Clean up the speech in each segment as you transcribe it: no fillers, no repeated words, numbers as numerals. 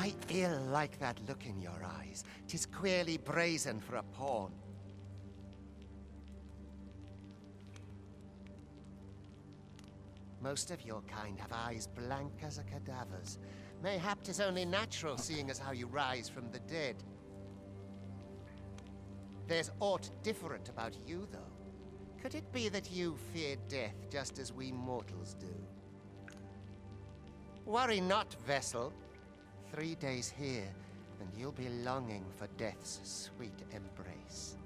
I ill like that look in your eyes. 'Tis queerly brazen for a pawn. Most of your kind have eyes blank as a cadaver's. Mayhap 'tis only natural, seeing as how you rise from the dead. There's aught different about you, though. Could it be that you fear death just as we mortals do? Worry not, vessel. 3 days here, and you'll be longing for death's sweet embrace.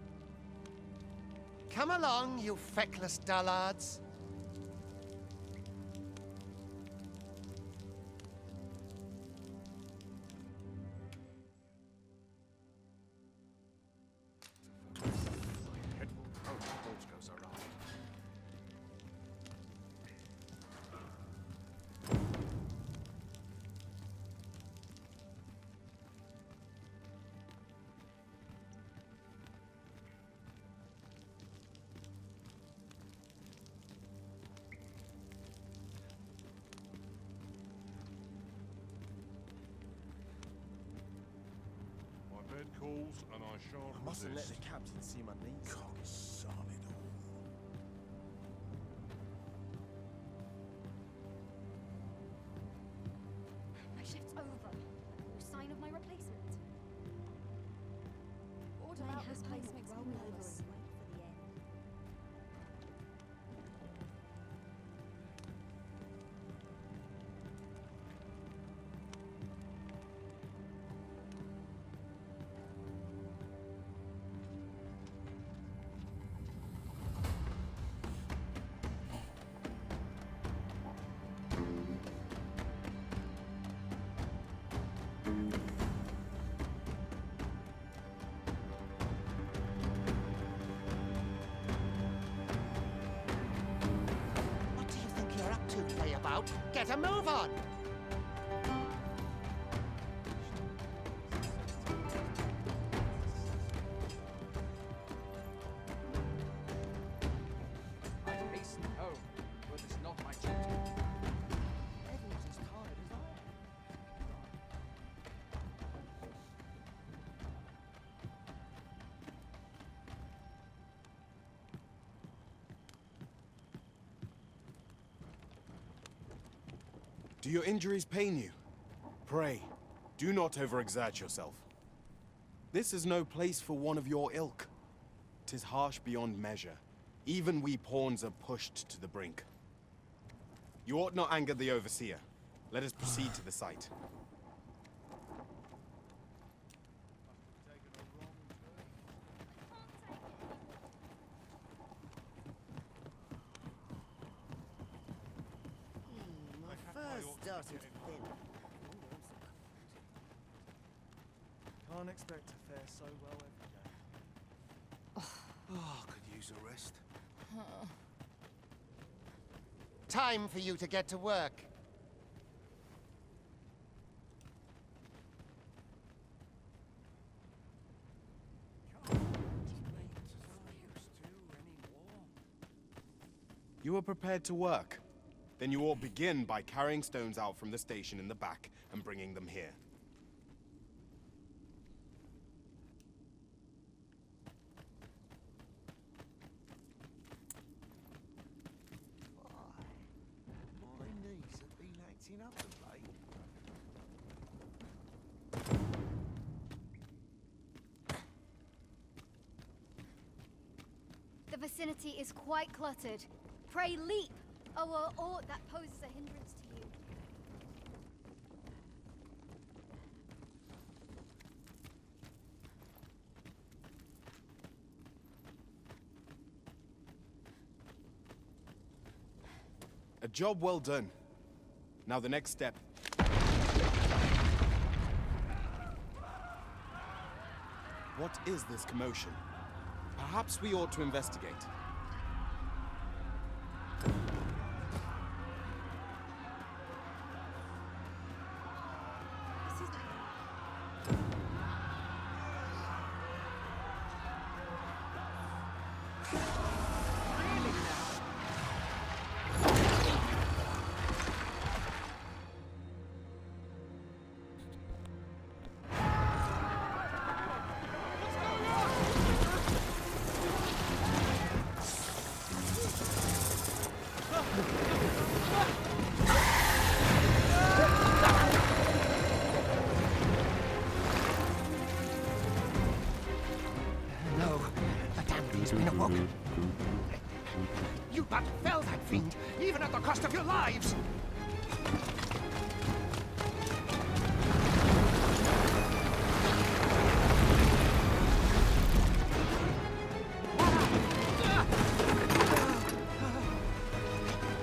Come along, you feckless dullards. Calls and I shan't I mustn't let resist. the captain see my knees. Consolidate. My shift's over. No sign of my replacement. Order out this place makes me nervous. What do you think you're up to, layabout? Get a move on! I hasten home, for it is not my duty. Everyone's as tired as I am. Do your injuries pain you? Pray, do not overexert yourself. This is no place for one of your ilk. 'Tis harsh beyond measure. Even we pawns are pushed to the brink. You ought not anger the overseer. Let us proceed to the site. My fur started thin. Can't expect to fare so well every day. Oh, could use a rest. Time for you to get to work. You are prepared to work? Then you ought begin by carrying stones out from the station in the back and bringing them here. My knees have been acting up of late. The vicinity is quite cluttered. Pray leap, or aught that poses a hindrance to you. A job well done. Now the next step. What is this commotion? Perhaps we ought to investigate. has been awoken. You but fell that fiend, even at the cost of your lives!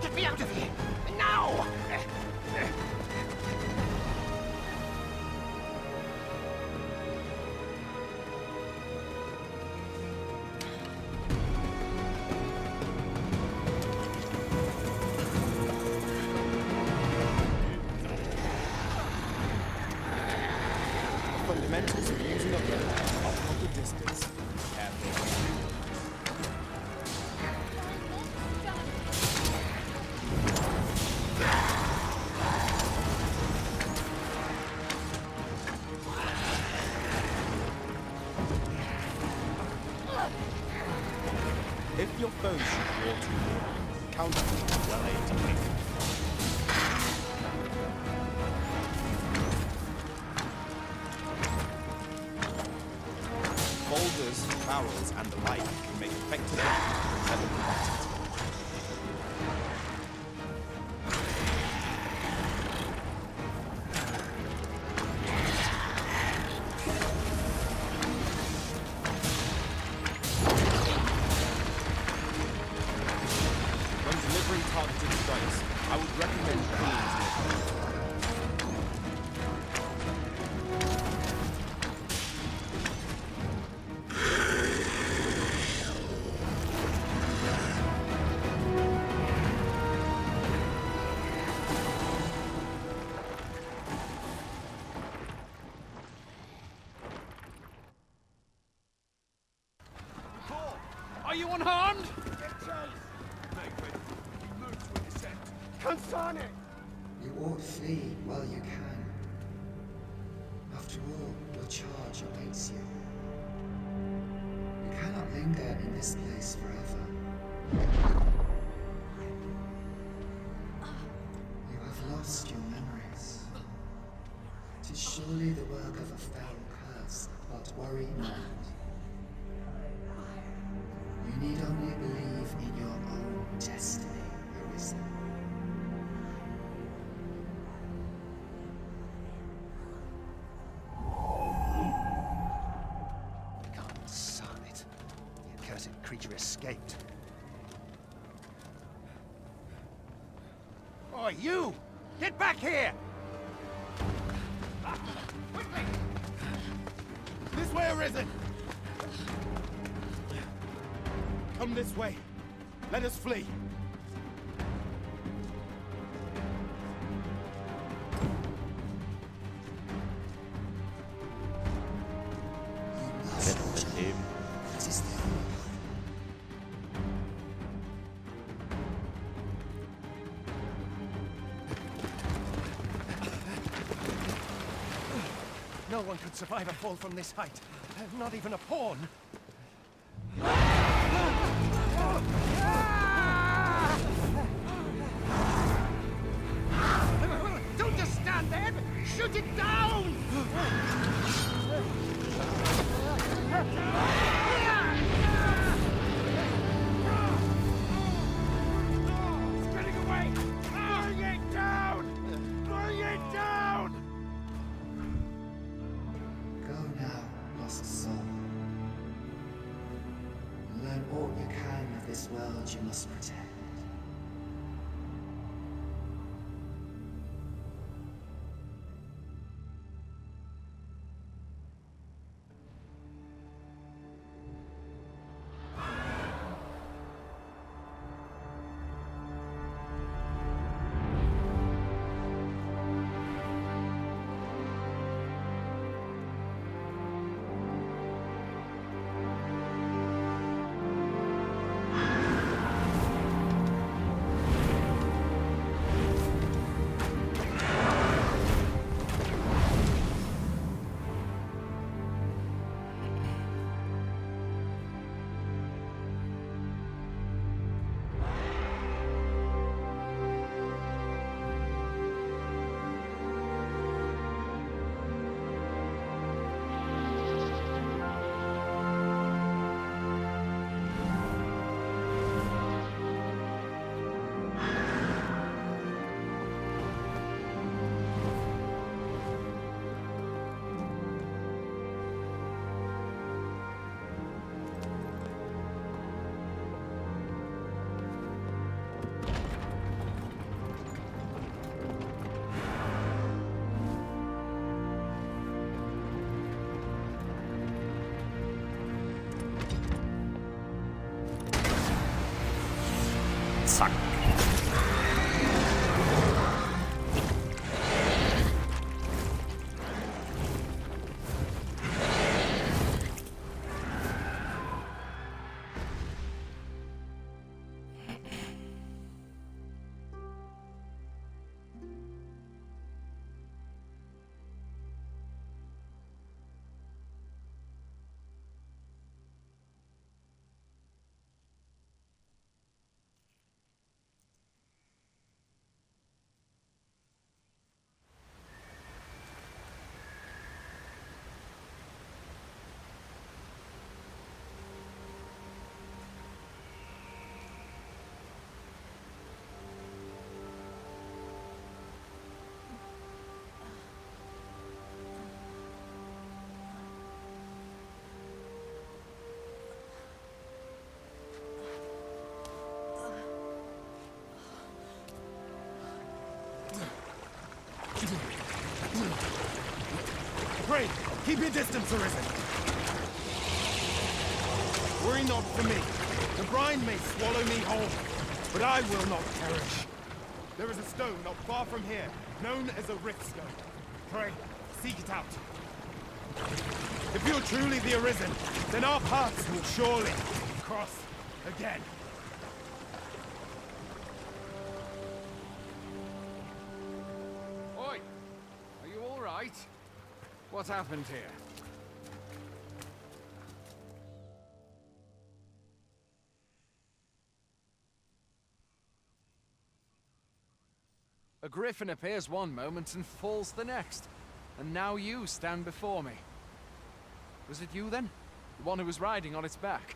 Get me out of here! Now! Fundamentals of using a bow are proper distance. Careful. If your foes should draw too near, counter them well aimed. Boulders, barrels, and the like can make effective damage whenever provided. When delivering targeted strikes, I would recommend being near. Are you unharmed? Consarne! You ought flee while you can. After all, your charge awaits you. You cannot linger in this place forever. You have lost your memories. It is surely the work of a foul curse, but worry not. You need only believe in your own destiny, Arisen. Consarne it. The accursed creature escaped. Oh, you! Get back here! Quickly! This way, Arisen! Come this way. Let us flee. It is the only one. No one could survive a fall from this height. Not even a pawn. Don't just stand there! Shoot it down! It's getting away! Bring it down! Bring it down! Go now, lost soul. Learn all you can of this world you must protect. Zack. Pray, keep your distance, Arisen. Worry not for me. The brine may swallow me whole, but I will not perish. There is a stone not far from here, known as a rift stone. Pray, seek it out. If you're truly the Arisen, then our paths will surely cross again. Oi! Are you all right? What happened here? A griffin appears one moment and falls the next. And now you stand before me. Was it you then? The one who was riding on its back?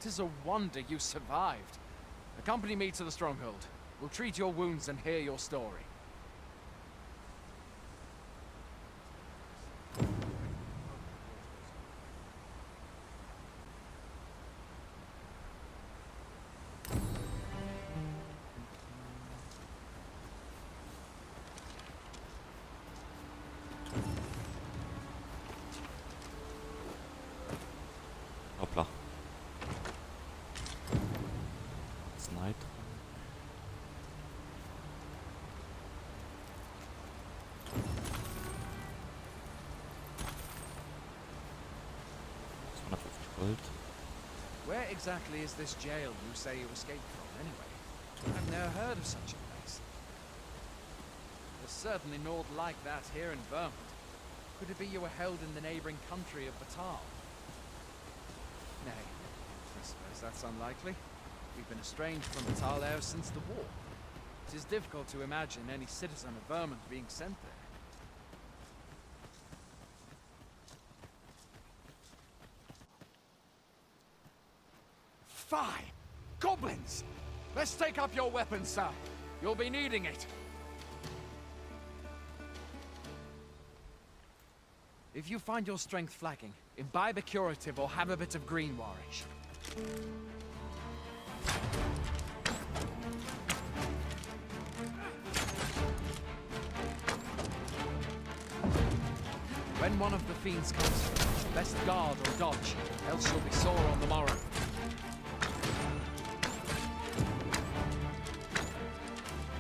It is a wonder you survived. Accompany me to the stronghold. We'll treat your wounds and hear your story. Hoppla. It's night. Gold. Where exactly is this jail you say you escaped from, anyway? I've never heard of such a place. There's certainly naught like that here in Vermont. Could it be you were held in the neighboring country of Batal? Nay, I suppose that's unlikely. We've been estranged from Batal ever since the war. It is difficult to imagine any citizen of Vermont being sent there. Fie! Goblins! Let's take up your weapons, sir. You'll be needing it. If you find your strength flagging, imbibe a curative or have a bit of green warish. When one of the fiends comes, best guard or dodge, else you'll be sore on the morrow.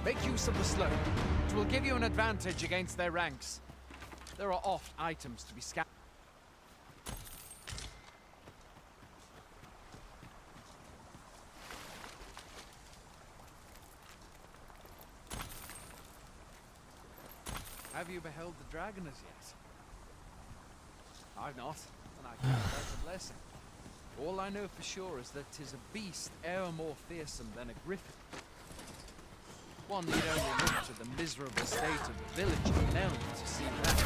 Make use of the slope. It will give you an advantage against their ranks. There are oft items to be scattered. Have you beheld the dragon as yet? I've not, and I count that a blessing. All I know for sure is that 'tis a beast e'er more fearsome than a griffin. One need only look to the miserable state of the village of Nell to see that.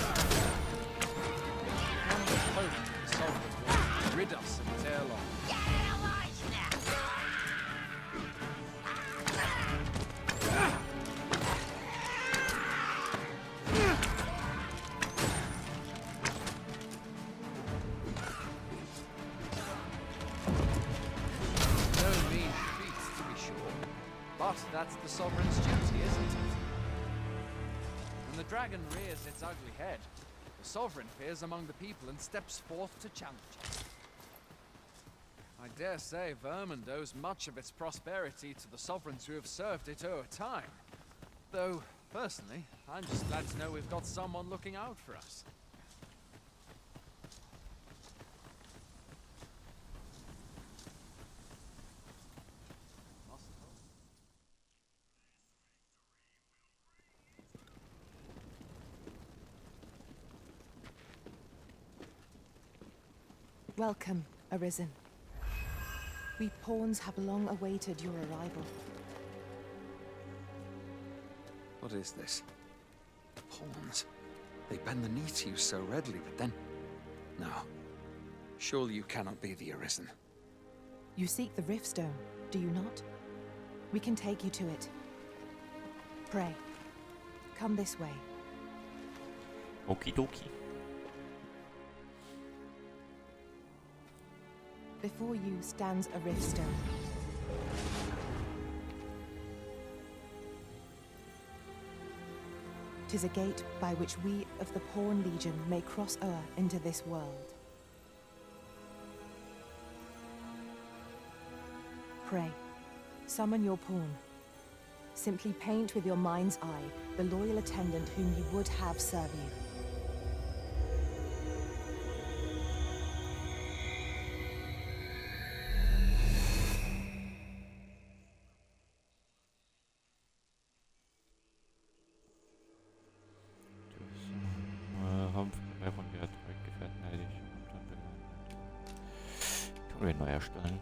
Can we hope the sovereign will rid us of its ere long? No mean feat, to be sure. But that's the sovereign's duty, isn't it? When the dragon rears its ugly head, the sovereign appears among the people and steps forth to challenge it. I dare say Vermund owes much of its prosperity to the sovereigns who have served it o'er time. Though, personally, I'm just glad to know we've got someone looking out for us. Welcome, Arisen. We pawns have long awaited your arrival. What is this? Pawns? They bend the knee to you so readily, but then... No. Surely you cannot be the Arisen. You seek the Riftstone, do you not? We can take you to it. Pray. Come this way. Okie dokie. Before you stands a Riftstone. Tis a gate by which we of the Pawn Legion may cross o'er into this world. Pray, summon your pawn. Simply paint with your mind's eye the loyal attendant whom you would have serve you. Haben mehr von der Gefährten erledigt und dann können wir neu erstellen.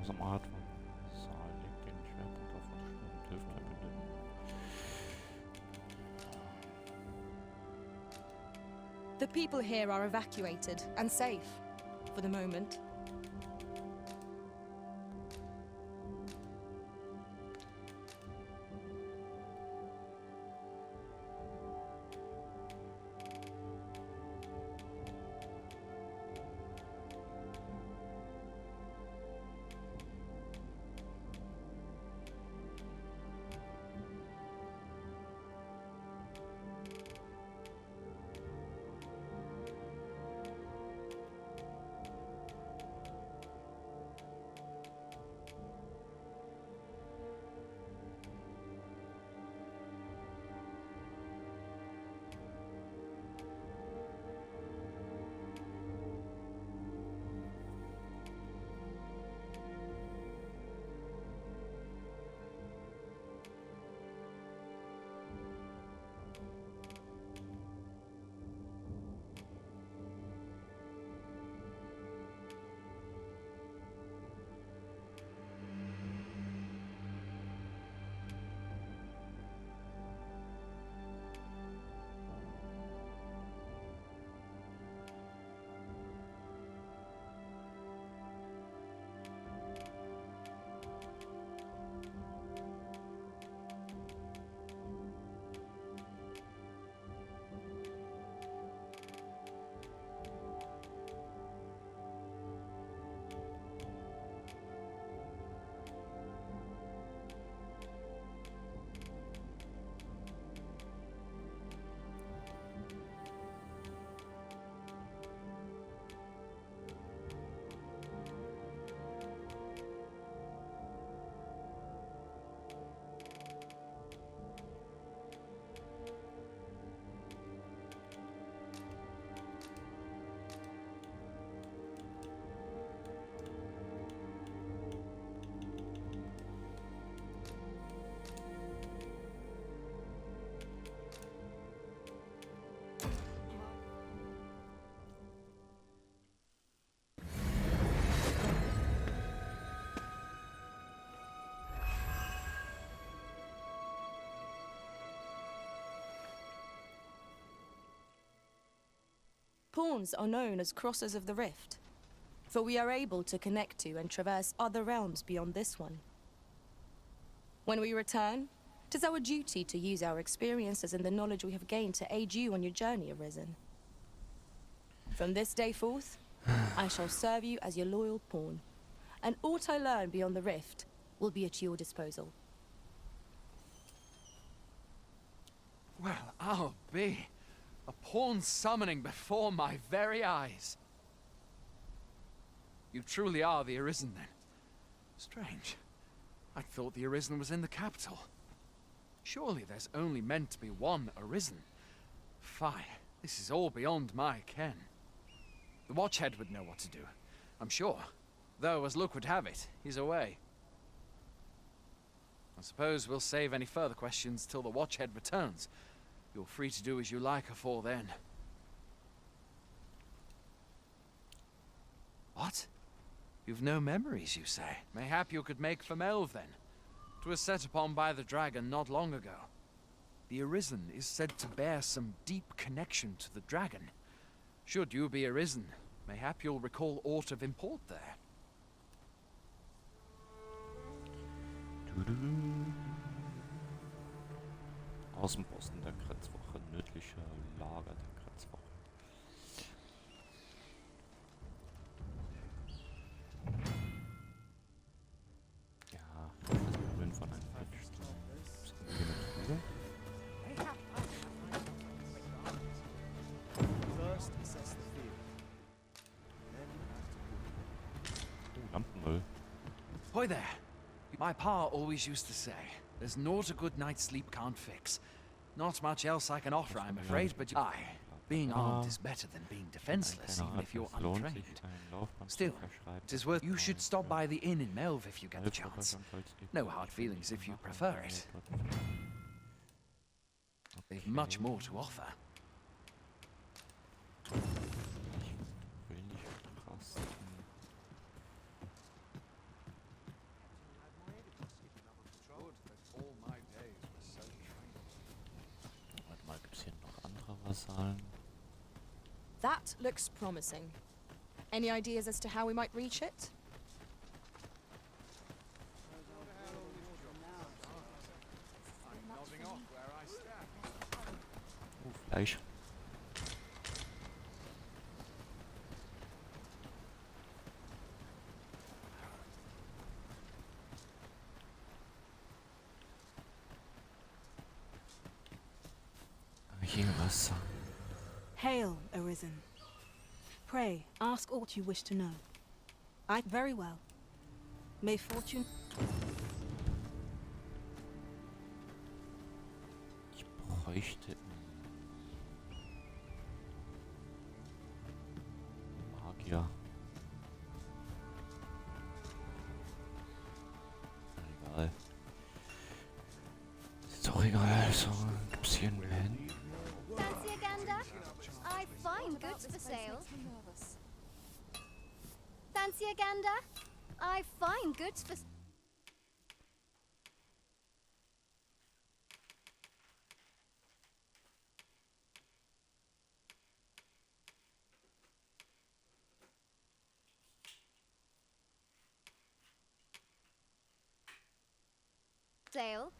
Grausamer Art von Saal legt den Schwerpunkt auf Unterstützung und hilft Verbündeten. The people here are evacuated and safe, for the moment. Pawns are known as crossers of the rift, for we are able to connect to and traverse other realms beyond this one. When we return, it is our duty to use our experiences and the knowledge we have gained to aid you on your journey, Arisen. From this day forth, I shall serve you as your loyal pawn, and aught I learn beyond the rift will be at your disposal. Well, I'll be. A pawn summoning before my very eyes. You truly are the Arisen, then. Strange. I thought the Arisen was in the capital. Surely there's only meant to be one Arisen. Fie, this is all beyond my ken. The Watchhead would know what to do, I'm sure. Though, as luck would have it, he's away. I suppose we'll save any further questions till the Watchhead returns. You're free to do as you like afore then. What? You've no memories, you say? Mayhap you could make for Melve, then. 'Twas set upon by the dragon not long ago. The Arisen is said to bear some deep connection to the dragon. Should you be Arisen, mayhap you'll recall aught of import there. Außenposten der Grenzwache, nördliche Lager der Grenzwache. Ja, das ist der Wind von einem Pitch. Sind wir mit drüber? First, assess the field. Then Oh, Lampenmüll. Hoy there! My pa always used to say, there's naught a good night's sleep can't fix. Not much else I can offer, I'm afraid, but being armed is better than being defenseless, even if you're untrained. Still, it is worth. You should stop by the inn in Melve if you get the chance. No hard feelings if you prefer it. They've much more to offer. Warte mal, gibt's hier noch andere Vasallen? That looks promising. Any ideas as to how we might reach it? Oh, Fleisch. Hier was. Hail, Arisen. Pray, ask aught you wish to know. Very well. May fortune... Ich bräuchte Magier. Egal. Ist doch egal. So, gibt's hier einen Händen? Fancy a gander? I find goods for sale. Fancy a gander? I find goods for sale.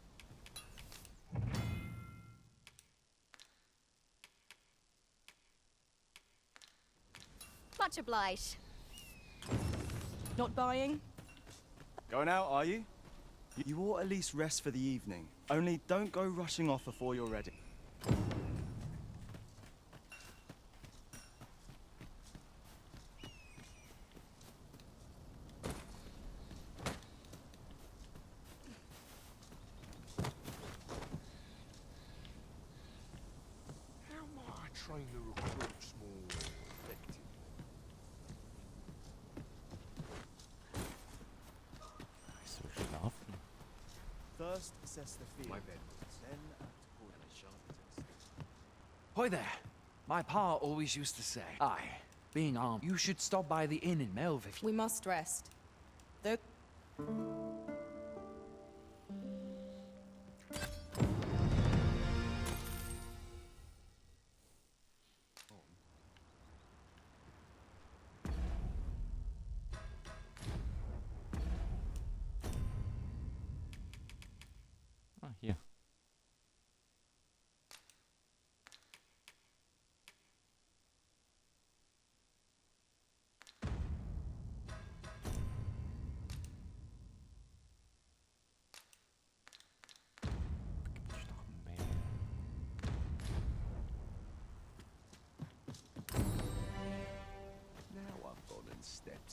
Much obliged. Not buying? Going out, are you? You ought at least rest for the evening. Only don't go rushing off before you're ready. How might I train the recruits more effectively? Ich soll schlafen. First, assess the field. My bed. Then act accordingly. Hoy there! My pa always used to say, being armed, you should stop by the inn in Melve if you... We must rest. Though...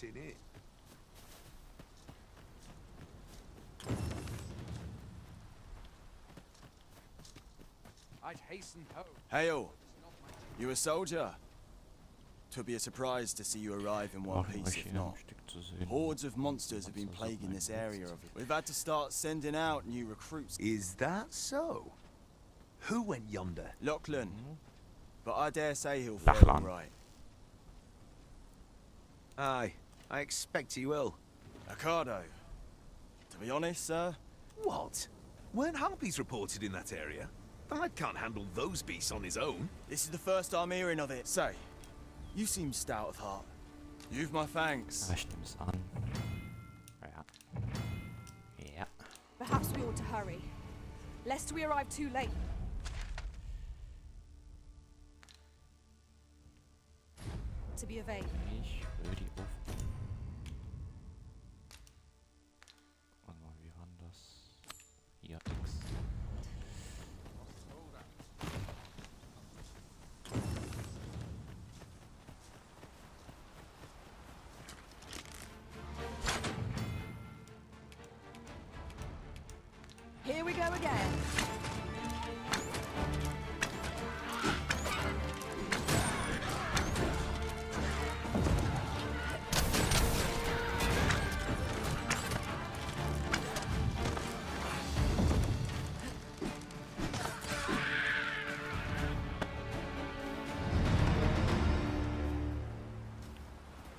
in it. I'd hasten home. Hail! You a soldier? 'Twould be a surprise to see you arrive in one Machen piece, euch if hier ein not. Stück zu sehen. Hordes of monsters have been plaguing this area. We've had to start sending out new recruits. Is that so? Who went yonder? Lachlan. But I dare say he'll fare all Lachlan. right. Aye, I expect he will. Ocado. To be honest, sir, What? Weren't harpies reported in that area? The lad can't handle those beasts on his own. this is the first I'm hearing of it. Say, you seem stout of heart. You've my thanks. Ja, ich nehme es an. Ja. Ja. Perhaps we ought to hurry, lest we arrive too late. To be available. Ich will die Ofen. Warte mal, wie war denn das? Hier, X. Here we go again.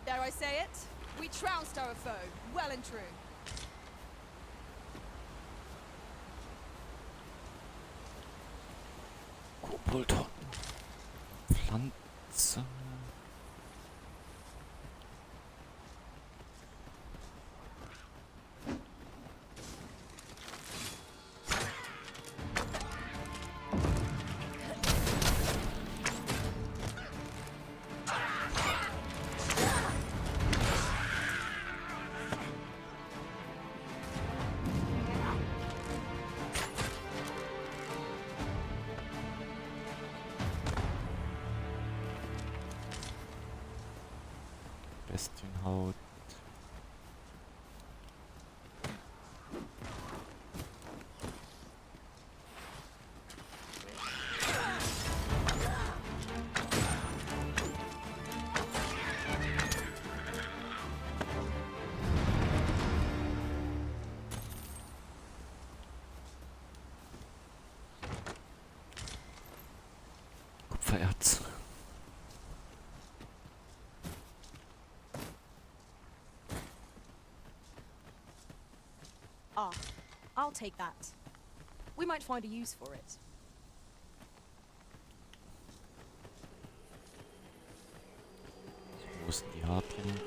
Dare I say it? We trounced our foe, well and true. Koboldhorten. Pflanze. Bestienhaut. Kupfererz. Ah, I'll take that. We might find a use for it. Wo ist die Harpien?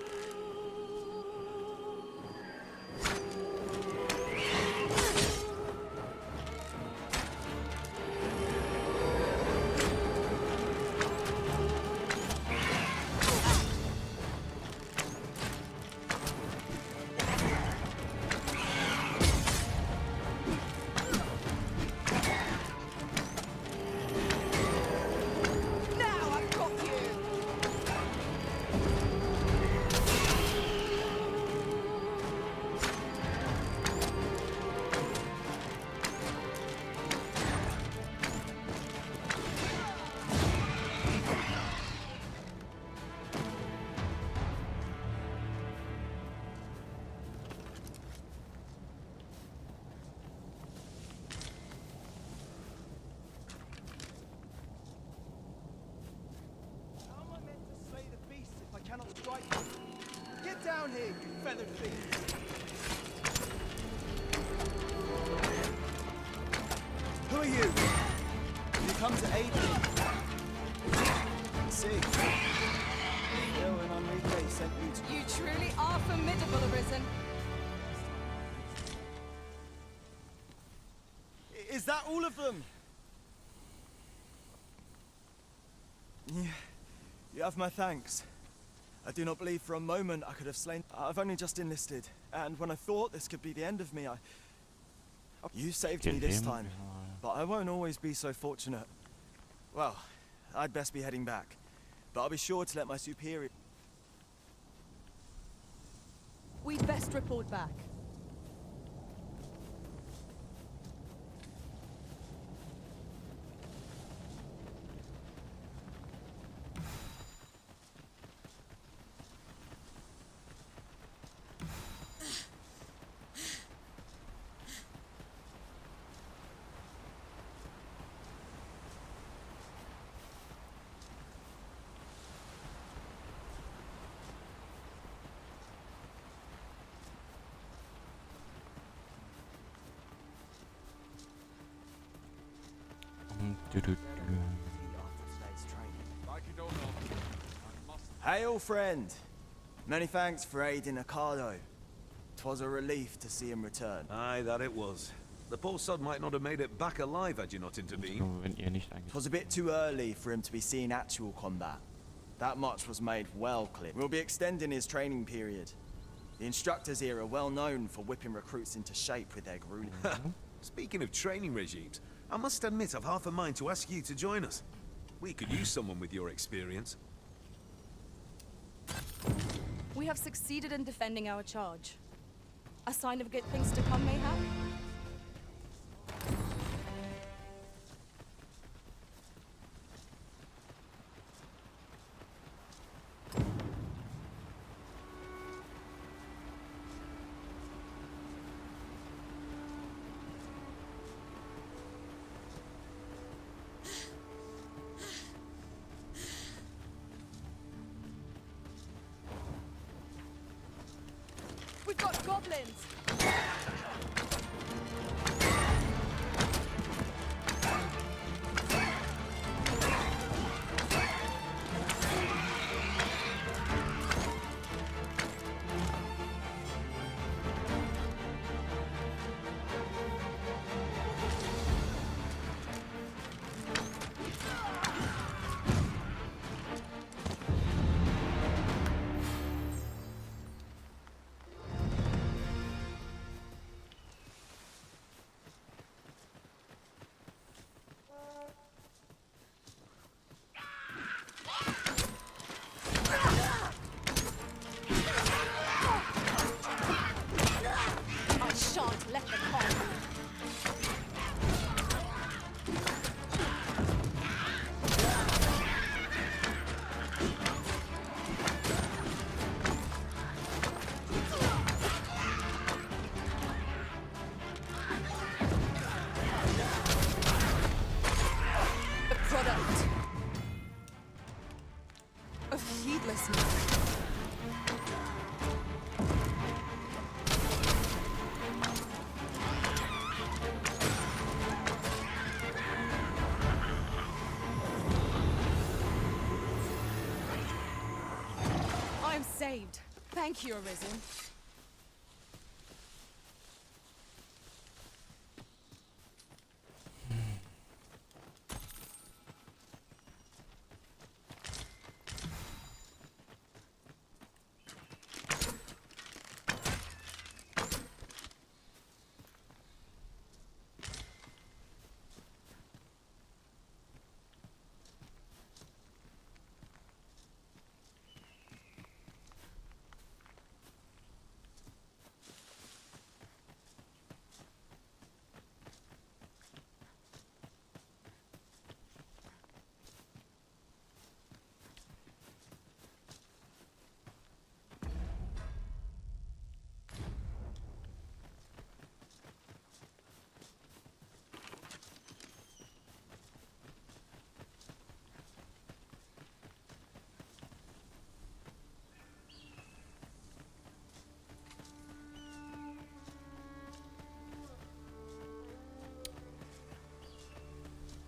Now I've got you! How am I meant to slay the beast if I cannot strike them? Get down here, you feathered beast! Who are you? You come to aid me. See. Phil and Enrique sent you to... You truly are formidable, Arisen. Is that all of them? You have my thanks. I do not believe for a moment I could have slain... I've only just enlisted, and when I thought this could be the end of me, You saved me this time, but I won't always be so fortunate. Well, I'd best be heading back, but I'll be sure to let my superior... We'd best report back. Hail, friend. Many thanks for aiding Ricardo. 'Twas a relief to see him return. Aye, that it was. The poor sod might not have made it back alive had you not intervened. Nur wenn ihr nicht 'Twas a bit too early for him to be seeing actual combat. That much was made well clear. We'll be extending his training period. The instructors here are well known for whipping recruits into shape with their grueling. Speaking of training regimes, I must admit I've half a mind to ask you to join us. We could use someone with your experience. We have succeeded in defending our charge. A sign of good things to come, mayhap? We've got goblins! I am saved. Thank you, Arisen.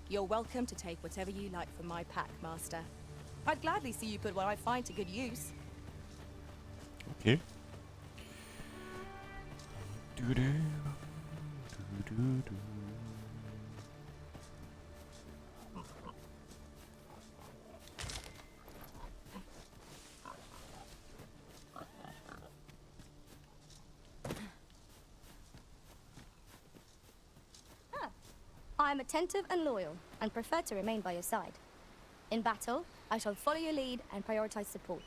You're welcome to take whatever you like from my pack, Master. I'd gladly see you put what I find to good use. Okay. Du-du. Du-du-du. I am attentive and loyal, and prefer to remain by your side. In battle, I shall follow your lead and prioritize support.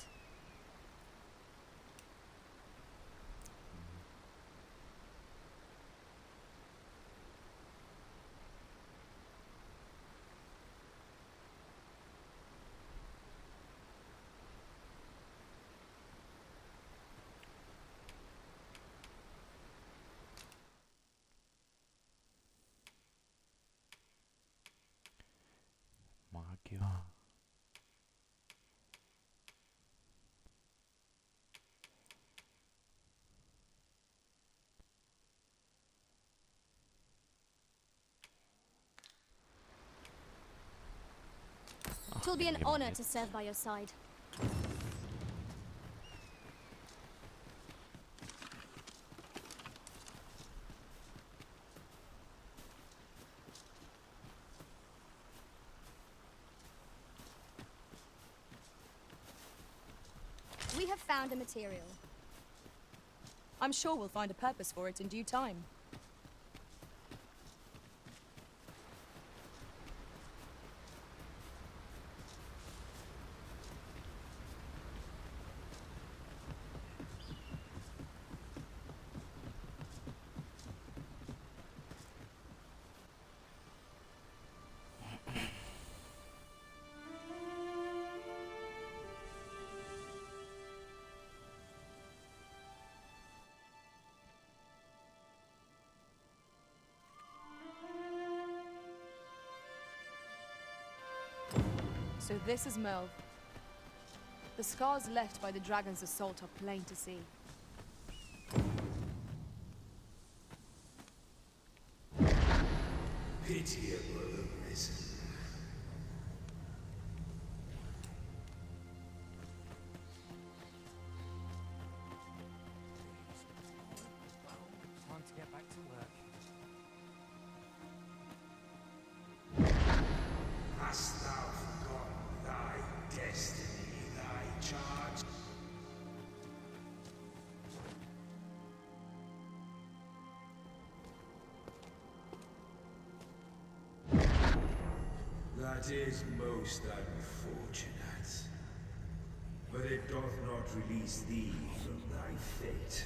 will be an honor to serve by your side. We have found a material. I'm sure we'll find a purpose for it in due time. So this is Merv. The scars left by the dragon's assault are plain to see. Pitiable arisen. Time to get back to work. Hast thou forgotten thy destiny, thy charge? That is most unfortunate. But it doth not release thee from thy fate.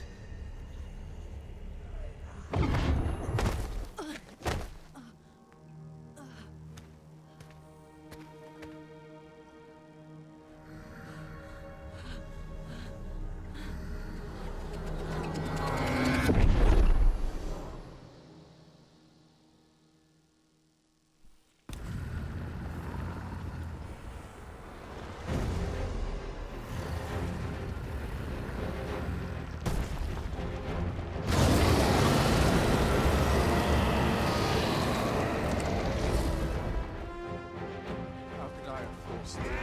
How could I have forced this?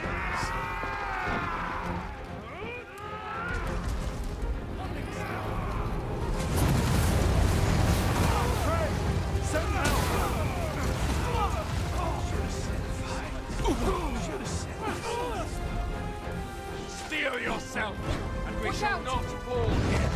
Steel yourself, and we Watch shall out! not fall here.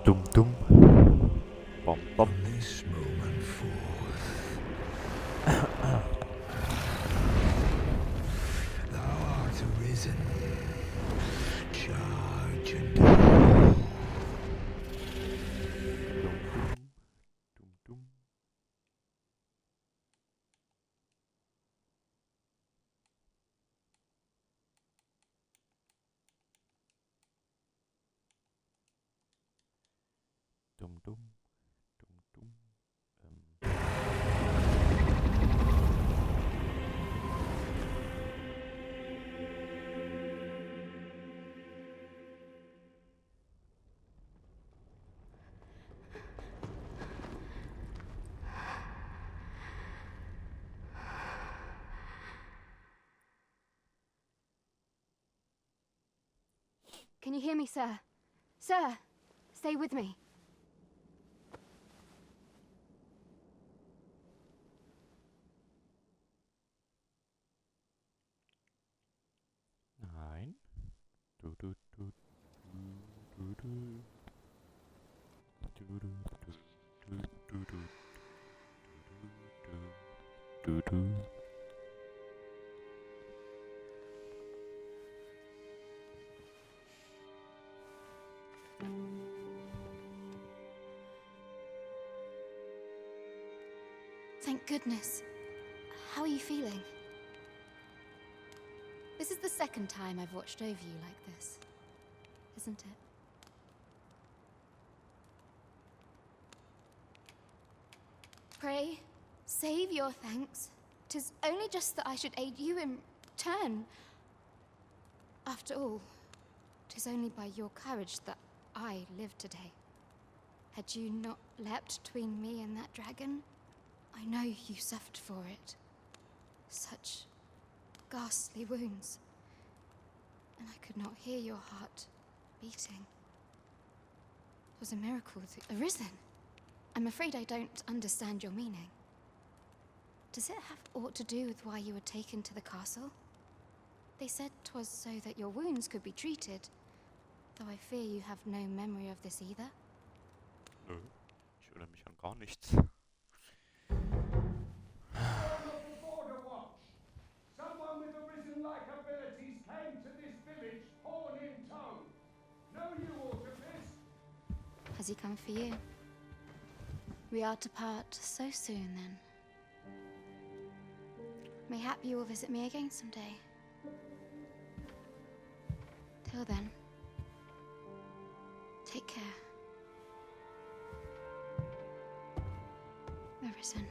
Dum. Dum. Bom. This moment forth, thou art arisen. Charge and Dum dum. Dum dum. Can you hear me, sir? Sir, stay with me. Nein. Du du du du du du du du du du du du du. Thank goodness. How are you feeling? This is the second time I've watched over you like this, isn't it? Pray, save your thanks. 'Tis only just that I should aid you in turn. After all, 'tis only by your courage that I live today. Had you not leapt between me and that dragon, I know you suffered for it. Such ghastly wounds. And I could not hear your heart beating. It was a miracle that arisen. I'm afraid I don't understand your meaning. Does it have aught to do with why you were taken to the castle? They said 'twas so that your wounds could be treated, though I fear you have no memory of this either. Nö, ich erinnere mich an gar nichts. Someone with arisen-like abilities came to this village, horn in tow. Know you aught of this? Has he come for you? We are to part so soon, then. Mayhap you will visit me again someday. Till then, take care. Arisen.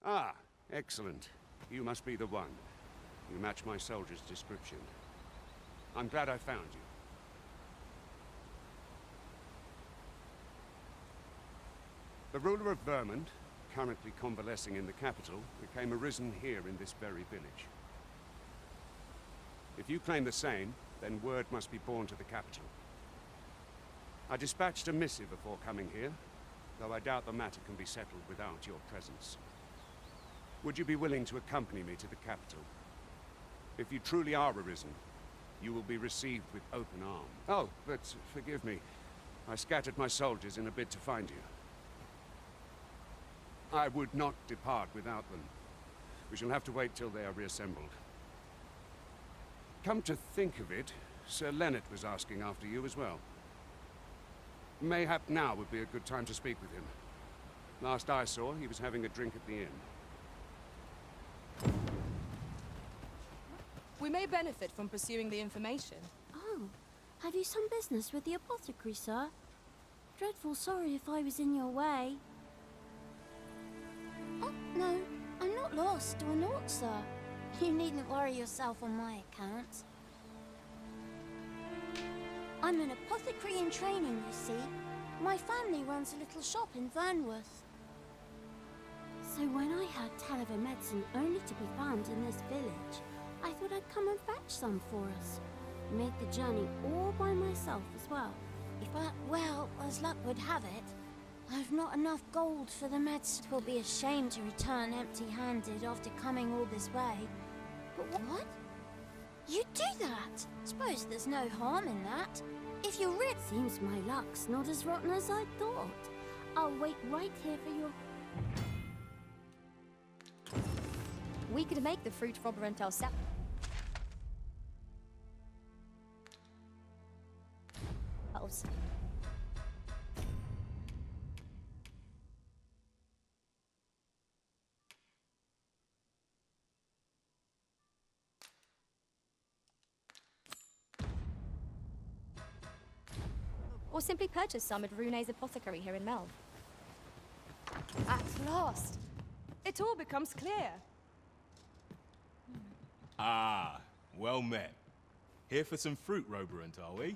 Ah, excellent. You must be the one. You match my soldier's description. I'm glad I found you. The ruler of Vermont, currently convalescing in the capital, became arisen here in this very village. If you claim the same, then word must be borne to the capital. I dispatched a missive before coming here, though I doubt the matter can be settled without your presence. Would you be willing to accompany me to the capital? If you truly are arisen, you will be received with open arms. Oh, but forgive me. I scattered my soldiers in a bid to find you. I would not depart without them. We shall have to wait till they are reassembled. Come to think of it, Sir Leonard was asking after you as well. Mayhap now would be a good time to speak with him. Last I saw, he was having a drink at the inn. We may benefit from pursuing the information. Oh, have you some business with the apothecary, sir? Dreadful sorry if I was in your way. Oh, no, I'm not lost or naught, sir. You needn't worry yourself on my account. I'm an apothecary in training, you see. My family runs a little shop in Vernworth. So when I heard tell of a medicine only to be found in this village, I thought I'd come and fetch some for us. Made the journey all by myself as well. Well, as luck would have it, I've not enough gold for the meds. It will be a shame to return empty-handed after coming all this way. But what? You'd do that? Suppose there's no harm in that. If you're rich... Seems my luck's not as rotten as I thought. I'll wait right here for your... We could make the fruit robber and ourselves. or simply purchase some at Rune's apothecary here in Melv. At last! It all becomes clear. Ah, well met. Here for some fruit, Roberant, are we?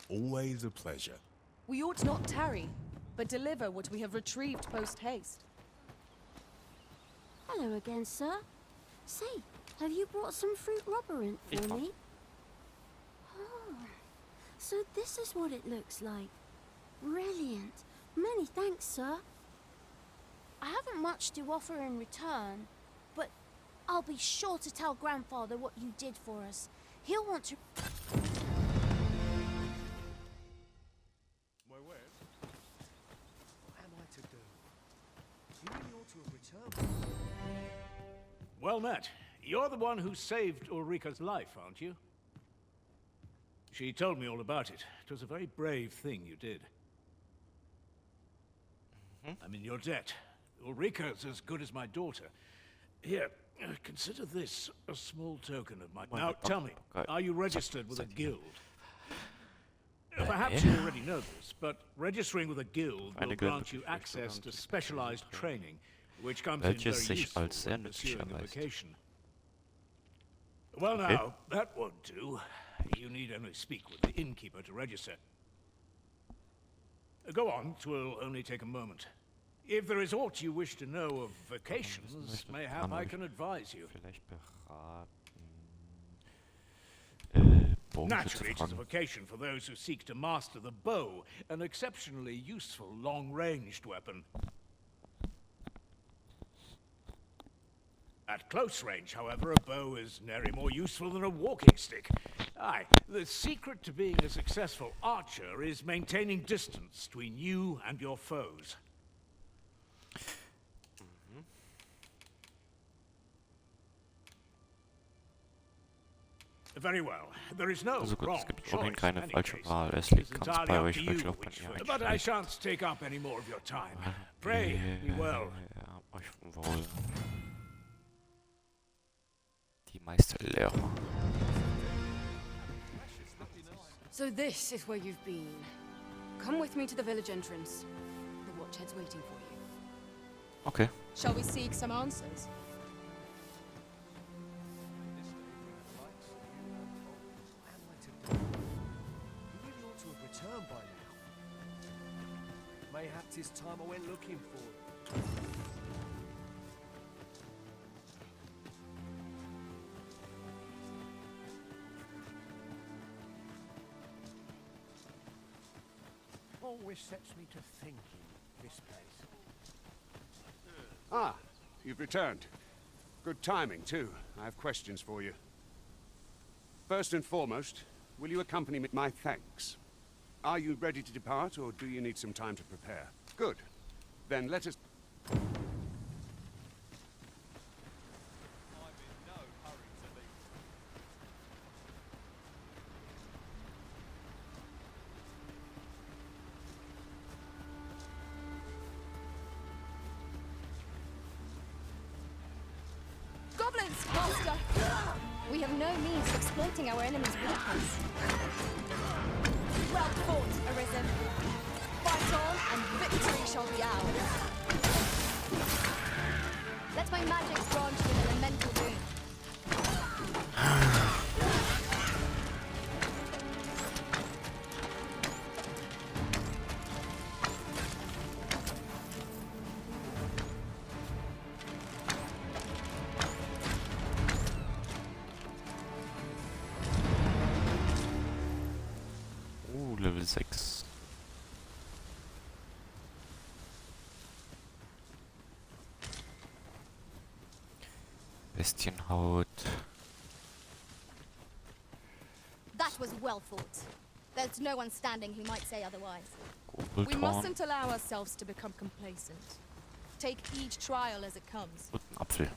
Always a pleasure. We ought not tarry, but deliver what we have retrieved post-haste. Hello again, sir. Say, have you brought some fruit roberant for me? Oh, so this is what it looks like. Brilliant. Many thanks, sir. I haven't much to offer in return, but I'll be sure to tell Grandfather what you did for us. He'll want to... My word? What am I to do? You really ought to have returned. Well met. You're the one who saved Ulrika's life, aren't you? She told me all about it. It was a very brave thing you did. I'm in your debt. Ulrika's as good as my daughter. Here, consider this a small token of my... Now, tell me, are you registered with a guild? Perhaps you already know this, but registering with a guild will grant you access to specialized training, which comes in very useful when pursuing a vocation. Well now, that won't do. You need only speak with the innkeeper to register. Go on, 'twill only take a moment. If there is aught you wish to know of vocations, mayhap I can advise you. Naturally, it is a vocation for those who seek to master the bow, an exceptionally useful long-ranged weapon. At close range, however, a bow is nary more useful than a walking stick. Aye, the secret to being a successful archer is maintaining distance between you and your foes. Very well. There is no Also gut, wrong es gibt choice ohnehin keine in any falsche case. Wahl. Es It liegt is ganz entirely bei up euch, to you welche Luft which ihr way- But I einschlägt. shan't take up any more of your time. Pray, be well. Euch wohl. Die Meisterlehrer. So this is where you've been. Come with me to the village entrance. The watchhead's waiting for you. Okay. Shall we seek some answers? You really ought to have returned by now. Mayhap 'tis time I went looking for it. Always sets me to thinking, this place. Ah, you've returned. Good timing, too. I have questions for you. First and foremost, will you accompany me? My thanks. Are you ready to depart, or do you need some time to prepare? Good. Then let us... Goblins, master! We have no means of exploiting our enemy's weakness. Well fought, Arisen. Fight on, and victory shall be ours. Let my magic grant you an elemental boon. Level 6. Bestienhaut. That was well fought. There's no one standing who might say otherwise. We Gurgeltorn. mustn't allow ourselves to become complacent. Take each trial as it comes. Und ein Apfel.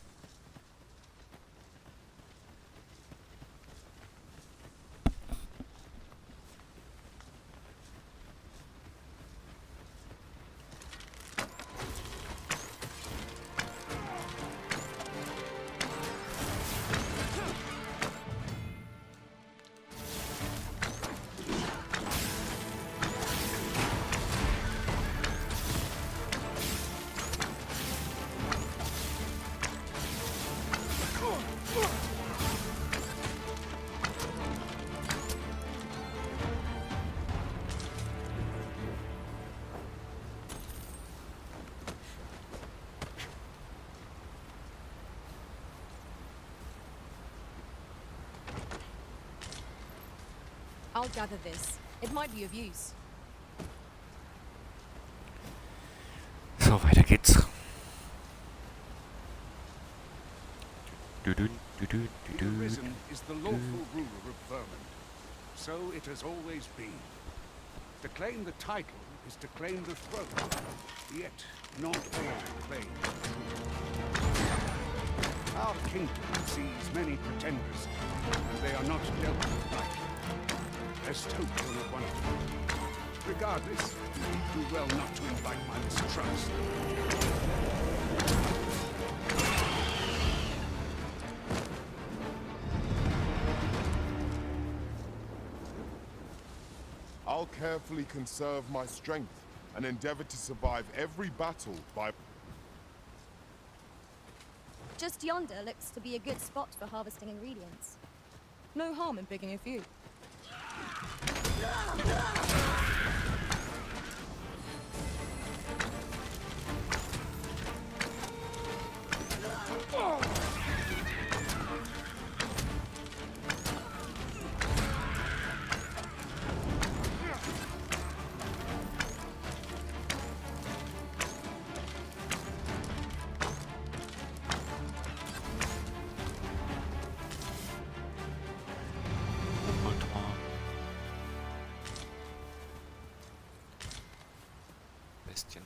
I'll gather this. It might be of use. So, weiter geht's. The Arisen is the lawful ruler of Vermont. So it has always been. To claim the title is to claim the throne. Yet, not all claim the throne. Our kingdom sees many pretenders, and they are not dealt with lightly. Estoke were not one of them. Regardless, you do well not to invite my mistrust. I'll carefully conserve my strength and endeavor to survive every battle by... Just yonder looks to be a good spot for harvesting ingredients. No harm in picking a few. Bestienhaut.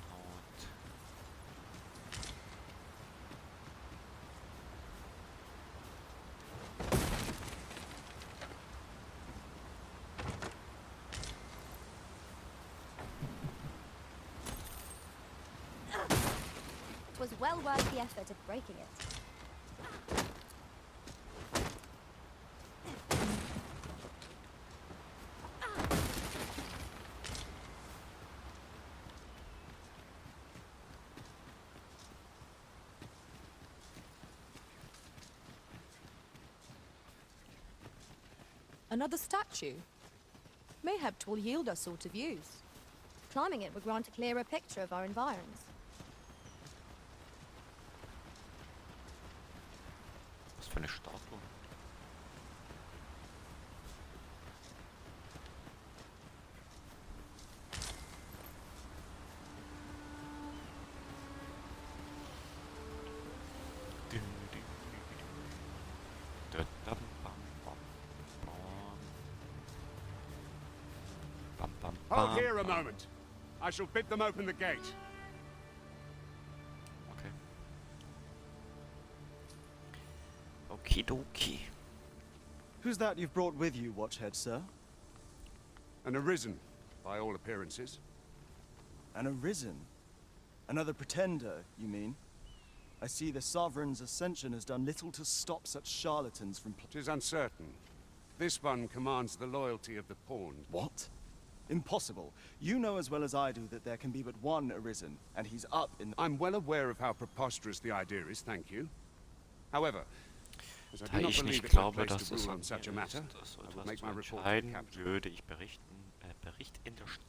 It was well worth the effort of breaking it. Another statue? Mayhap 'twill yield us sort of use. Climbing it would grant a clearer picture of our environs. Was für eine Statue? Hold here a moment. I shall bid them open the gate. Okay. Okidoki. Who's that you've brought with you, Watchhead, sir? An Arisen, by all appearances. An Arisen? Another pretender, you mean? I see the Sovereign's ascension has done little to stop such charlatans from... 'Tis uncertain. This one commands the loyalty of the pawned. What? Impossible. You know as well as I do that there can be but one Arisen, and he's up in... I'm well aware of how preposterous the idea is, thank you. However, as I Da do not ich believe nicht it's my glaube, place dass to es rule an on such a mir matter, ist, das so I will etwas make zu my report to the entscheiden, captain. würde ich Bericht in der Stadt.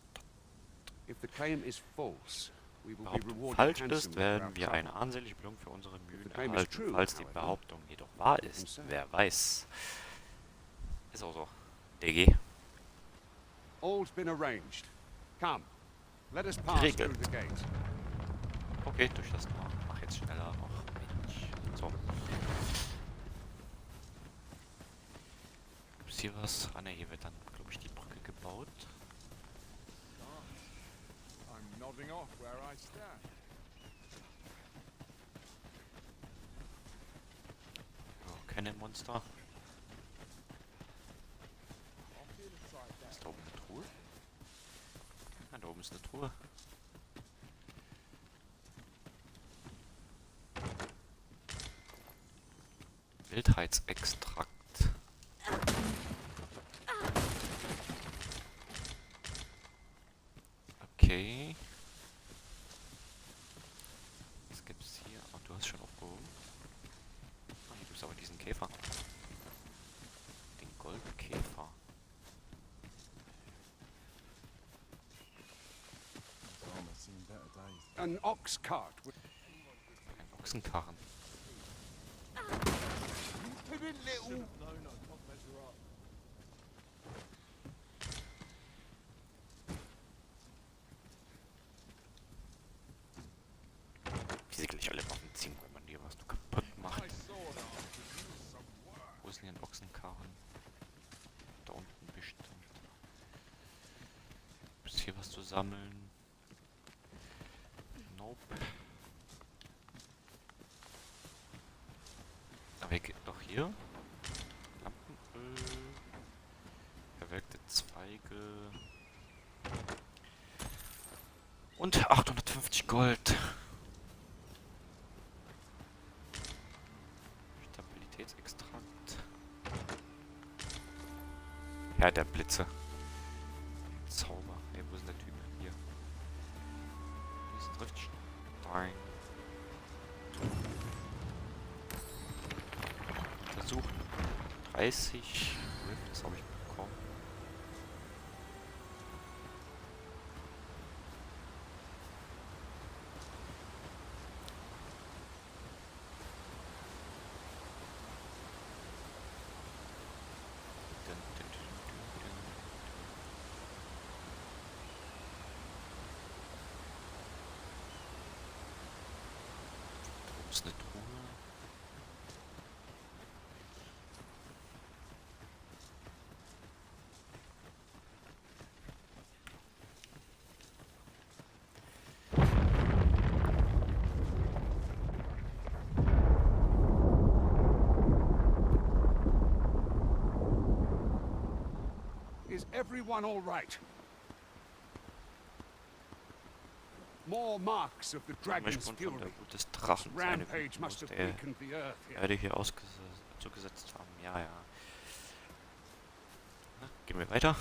If the claim is false, we will be Behauptung rewarded falsch handsomely ist, for our werden wir trouble. eine ansehnliche Belohnung für unsere Mühen the claim is erhalten. true, Falls die however, Behauptung jedoch wahr I can ist, say. wer weiß. Ist auch so. DG. All's been arranged. Come, let us pass through Geregelt. the gate. Okay, durch das Tor. Mach jetzt schneller. Ach Mensch. So. Gibt's hier was? Ah ne, hier wird dann, glaube ich, die Brücke gebaut. I'm nodding off where I stand. So, keine Monster. Ist da oben eine Truhe? Ah, da oben ist eine Truhe. Wildheitsextrakt. Okay. Was gibt's hier? Oh, du hast schon aufgehoben. Ah, hier gibt's aber diesen Käfer. Den Goldkäfer. An ox cart would... Ein Ochsenkarren. sie gleich alle Waffen ziehen, wenn man die was nur kaputt macht. Wo ist denn hier ein Ochsenkarren? Da unten bestimmt. Ist hier was zu sammeln? Nope. Aber hier geht noch hier. Lampenöl. Verwelkte Zweige. Und 850 Gold. Stabilitätsextrakt. Ja, der Blitze. Zauber. Ey, wo ist denn der Typ? Hier. Hier ist ein Driftstein. Versuchen. 30 Rifts habe ich bekommen. Da ist eine Truhe. Is everyone all right? More marks of the dragon's Von der fury. Wut des Drachen. Seine Rampage Wut must muss have der weakened the earth here. Erde hier zugesetzt haben. Ja, ja. Na, gehen wir weiter.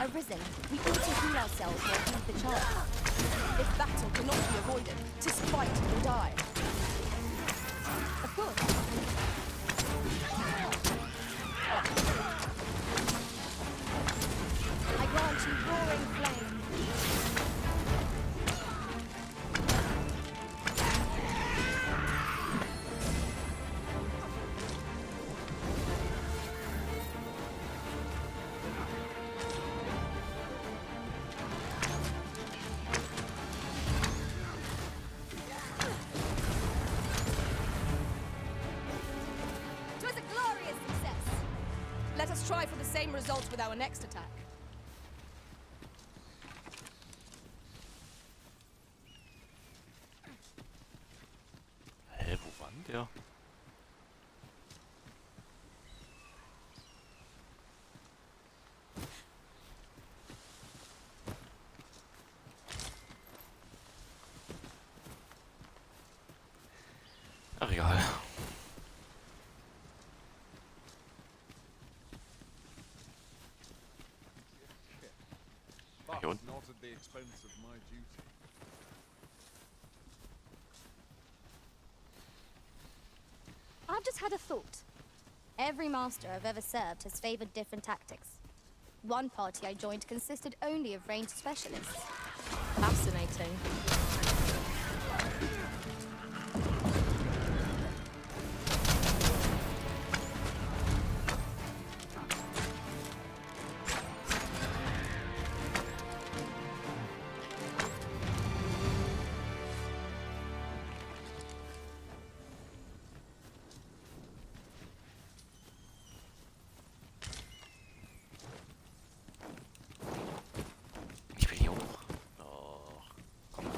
Arisen, we ought to heal ourselves or leave the charge. If battle cannot be avoided, 'tis fight or die. Of course. I grant you roaring flame. Let us try for the same result with our next attack. Hä, wo war denn der? Ach, egal. Hier unten. Not at the expense of my duty. I've just had a thought. Every master I've ever served has favored different tactics. One party I joined consisted only of ranged specialists. Fascinating. Ich will hier hoch. Oh, komm mal.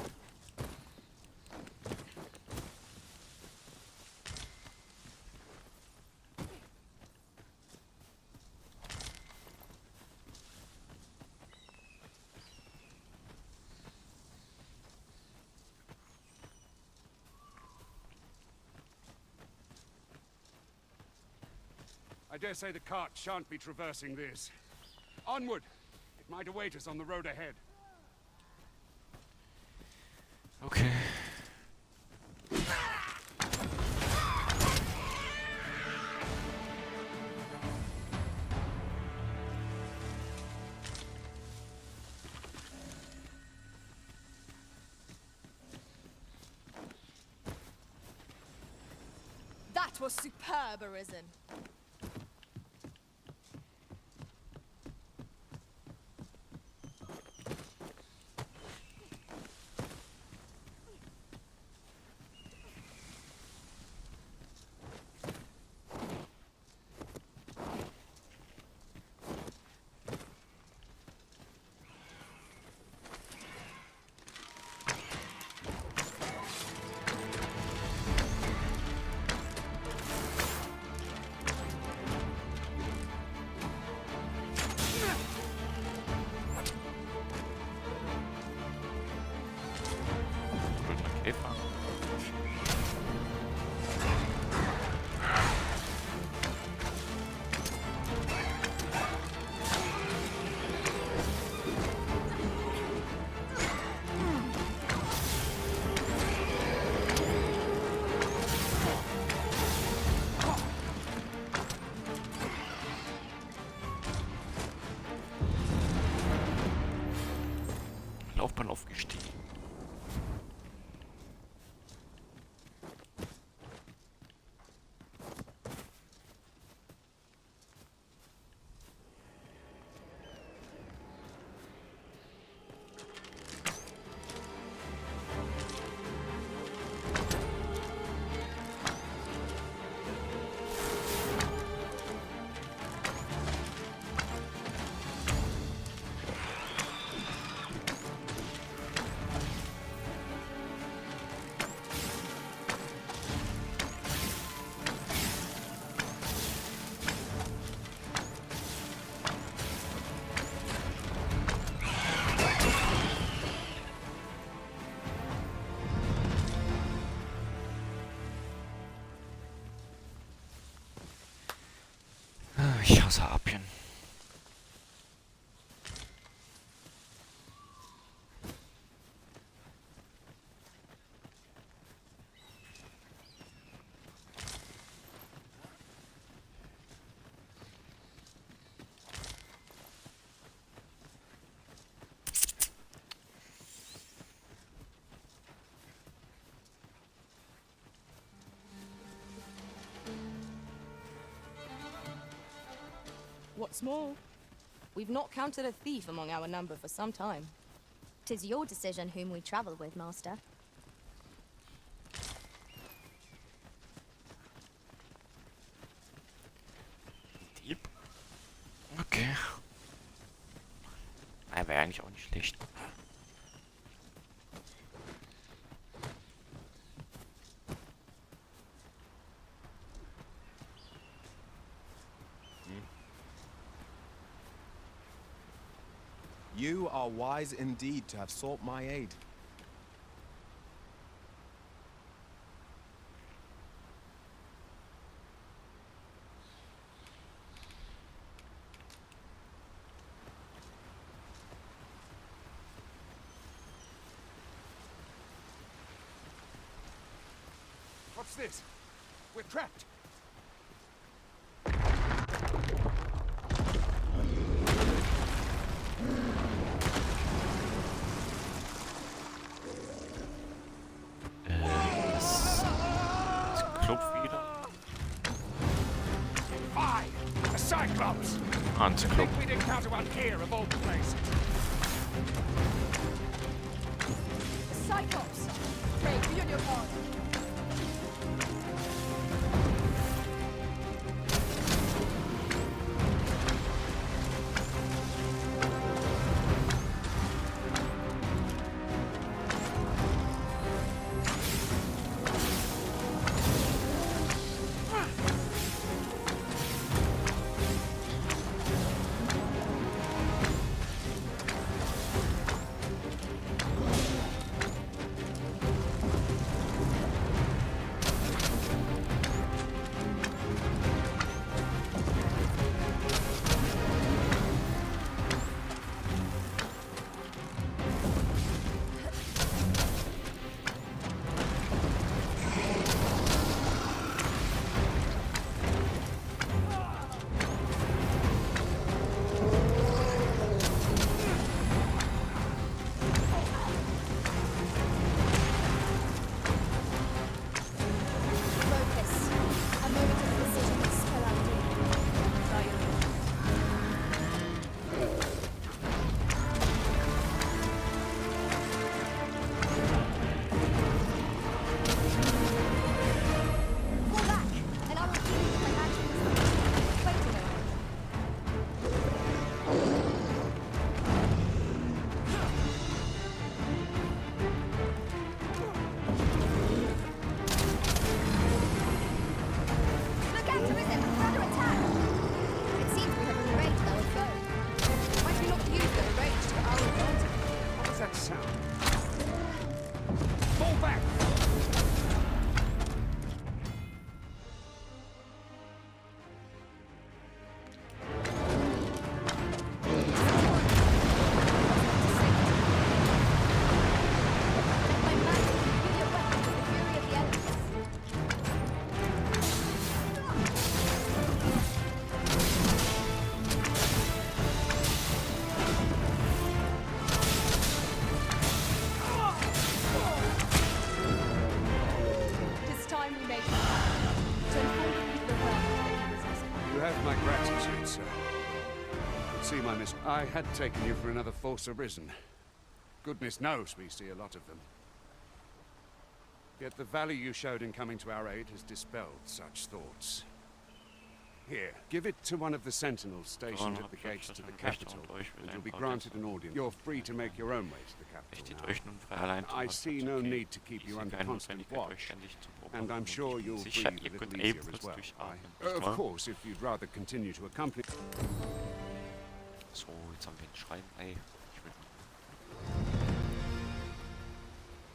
I dare say the cart shan't be traversing this. Onward! It might await us on the road ahead. Okay. That was superb, Arisen. Käfer. Laufbahn aufgestiegen. Ich hasse Apien. What's more, we've not counted a thief among our number for some time. 'Tis your decision whom we travel with, Master. Dieb. Okay. Wäre eigentlich auch nicht schlecht. You are wise indeed to have sought my aid. What's this? We're trapped. A Cyclops! I think we'd encounter one here of all places. Cyclops! Pray, be on your guard. have my gratitude, sir. You'd see my miss. I had taken you for another Force Arisen. Goodness knows we see a lot of them. Yet the value you showed in coming to our aid has dispelled such thoughts. Here, give it to one of the sentinels stationed at the gates to the capital, and you'll be granted an audience. You're free to make your own way to the capital now. I see no need to keep you under constant watch, and I'm sure you'll breathe a little easier as well. Of course, if you'd rather continue to accompany... So, jetzt haben wir ein Schrein. Ey, ich will...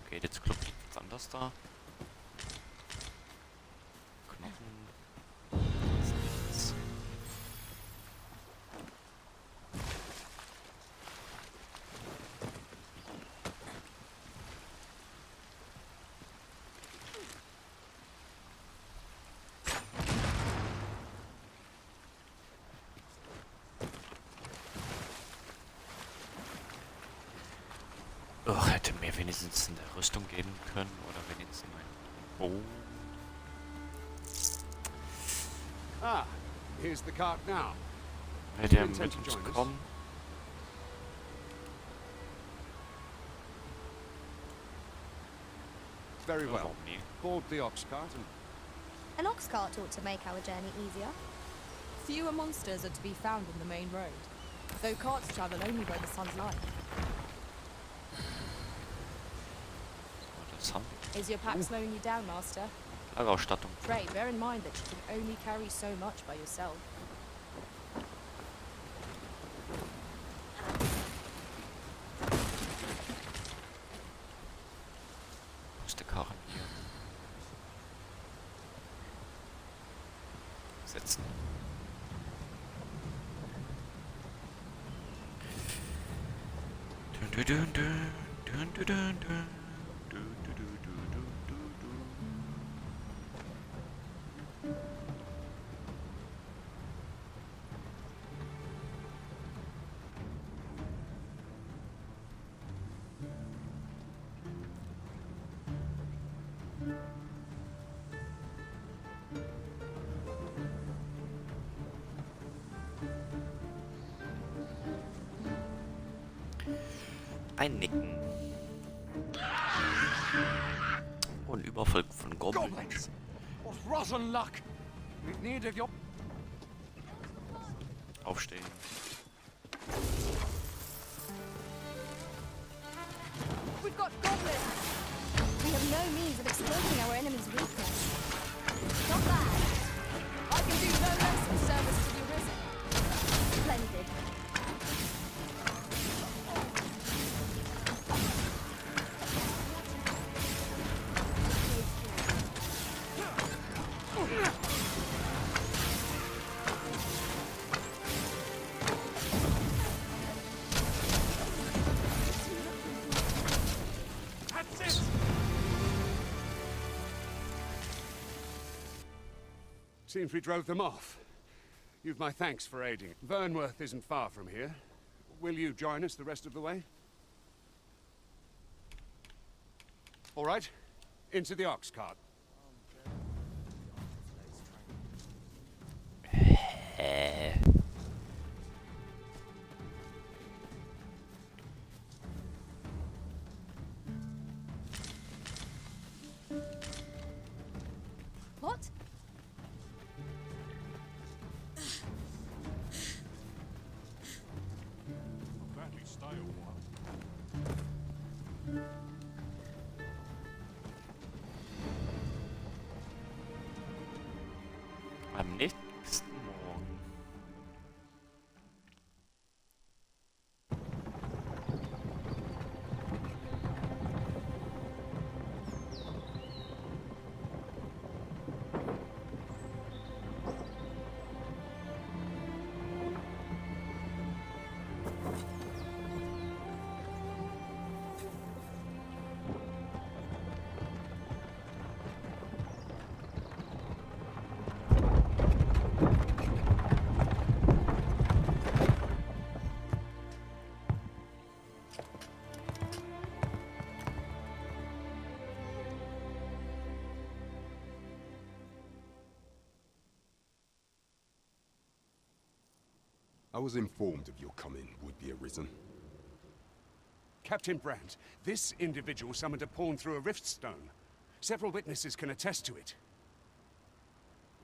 Okay, jetzt klopft nichts anders da. Knochen. Nichts. Oh, hätte mir wenigstens in der Rüstung geben können oder wenigstens mein Bow. Ah, here's the cart now. Hätte er mit uns kommen. Very well. Board the ox cart and... An ox cart ought to make our journey easier. Fewer monsters are to be found on the main road, though carts travel only by the sun's light. Is your pack slowing you down, Master? Lagerausstattung. Pray, bear in mind that you can only carry so much by yourself. Wo ist der Karren hier? Setzen. Dun, dun, dun, dun, dun, dun, dun. Ein Nicken. Und Überfall von Goblins. What rotten luck! We needed your... Aufstehen. We've got goblins! We have no means of exploiting our enemy's weakness. Not bad. I can do no less in service to the Arisen. Splendid. Seems we drove them off. You've my thanks for aiding. Vernworth isn't far from here. Will you join us the rest of the way? All right. Into the ox cart. What? Badly stale one. I was informed of your coming would be arisen. Captain Brandt, this individual summoned a pawn through a rift stone. Several witnesses can attest to it.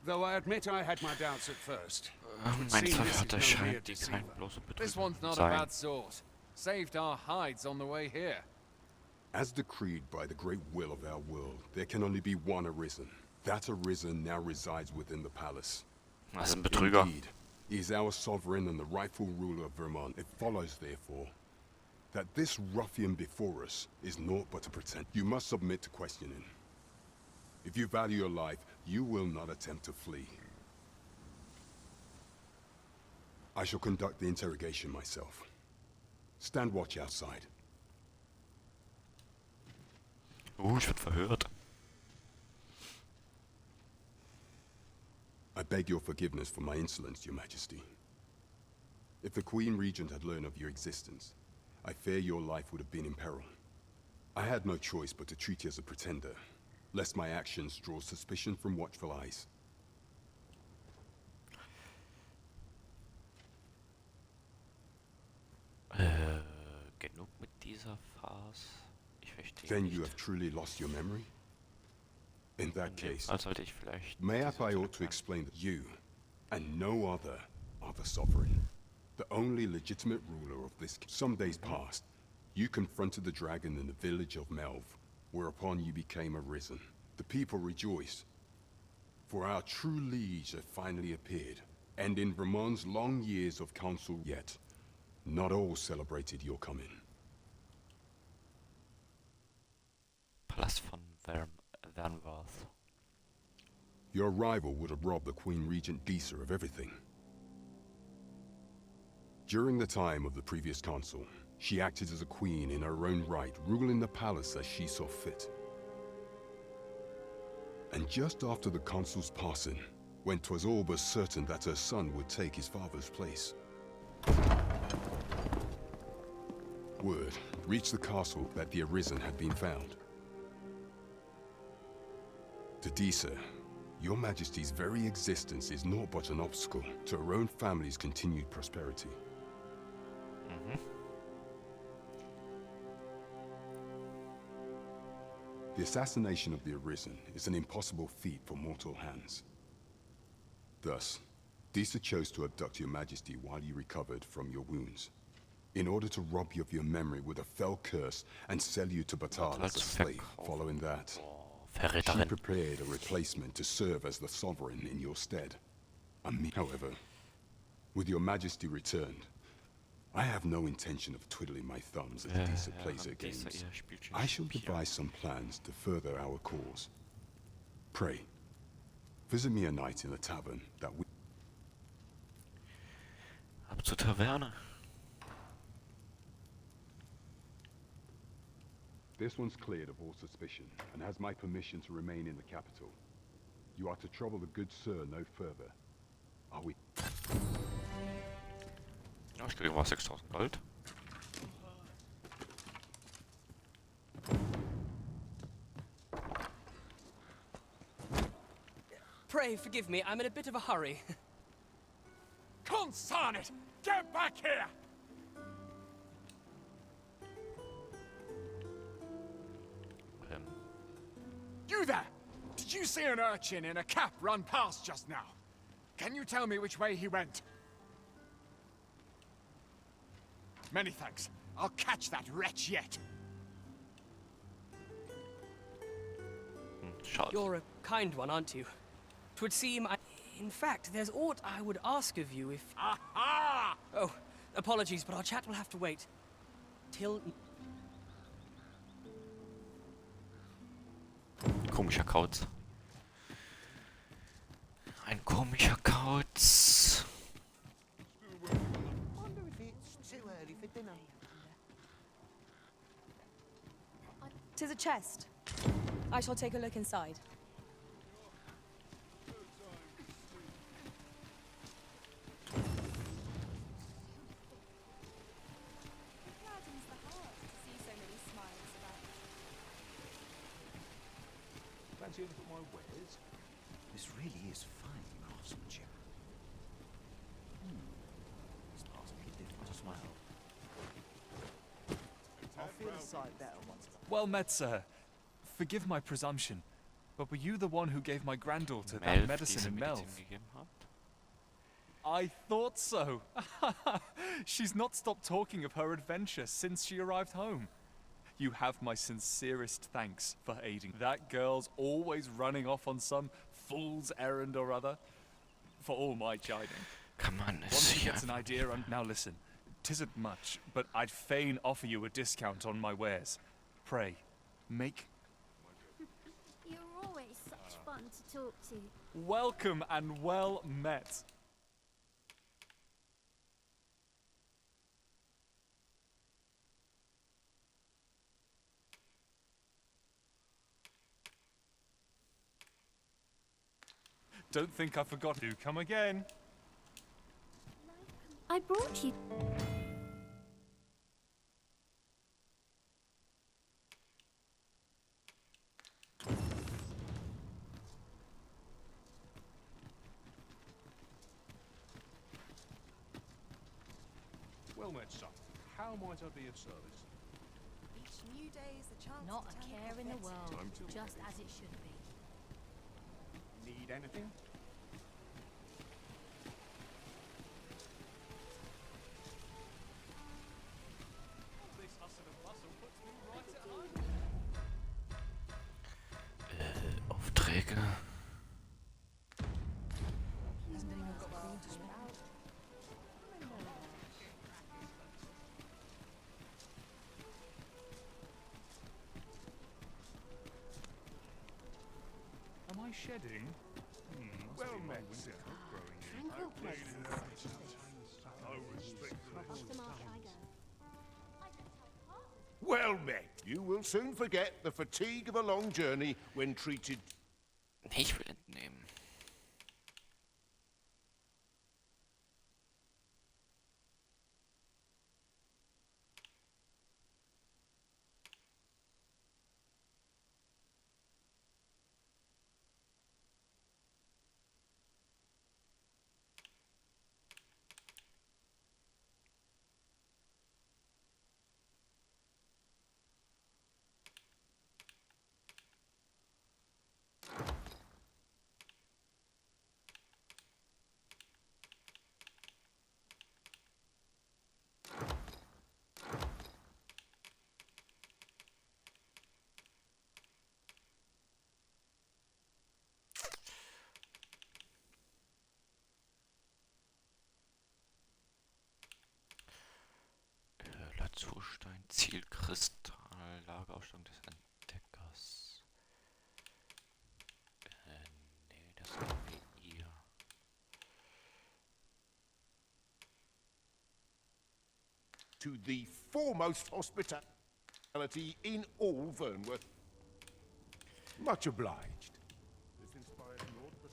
Though I admit I had my doubts at first. Mein Verwirrter scheint die kein bloßer This Betrüger one's not sein. a bad sort. Saved our hides on the way here. As decreed by the great will of our world, there can only be one arisen. That arisen now resides within the palace. Das ist ein Betrüger. Indeed, he is our sovereign and the rightful ruler of Vermont. It follows, therefore, that this ruffian before us is naught but a pretend. You must submit to questioning. If you value your life, you will not attempt to flee. I shall conduct the interrogation myself. Stand watch outside. Ich werd verhört. I beg your forgiveness for my insolence, Your Majesty. If the Queen Regent had learned of your existence, I fear your life would have been in peril. I had no choice but to treat you as a pretender, lest my actions draw suspicion from watchful eyes. Genug mit dieser Farce. Ich verstehe Then nicht. you have truly lost your memory? In that case, sollte ich vielleicht mayhap I ought to explain that you, and no other, are the sovereign. The only legitimate ruler of this. Some days past, you confronted the dragon in the village of Melv, whereupon you became arisen. The people rejoiced, for our true liege had finally appeared, and in Vermont's long years of counsel yet, not all celebrated your coming. Palast von Vernworth. Your arrival would have robbed the Queen Regent Disa of everything. During the time of the previous council, she acted as a queen in her own right, ruling the palace as she saw fit. And just after the consul's passing, when 'twas all but certain that her son would take his father's place, word reached the castle that the Arisen had been found. To Disa, your Majesty's very existence is naught but an obstacle to her own family's continued prosperity. The assassination of the Arisen is an impossible feat for mortal hands. Thus, Disa chose to abduct your Majesty while you recovered from your wounds, in order to rob you of your memory with a fell curse and sell you to Batal as a slave. Following that, she prepared a replacement to serve as the sovereign in your stead. However, with your Majesty returned, I have no intention of twiddling my thumbs as Disa plays her games. I shall devise some plans to further our cause. Pray, visit me a night in the tavern that we... Ab zur Taverne. This one's cleared of all suspicion and has my permission to remain in the capital. You are to trouble the good sir no further. Are we... Ja, ich kriege mal 6000 Gold. Pray forgive me, I'm in a bit of a hurry. Consign it! Get back here! You there! Did you see an urchin in a cap run past just now? Can you tell me which way he went? Many thanks. I'll catch that wretch yet. You're a kind one, aren't you? 'Twould seem In fact, there's aught I would ask of you if... Aha! Oh, apologies, but our chat will have to wait. Till... Komischer Kauz. Ein komischer Kauz. Wonder if it's too early for dinner. 'Tis a chest. I shall take a look inside. Fancy a look at my wares? This really is fine craftsmanship. It's sight better once. Well met, sir. Forgive my presumption, but were you the one who gave my granddaughter that Melf, medicine diese in Medizin Melf? gegeben hat? I thought so. She's not stopped talking of her adventure since she arrived home. You have my sincerest thanks for aiding. That girl's always running off on some fool's errand or other. For all my chiding. Come on, Once he gets an idea on... Now listen, 'tisn't much, but I'd fain offer you a discount on my wares. Pray, make... You're always such fun to talk to. Welcome and well met. Don't think I forgot you. Come again. I brought you. Well met, son. How might I be of service? Each new day is a chance. Not a care in the world, Time to just as it should be. Need anything? Aufträge. Am I shedding? Well met, sir. Tranquil places such as this. Off the mark I go. Well met. You will soon forget the fatigue of a long journey when treated. Nee, ich will entnehmen. Lazurstein, Zielkristall, Lagerausstattung des Entdeckers. Nee, das haben wir hier. To the foremost hospitality in all Vernworth. Much obliged. This inspires naught but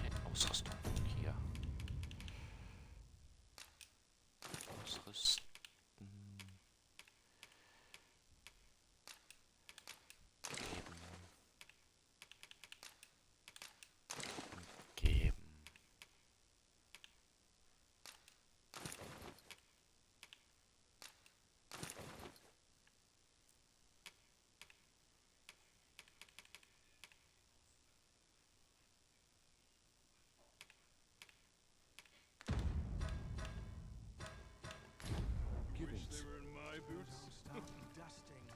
Nee, Ausrüstung hier. Ausrüsten. Geben. Geben. Wish they were in my boots.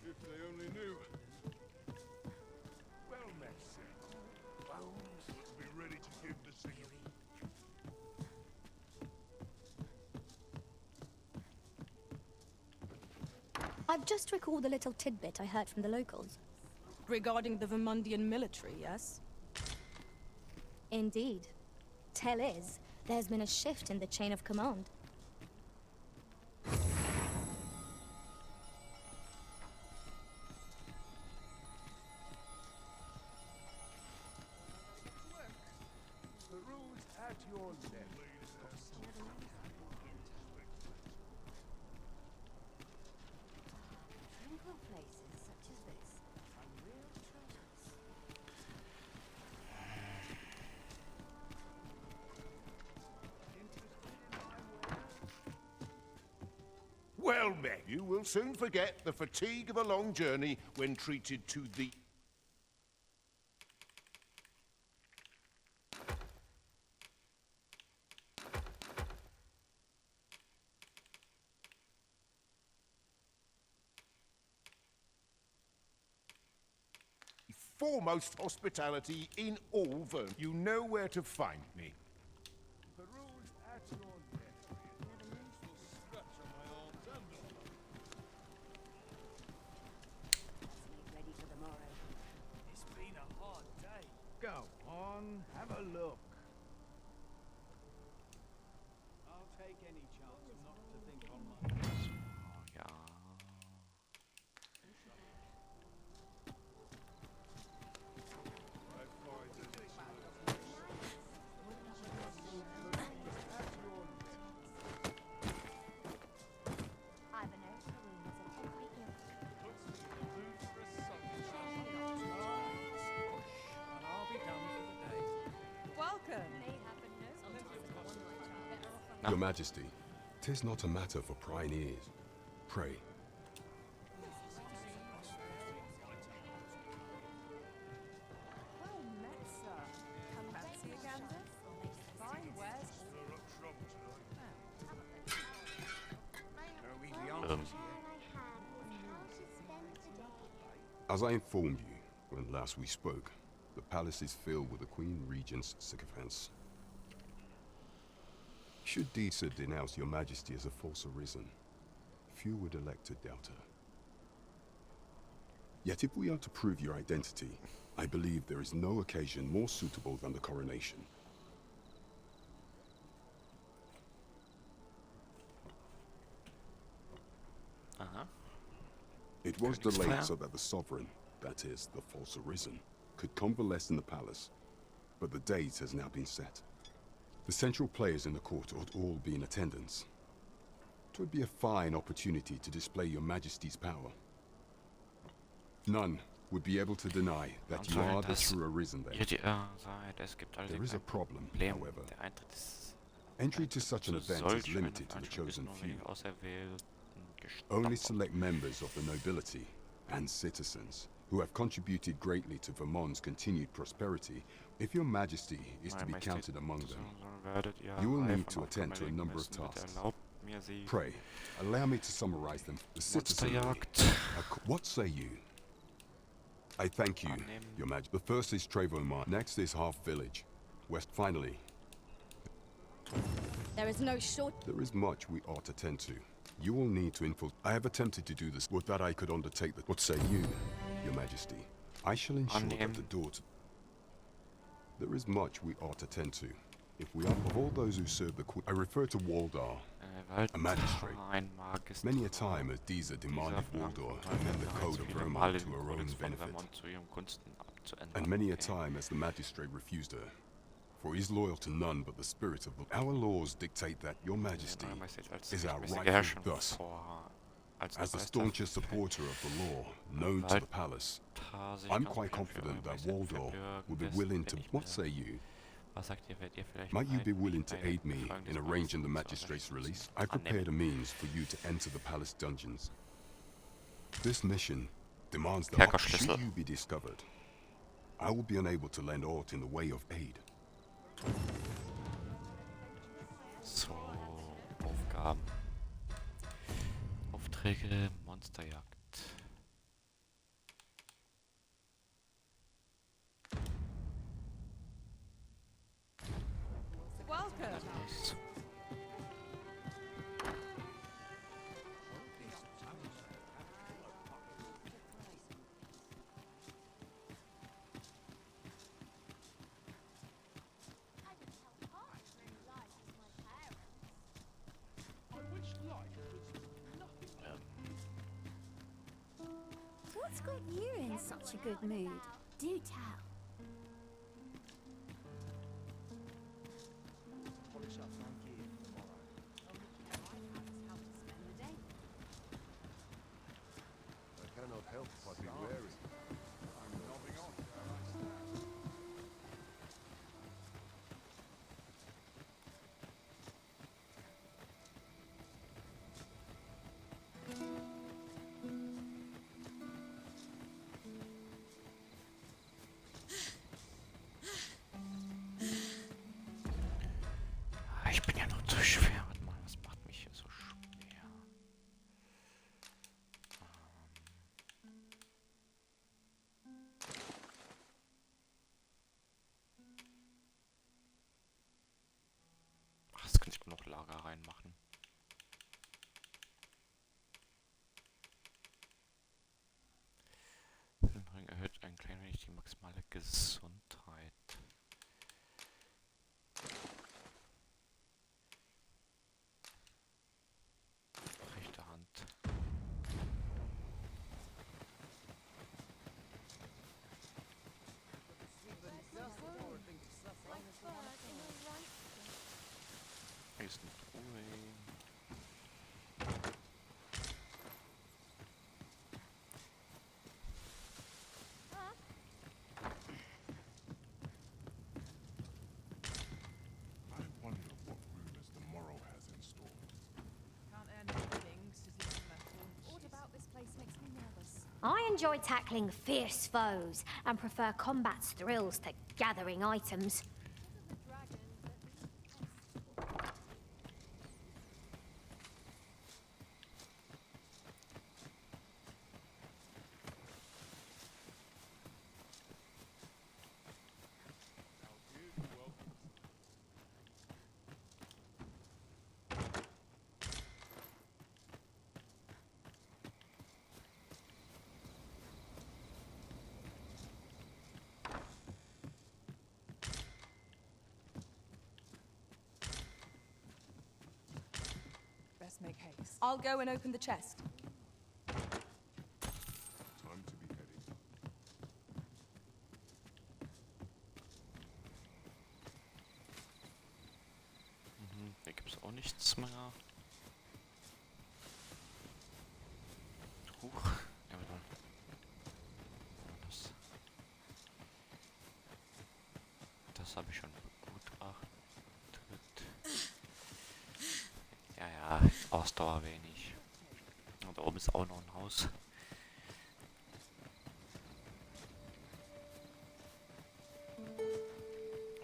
If they only knew. Well met, sir. Bones, be ready to give the signal. I've just recalled a little tidbit I heard from the locals. Regarding the Vermundian military, yes? Indeed. Tell is, there's been a shift in the chain of command. the rules at your left. Tranquil places such as this are real treasures. men. You will soon forget the fatigue of a long journey when treated to the... foremost hospitality in all Vern. You know where to find me. Peruse at your leisure. You have a useful scratch on my arms and on my... Let's make ready for the morrow. It's been a hard day. Go on, have a look. I'll take any chance not to think on my... Ja. Your Majesty, 'tis not a matter for prying ears. Pray. Well met, sir. Come fancy a gander? Fine wares. As I informed you when last we spoke, the palace is filled with the Queen Regent's sycophants. Should Disa denounce your Majesty as a false arisen, few would elect to doubt her. Yet if we are to prove your identity, I believe there is no occasion more suitable than the coronation. It was delayed so that the sovereign, that is, the false arisen, could convalesce in the palace, but the date has now been set. The central players in the court ought all be in attendance. It would be a fine opportunity to display your Majesty's power. None would be able to deny that you are the true arisen there. There is a problem, however. Entry to such an event is limited to the chosen few. Only select members of the nobility and citizens who have contributed greatly to Vermont's continued prosperity. If your Majesty is to be counted among them, you will need to attend to a number of tasks. Pray, allow me to summarize them. The citizenry. What say you? I thank you, your Majesty. The first is Trevomar. Next is Half Village. West. Finally, There is no short... there is much we ought to tend to. You will need to infiltrate. I have attempted to do this. Would that I could undertake that. What say you, your Majesty? I shall ensure that the door to... There is much we ought to tend to. If we are of all those who serve the Queen... I refer to Waldar, a magistrate. Many a time has Disa demanded Waldar amend the code of Vermont to her own benefit. And many a time has the magistrate refused her. For he is loyal to none but the spirit of the... Our laws dictate that your Majesty is our rightful. Thus, as the staunchest supporter of the law known to the palace, I'm quite confident that Waldor will be willing to... What say you? Might you be willing to aid me in arranging the magistrate's release? I prepared a means for you to enter the palace dungeons. This mission demands that should you be discovered, I will be unable to lend aught in the way of aid. So, Aufgaben. Aufträge, Monsterjagd. Welcome. What's got you in such a good mood? Do tell. I cannot help but be wary. I'm nodding on. Ich bin ja noch zu schwer. Warte mal, was macht mich hier so schwer? Ach, jetzt könnte ich mir noch Lager reinmachen. Ring erhöht ein klein wenig die maximale Gesundheit. Rechte Hand. Hier ist ein Truhe. I wonder what rumors the Morrow has in store. Can't earn anything sitting on my haunches. All about this place makes me nervous. I enjoy tackling fierce foes and prefer combat's thrills to gathering items. Best make haste. I'll go and open the chest. Time to be heading. Hier gibt es auch nichts mehr. Huch. Ja, warte mal. Das habe ich schon begutachtet. Ja, ja, Ausdauer wenig. Und da oben ist auch noch ein Haus.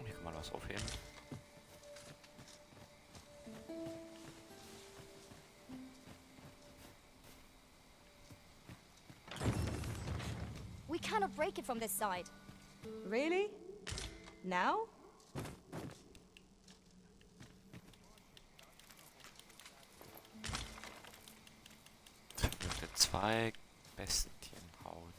Hier kann man was aufheben. We cannot break it from this side. Really? Now? Verwirrte Zweig, Bestienhaut.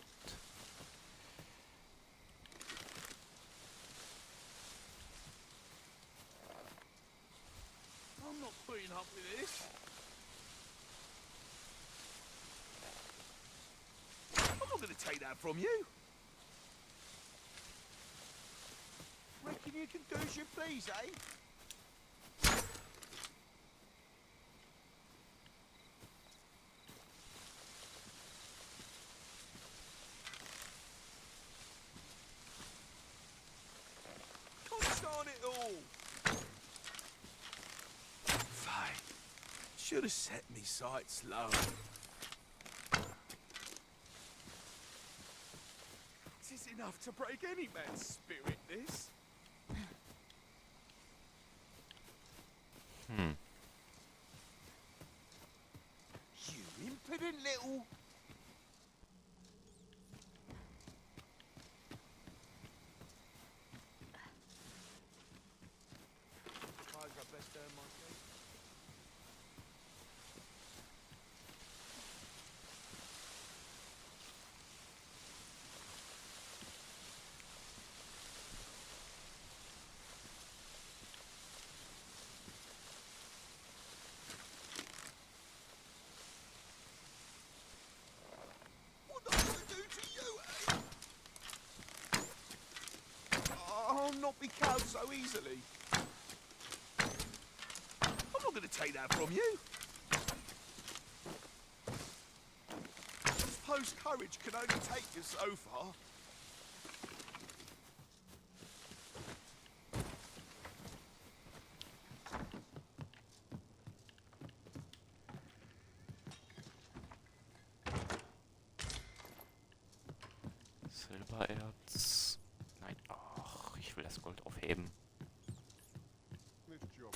I'm not putting up with this. I'm not going to take that from you. Reckon you can do as you please, eh? Darn it all! Fine. Should have set me sights low. This is enough to break any man's spirit, this. You impudent little... Suppose I best earn my keep. What am I going to do to you, eh? I'll not be cowed so easily. I'm not going to take that from you. I suppose courage can only take you so far. Silbererz. Nein, ach, ich will das Gold aufheben. This job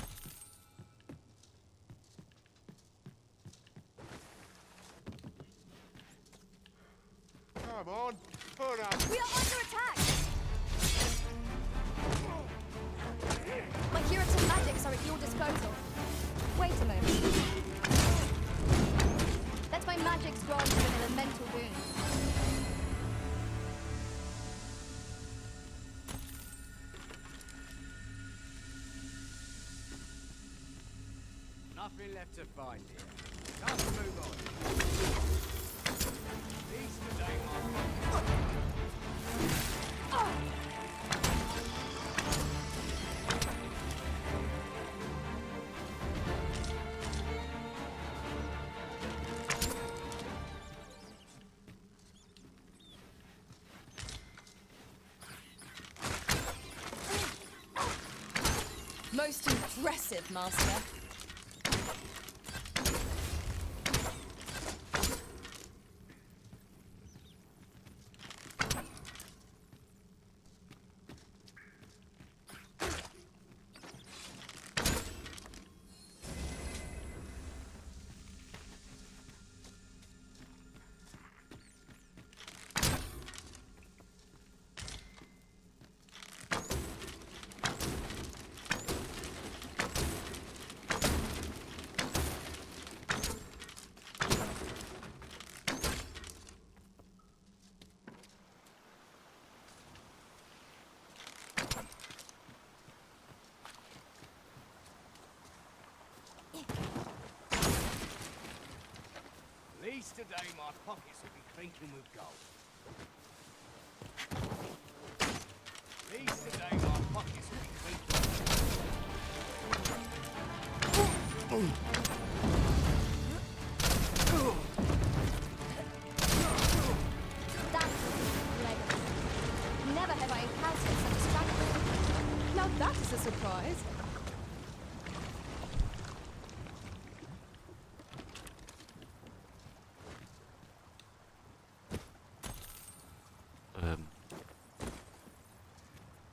nothing left to find here. Time to move on. These today Most impressive, Master. At least today my pockets will be clinking with gold. At least today my pockets will be clinking with gold. That's legacy. Never have I encountered such strength. Now that is a surprise.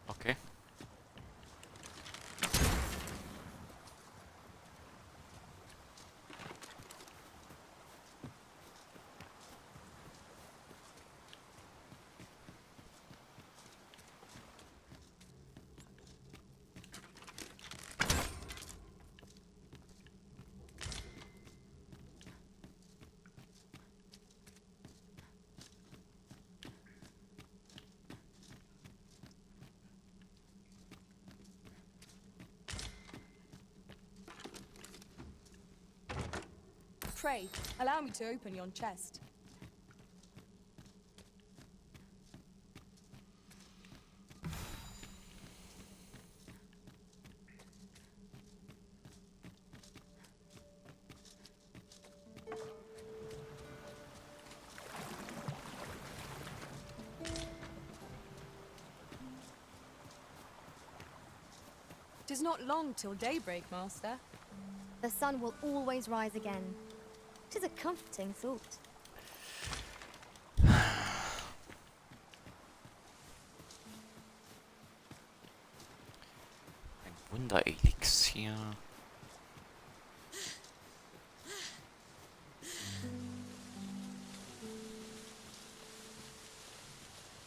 Okay. Pray, allow me to open yon chest. Tis not long till daybreak, Master. The sun will always rise again. 'Tis a comforting thought. Ein Wunderelixier.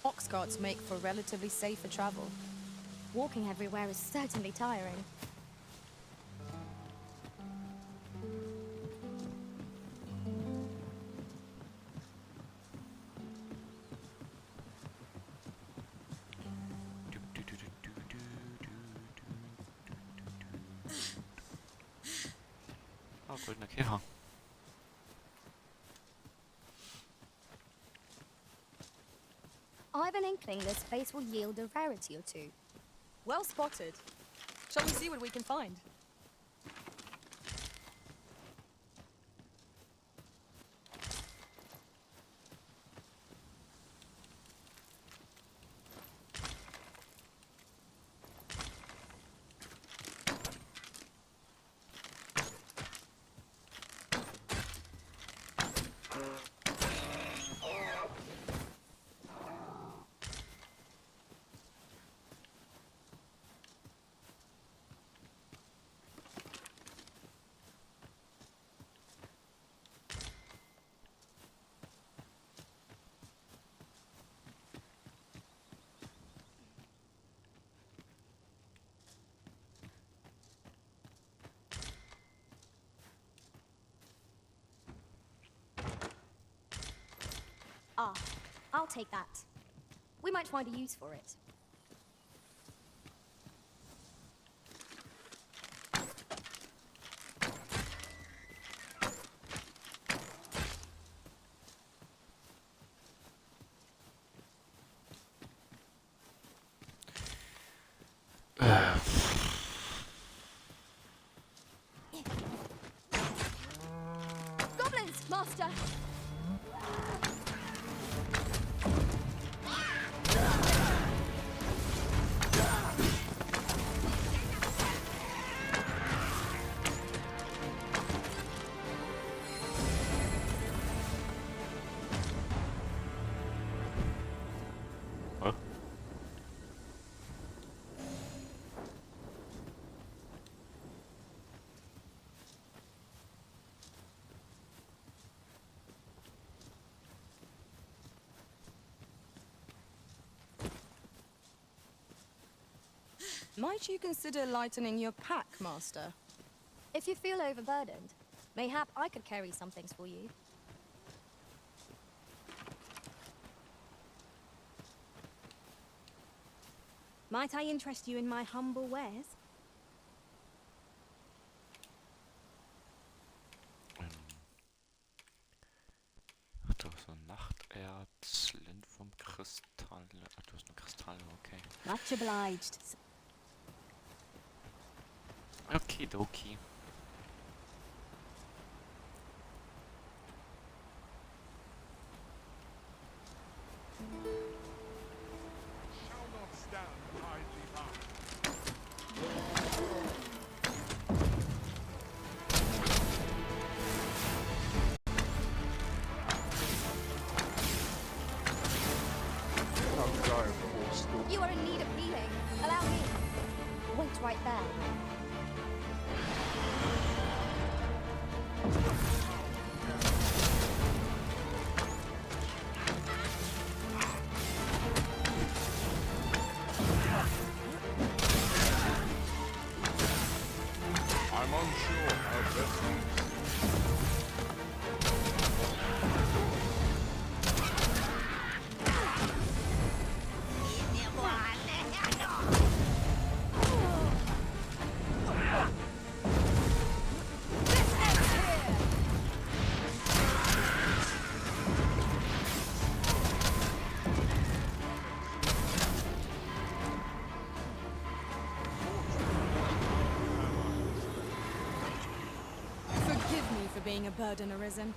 Ox carts make for relatively safer travel. Walking everywhere is certainly tiring. Oh, goldener Käfer. I've an inkling this place will yield a rarity or two. Well spotted. Shall we see what we can find? Ah, I'll take that. We might find a use for it. Master! Might you consider lightening your pack, Master? If you feel overburdened, mayhap I could carry some things for you. Might I interest you in my humble wares? Du hast ein Nachterz, Lindwurmkristall. Du hast eine Kristalle, okay. Much obliged. Okidoki. Shall not stand idly by. You are in need of healing. Allow me. Wait right there. I'm unsure how best to Forgive me for being a burden arisen.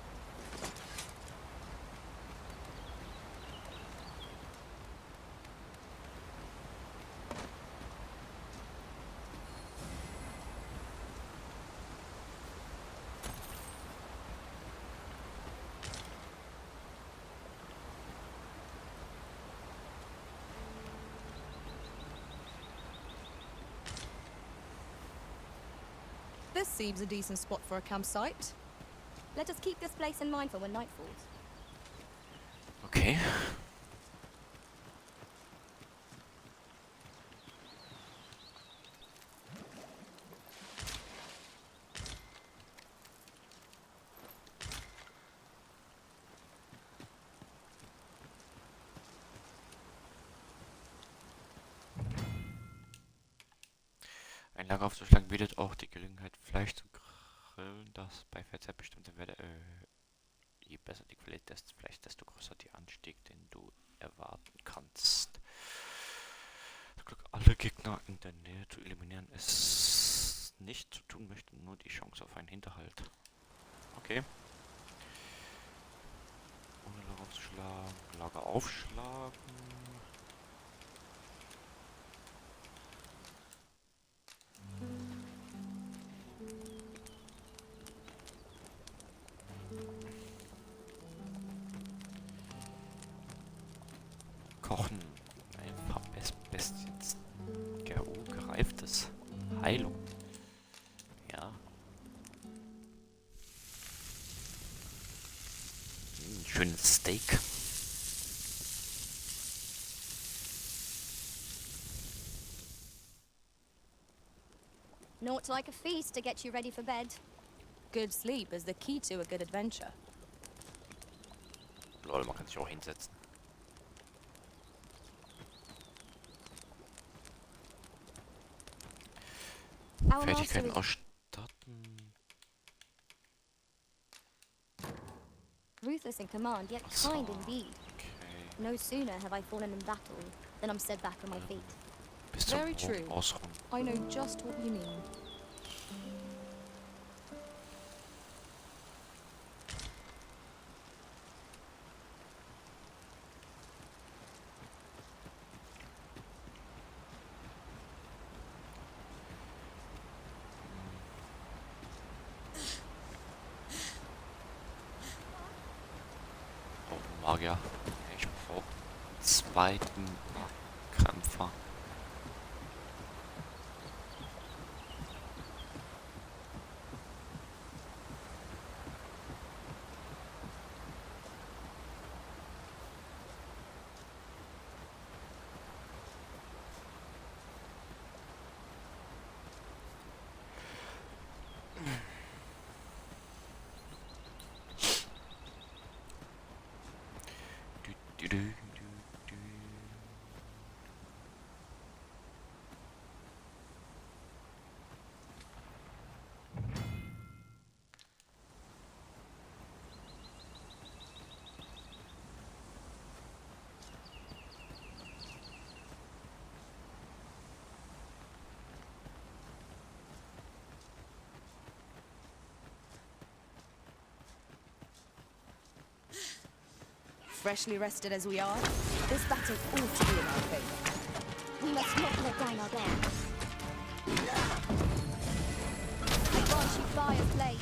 This seems a decent spot for a campsite. Let us keep this place in mind for when night falls. Okay. Ein Lager aufzuschlagen bietet auch die Gelegenheit, Fleisch zu grillen, das bei Verzehr bestimmte Werte. Je besser die Qualität des Fleischs, desto größer der Anstieg, den du erwarten kannst. Alle Gegner in der Nähe zu eliminieren ist nicht zu tun, möchten nur die Chance auf einen Hinterhalt. Okay. Ohne Lager aufzuschlagen, Lager aufschlagen. Kochen. Einfach best jetzt gereiftes. Heilung. Ja. Ein schönes Steak. Naught like a feast to get you ready for bed. Good sleep is the key to a good adventure. Lol, man kann sich auch hinsetzen. Fertigkeiten ausstatten. Ruthless in command, yet kind indeed. No sooner have I fallen in battle than I'm set back on my feet. Very true. I know just what you mean. Magier. Ich brauche einen zweiten Kämpfer. Freshly rested as we are, this battle ought to be in our favor. We must not let down our guard. Advance you fire's blaze.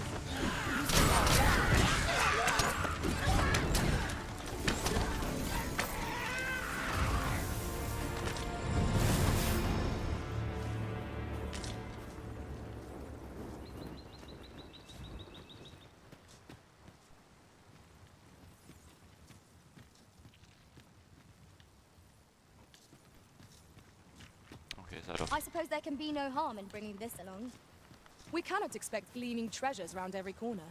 Use the power. I suppose there can be no harm in bringing this along. We cannot expect gleaming treasures round every corner.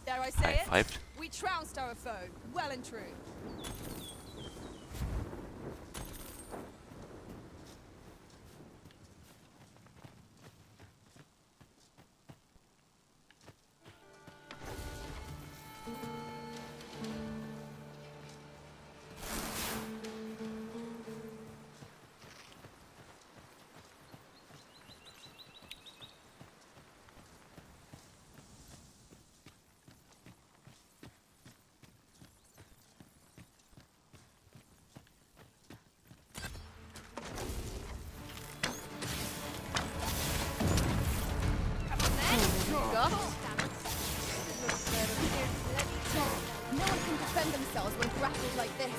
Dare I say it? High-fived. We trounced our foe, well and true. No one can defend themselves when grappled like this.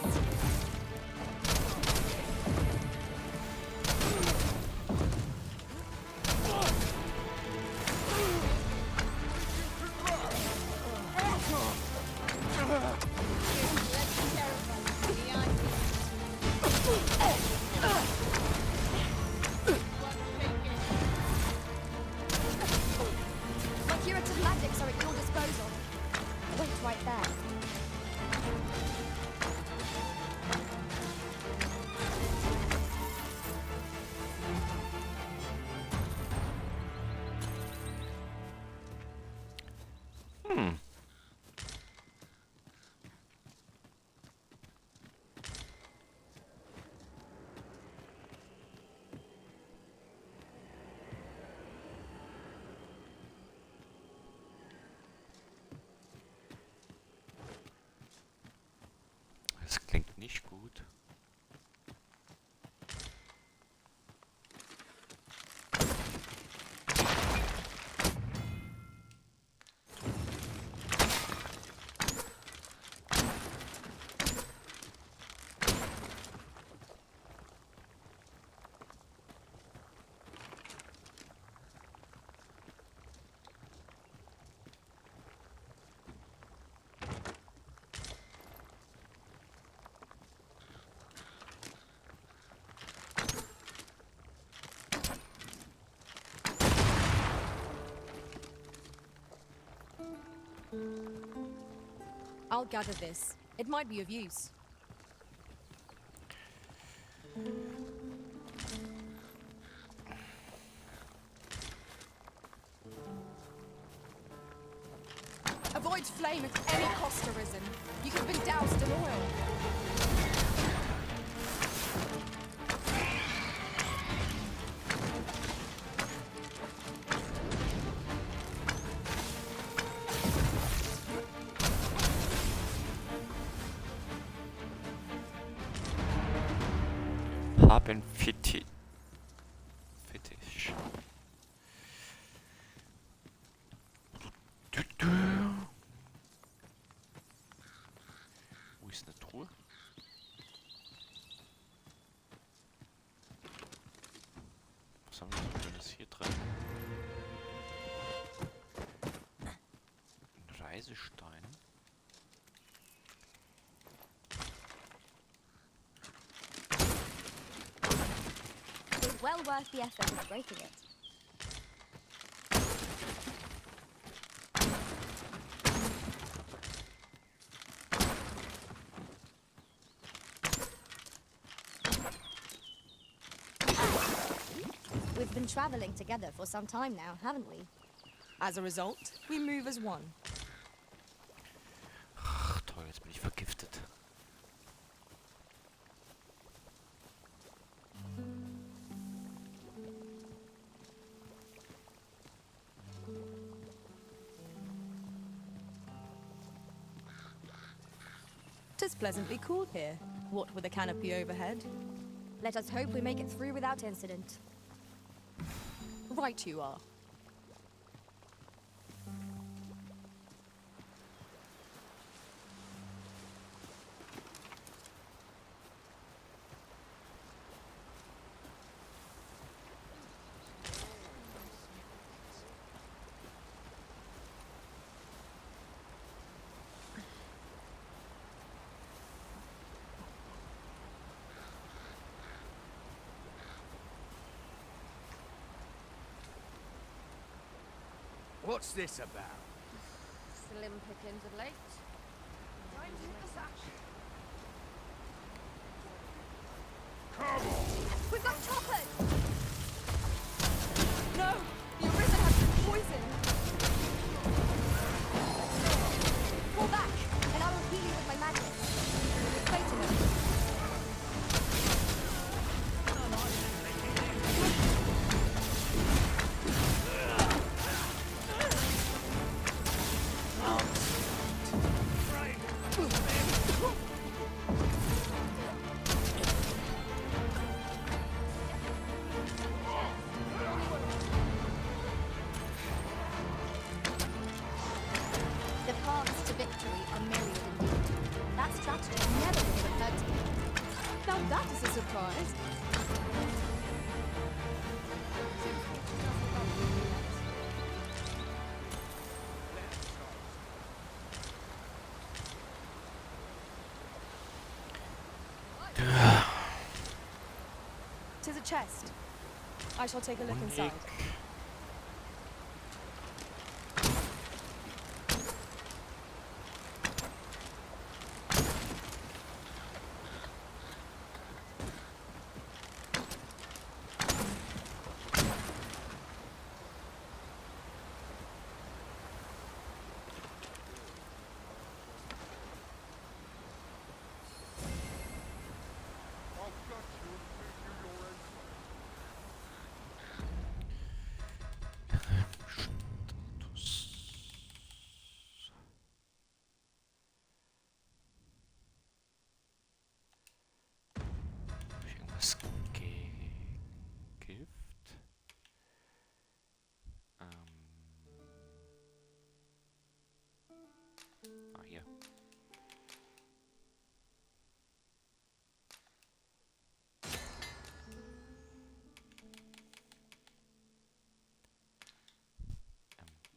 My curative magics are at your disposal. Wait right there. Das klingt nicht gut. I'll gather this. It might be of use. avoid flame at any cost, Arisen. You could have been doused in oil. Haben Fetisch. Wo ist eine Truhe? Was haben wir so Schönes hier drin? Ein Reisestein. It's well worth the effort of breaking it. We've been traveling together for some time now, haven't we? As a result, we move as one. Ach, toll, jetzt bin ich vergiftet. Tis pleasantly cool here, what with a canopy overhead. Let us hope we make it through without incident. Right you are. What's this about? Slim pickings of late. Time to hit the sash. We've got choppers! No! The Arisen has been poisoned! Pull back, and I will heal you with my magic. Wait a minute. The paths to victory are myriad indeed. That strategy never would have occurred to me. Now that is a surprise. Tis a chest. I shall take a look inside. Irgendwas Gift? Hier.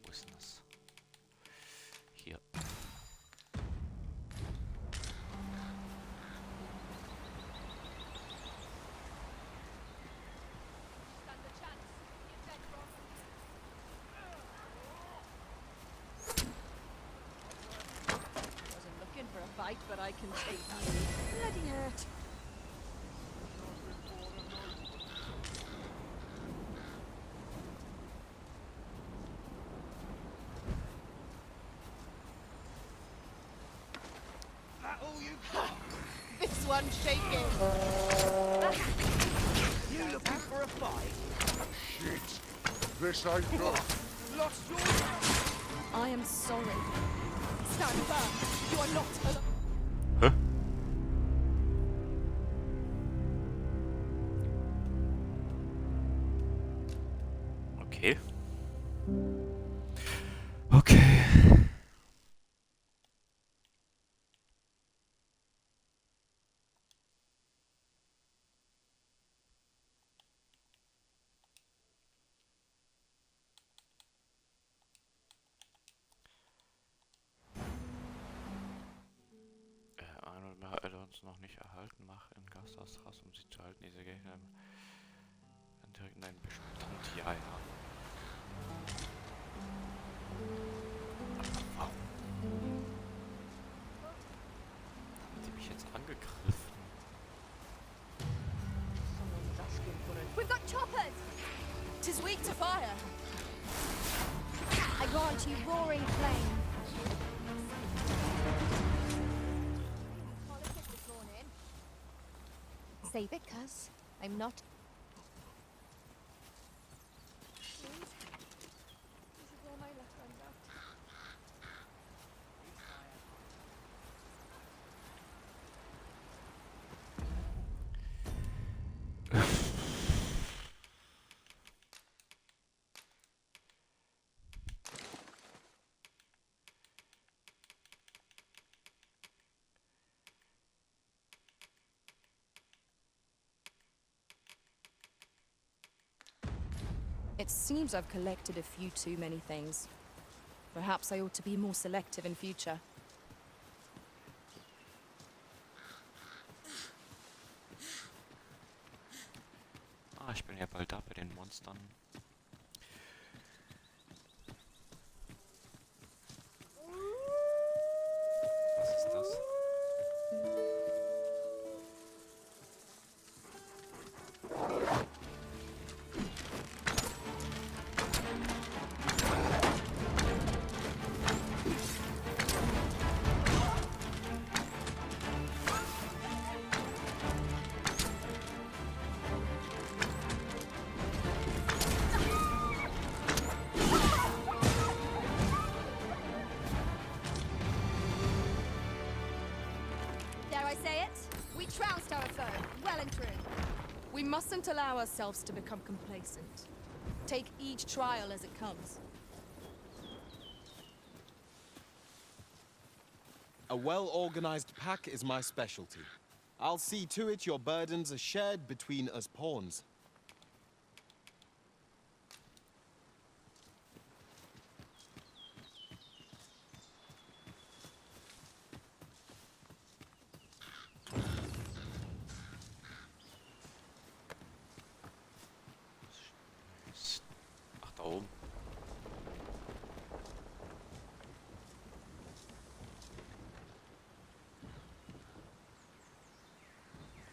Wo ist denn das? Hier. Wasn't looking for a fight, but I can take that. Bloody hurt. This one's shaking. You looking for a fight? Shit! This ain't good. Lost your... I am sorry. Stand firm. You are not alone. Huh? Okay. Okay. Einmal Add-ons noch nicht erhalten. Mach in Gasthaus raus, um sie zu halten. Diese Gegner direkt in einen Bestand. Ja, ja. Warum? Haben die mich jetzt angegriffen? We've got choppers! 'Tis weak to fire. I grant you roaring flame. Politics this morning. Save it, cuz I'm not. Please. This is all my luck runs out. It seems I've collected a few too many things. Perhaps I ought to be more selective in future. Ah, ich bin ja bald da bei den Monstern. Was ist das? Dare I say it? We trounced our foe, well and true. We mustn't allow ourselves to become complacent. Take each trial as it comes. A well-organized pack is my specialty. I'll see to it your burdens are shared between us pawns. Ach, da oben.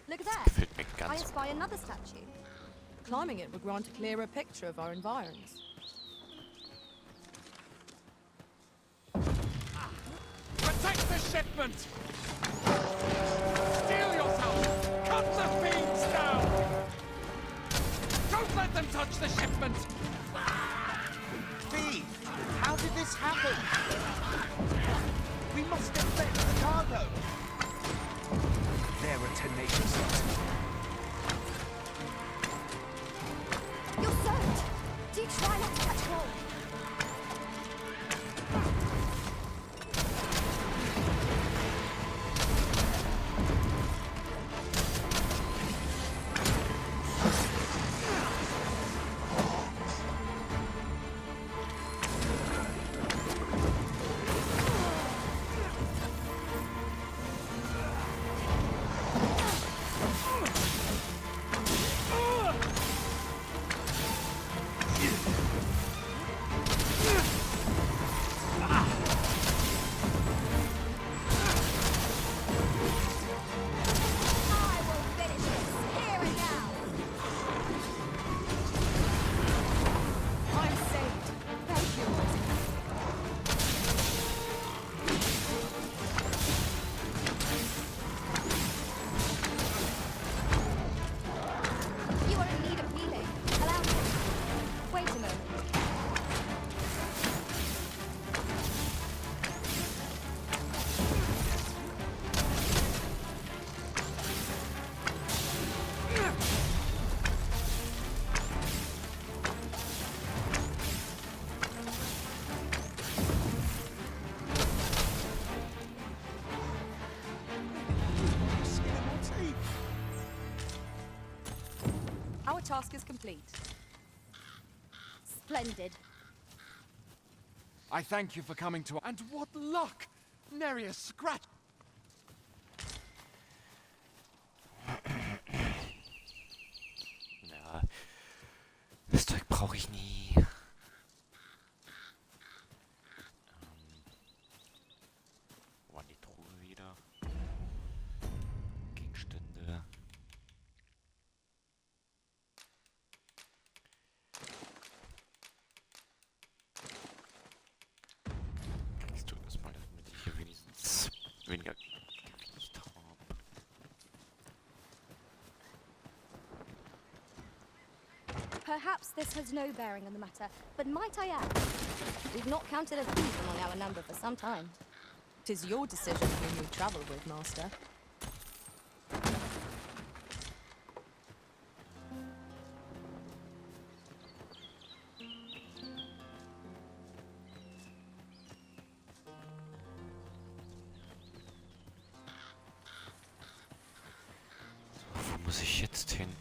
Look at that. Gefällt mir I ganz. spy another statue. Climbing it would grant a clearer picture of our environs. Protect the shipment! Steel yourself! Cut the fiends down! Don't let them touch the shipment! Thief! How did this happen? We must defend the cargo! They're a tenacious lot. You're soaked. Do try not to catch cold. task is complete. Splendid. I thank you for coming to... And what luck! Nary a scratch! Ja, das Zeug brauche ich nie. Wo war die Truhe wieder? Gegenstände. Ich tue das mal, damit ich hier wenigstens weniger Gewicht habe. Perhaps this has no bearing on the matter, but might I add, we've not counted a thief among our number for some time. 'Tis your decision whom you travel with, Master. Wo muss ich jetzt hin?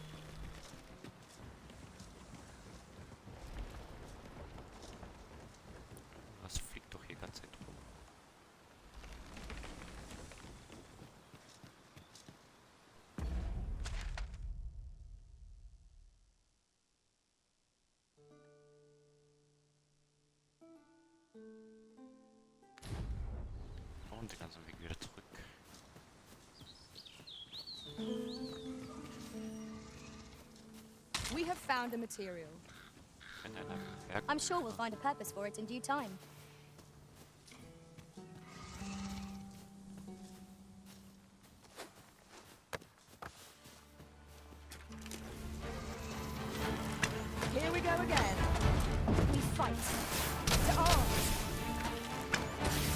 Was fliegt doch hier ganz Zeit rum? Und den ganzen Weg wieder zurück. We have found a material. I'm sure we'll find a purpose for it in due time. Here we go again. We fight. To arms!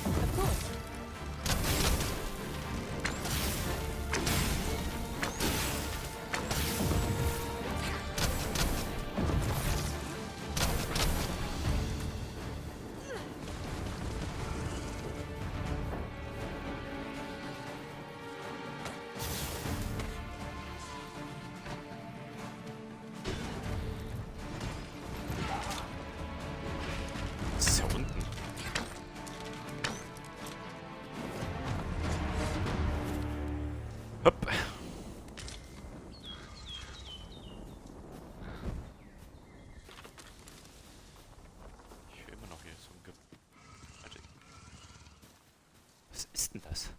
Of course. Das ist ja unten. Hopp. Ich höre immer noch hier so ein Ge... Warte. Was ist denn das?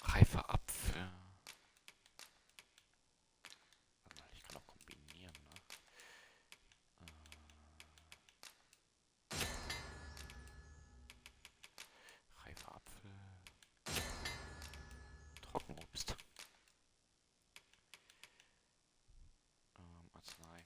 Reifer Apfel. Warte mal, ich kann auch kombinieren, ne? Reifer Apfel. Trockenobst. Arznei.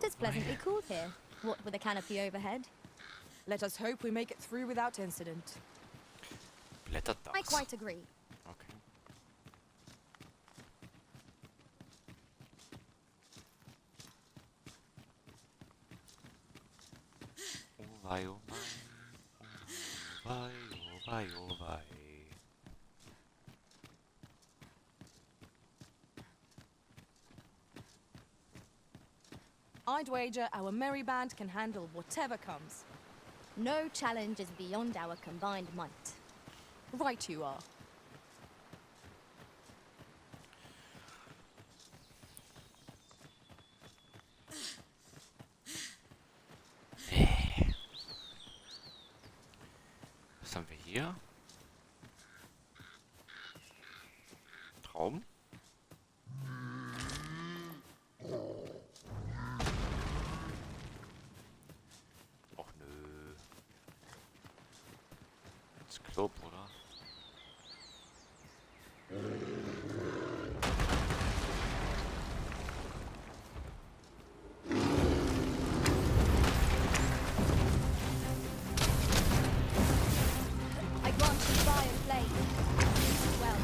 It's pleasantly cool here, what with a canopy overhead. Let us hope we make it through without incident. I quite agree. Okay. Oh wei, oh wei. Oh wei, oh wei, oh wei. I'd wager our merry band can handle whatever comes. No challenge is beyond our combined might. Right you are. hier? Traum? Och nö. Das Club, oder? I grant you fire and flame. Use it well.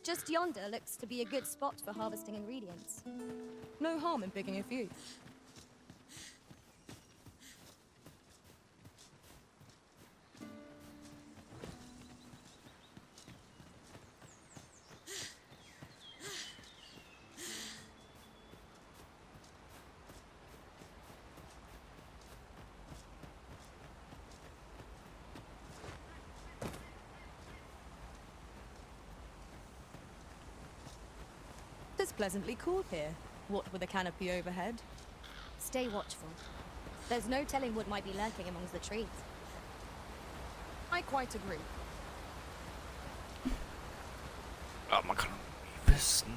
Just yonder looks to be a good spot for harvesting ingredients. No harm in picking a few. It's pleasantly cool here, what with a canopy overhead. Stay watchful. There's no telling what might be lurking amongst the trees. I quite agree. Ja, man kann nie wissen.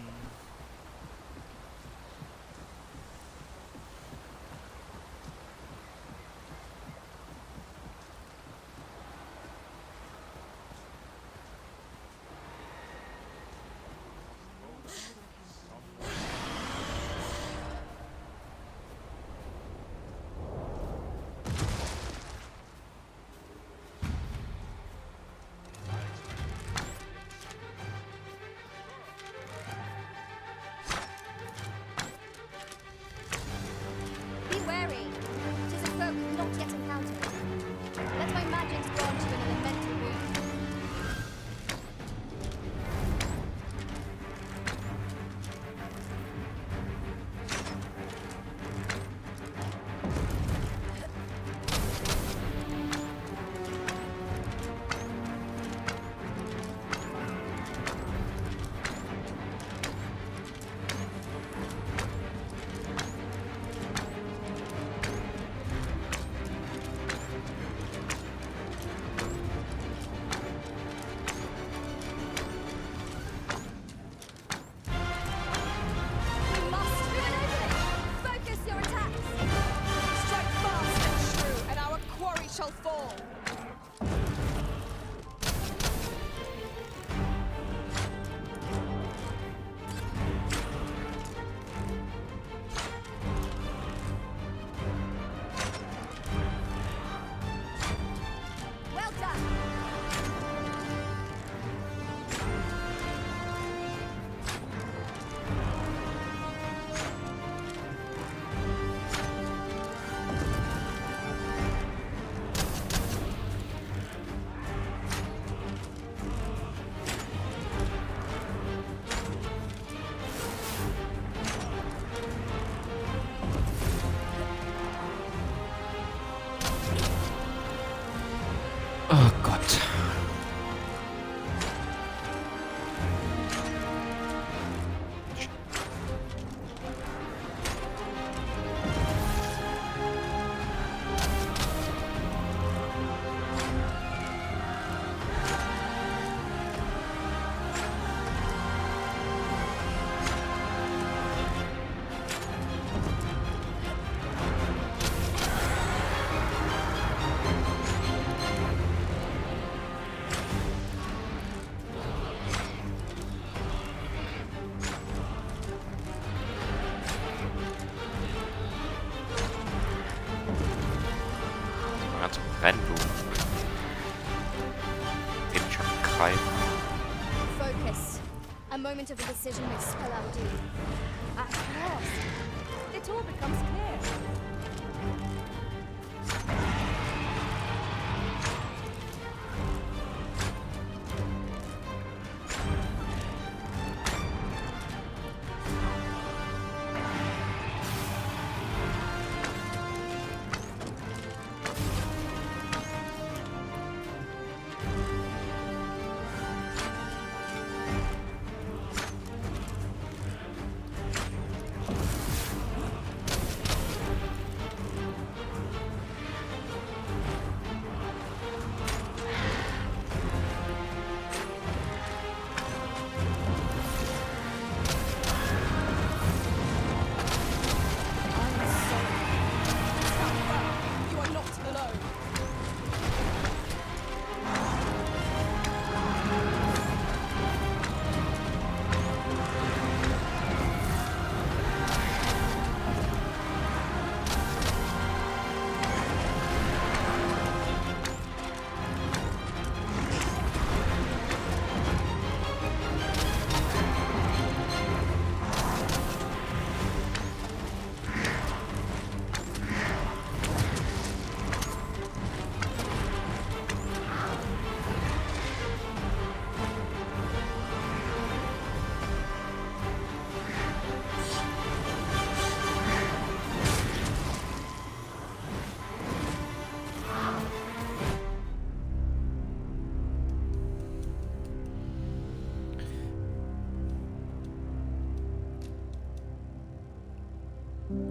Be wary. 'Tis a folk not yet encountered. Let my magic grant you an elemental boon. We must do an opening. Focus your attacks. Strike fast and true, and our quarry shall fall. Well done. Oh Gott. greifen. Focus. A moment of indecision may spell out doom. At last, it all becomes clear.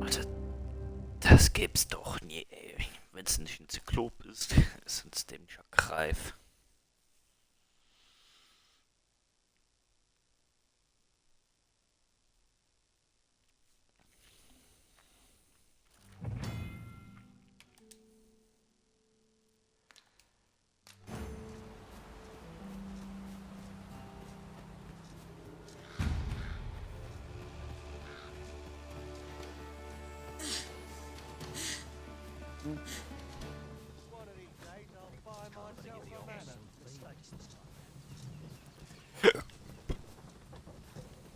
Also, das gibt's doch nie, ey. Wenn es nicht ein Zyklop ist, ist uns dem nicht ergreif.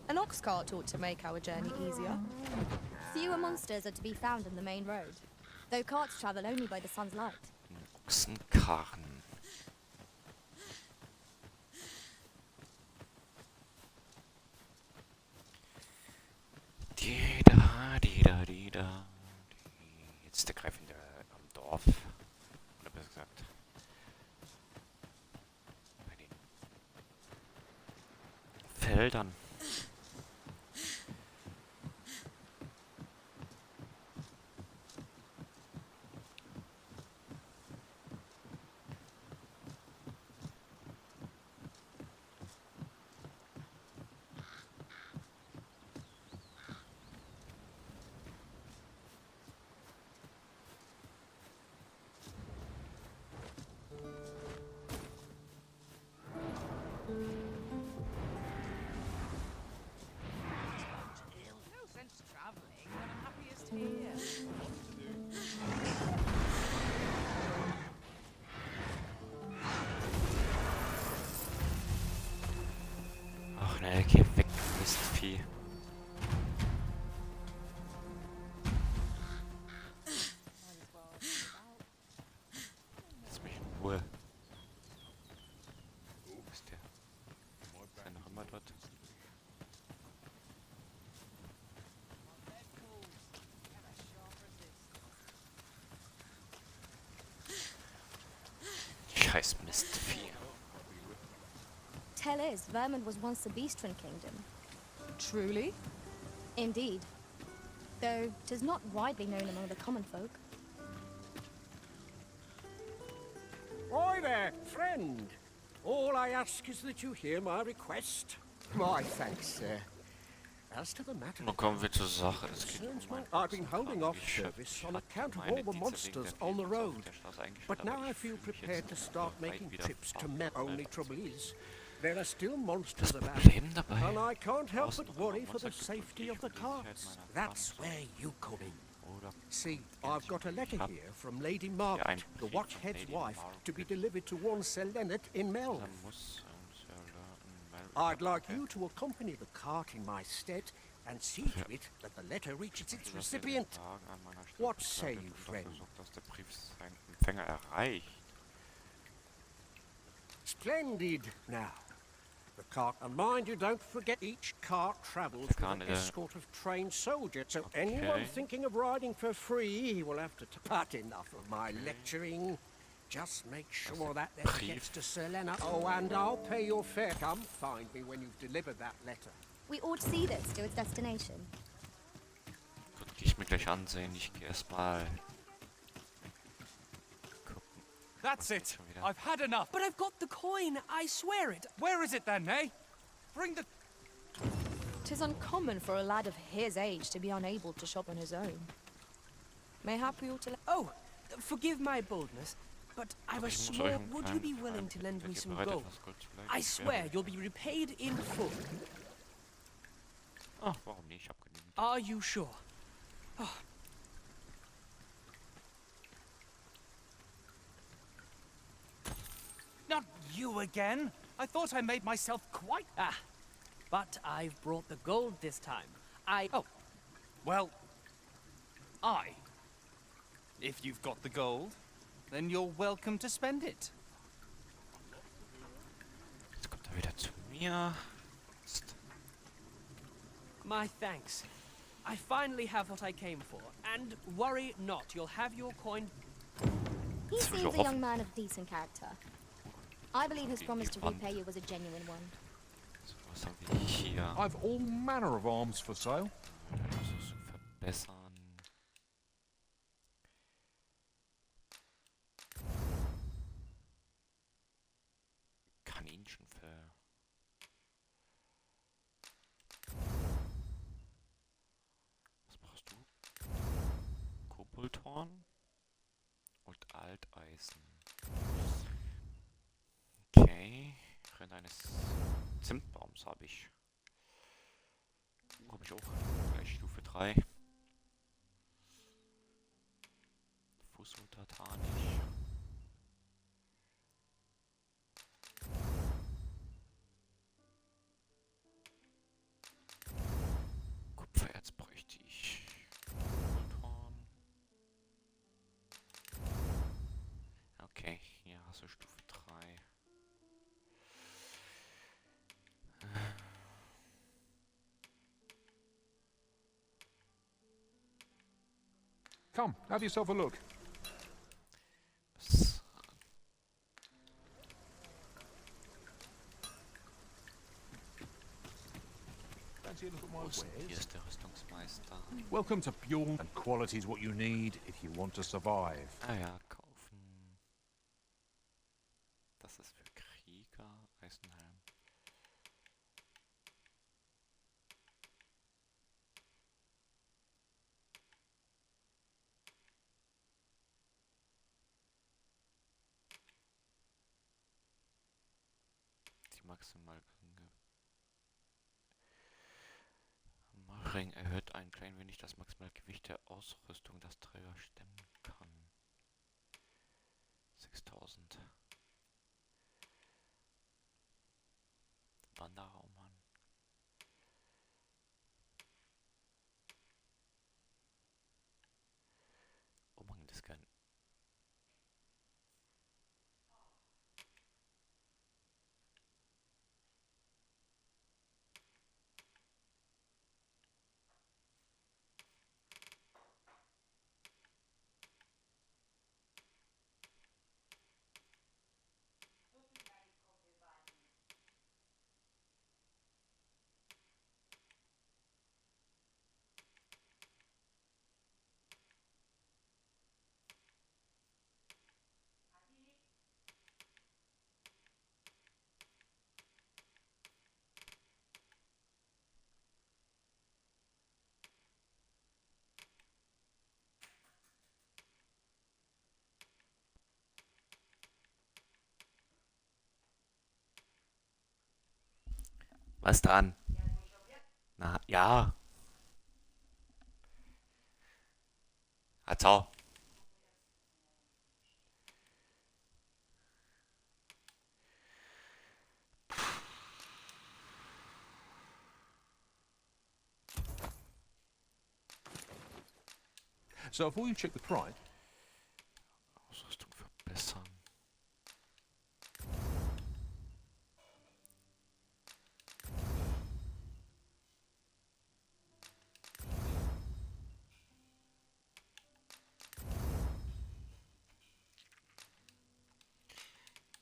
An ox cart ought to make our journey easier. Fewer monsters are to be found in the main road, though carts travel only by the sun's light. Ochsenkarren. Jetzt der Greif am Dorf. Oder besser gesagt. Bei den Feldern. Ach ne, geh weg, Mistvieh. Lass mich in Ruhe. Wo ist der? Ist der noch immer dort? Scheiß Mistvieh. Tell is, Vermund was once a beastren kingdom. Truly? Indeed. Though 'tis not widely known among the common folk. Oi there, friend. All I ask is that you hear my request. My thanks, sir. As to the matter, Nun kommen wir zur Sache. Es geht I've been holding off service on account of all the monsters on the road. But now I feel prepared to start making trips to Mel. Only trouble is, there are still monsters about, and I can't help but worry for the safety of the carts. That's where you come in. See, I've got a letter here from Lady Margaret, the Watchhead's wife, to be delivered to one Sir Leonard in Meln. I'd like you to accompany the cart in my stead and see to it that the letter reaches its recipient. What say you, friend? Dass der Brief seinen Empfänger erreicht. Splendid. Now, the cart, and mind you, don't forget each cart travels with an escort of trained soldiers. So anyone thinking of riding for free will have to. But enough of my lecturing. Just make sure that letter gets to Selena. Oh, and I'll pay your fare. Come find me when you've delivered that letter. We ought to see this to its destination. Gut, die ich mir gleich ansehen. Ich gehe erstmal. That's it. I've had enough. But I've got the coin. I swear it. Where is it then, eh? Bring the... 'Tis uncommon for a lad of his age to be unable to shop on his own. Mayhap we ought to... Oh, forgive my boldness, but I was small. Would you be willing to lend me some gold? I swear you'll be repaid in full. Ah, warum nicht? Ich hab genügend. Are you sure? Oh. Not you again. I thought I made myself quite... Ah, but I've brought the gold this time. Oh, well, If you've got the gold, then you're welcome to spend it. Jetzt kommt er wieder zu mir. My thanks. I finally have what I came for. And worry not, you'll have your coin. He seems a young man of decent character. I believe his promise to repay you was a genuine one. Was haben wir hier? I've all manner of arms for sale. Verbessern. Kaninchenfell. Was brauchst du? Koboldhorn und Alteisen. Okay. Rinde eines Zimtbaums habe ich. Habe ich auch. Gleich Stufe 3. Fußuntertanisch. Kupfererz bräuchte ich. Koboldhorn. Okay, hier hast du Stufe 3. Come, have yourself a look. Fancy a look at my wares? Hier ist der Rüstungsmeister. Welcome to Bjorn, and quality is what you need if you want to survive. Ah ja, kaufen. Das ist für Krieger. Eisenhelm. Die maximal geringe Ring erhöht ein klein wenig das maximale Gewicht der Ausrüstung, das Träger stemmen kann. 6000. Wanderraummann. Umhang des Gern. Was dran? Na, ja. Also. So before you check the price... Ausrüstung verbessern.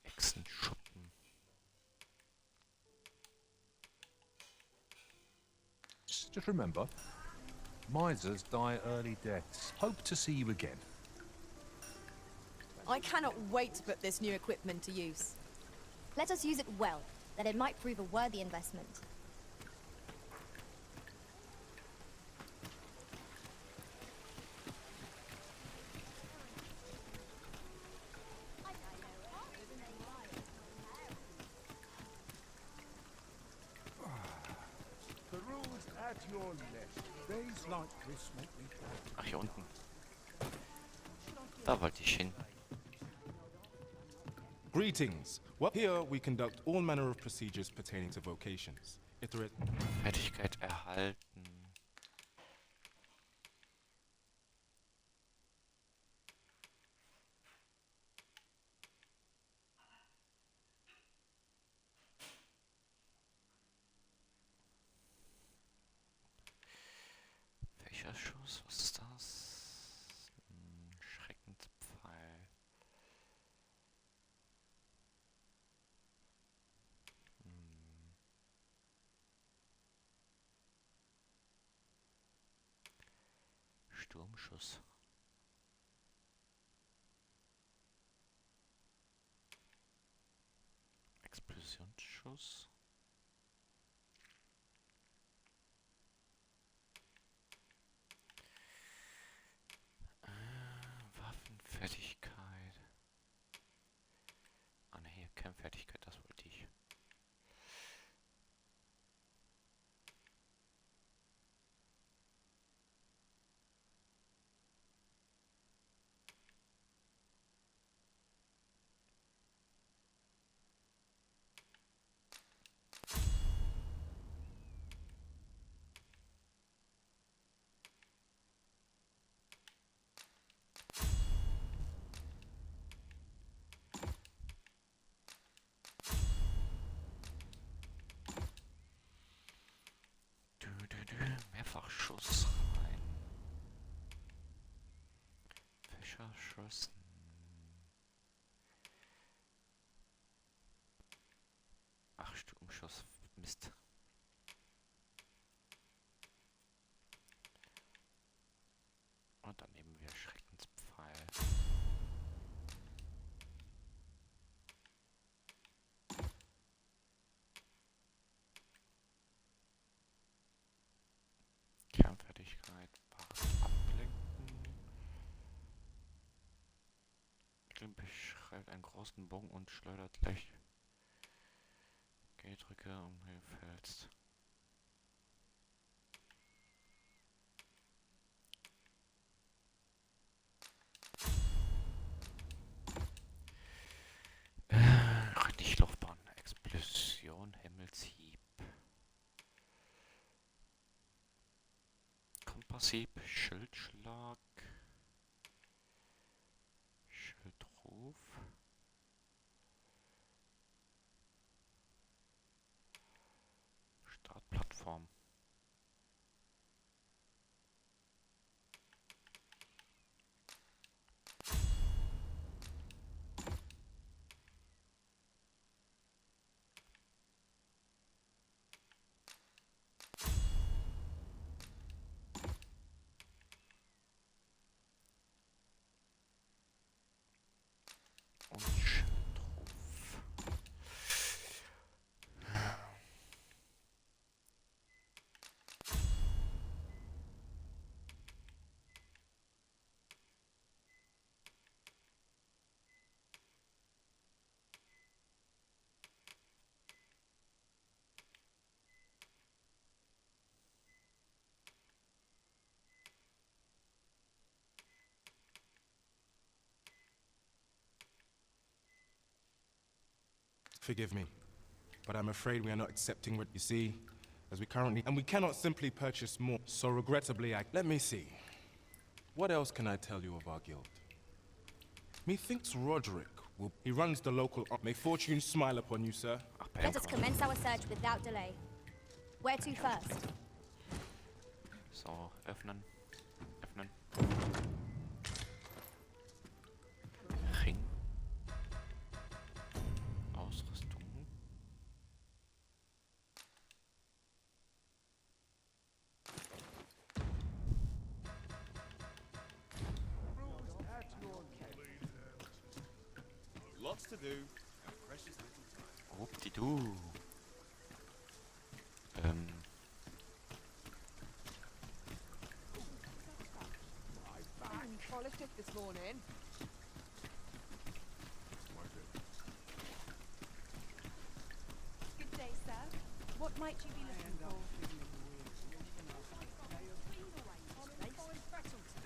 Echsenschuppen. Just remember, misers die early deaths. Hope to see you again. I cannot wait to put this new equipment to use. Let us use it well, that it might prove a worthy investment. Peruse at your leisure. Days like this make me proud. Ach, hier unten. Da wollte ich hin. Greetings. Well, here we conduct all manner of procedures pertaining to vocations. Fertigkeit erhalten. Fächerschuss, was ist das? Schreckenspfeil. Sturmschuss. Explosionsschuss. Waffenfertigkeit. Ah ne, hier Kernfertigkeit, das wollte ich. Mehrfachschuss rein. Fächerschuss. Ach, Sturmschuss. Mist. Und dann nehmen wir Schreckenspfeil. Kernfertigkeit, ablenken. Beschreibt einen großen Bogen und schleudert leicht. G-Drücke umfällst. Nicht Luftbahn. Explosion, Himmelshieb. Kompasshieb, Schildschlag. Schildruf. Startplattform. Und Schildruf. Forgive me, but I'm afraid we are not accepting what you see, as we currently... And we cannot simply purchase more, so regrettably Let me see. What else can I tell you of our guild? Methinks Roderick will... He runs the local... May fortune smile upon you, sir. Let us commence our search without delay. Where to first? So, öffnen. Öffnen. Ring. Ausrüstung. Lots to do. Precious little time. Whoop-de-doo. Polished it this morning. Good day, sir. What might you be looking for?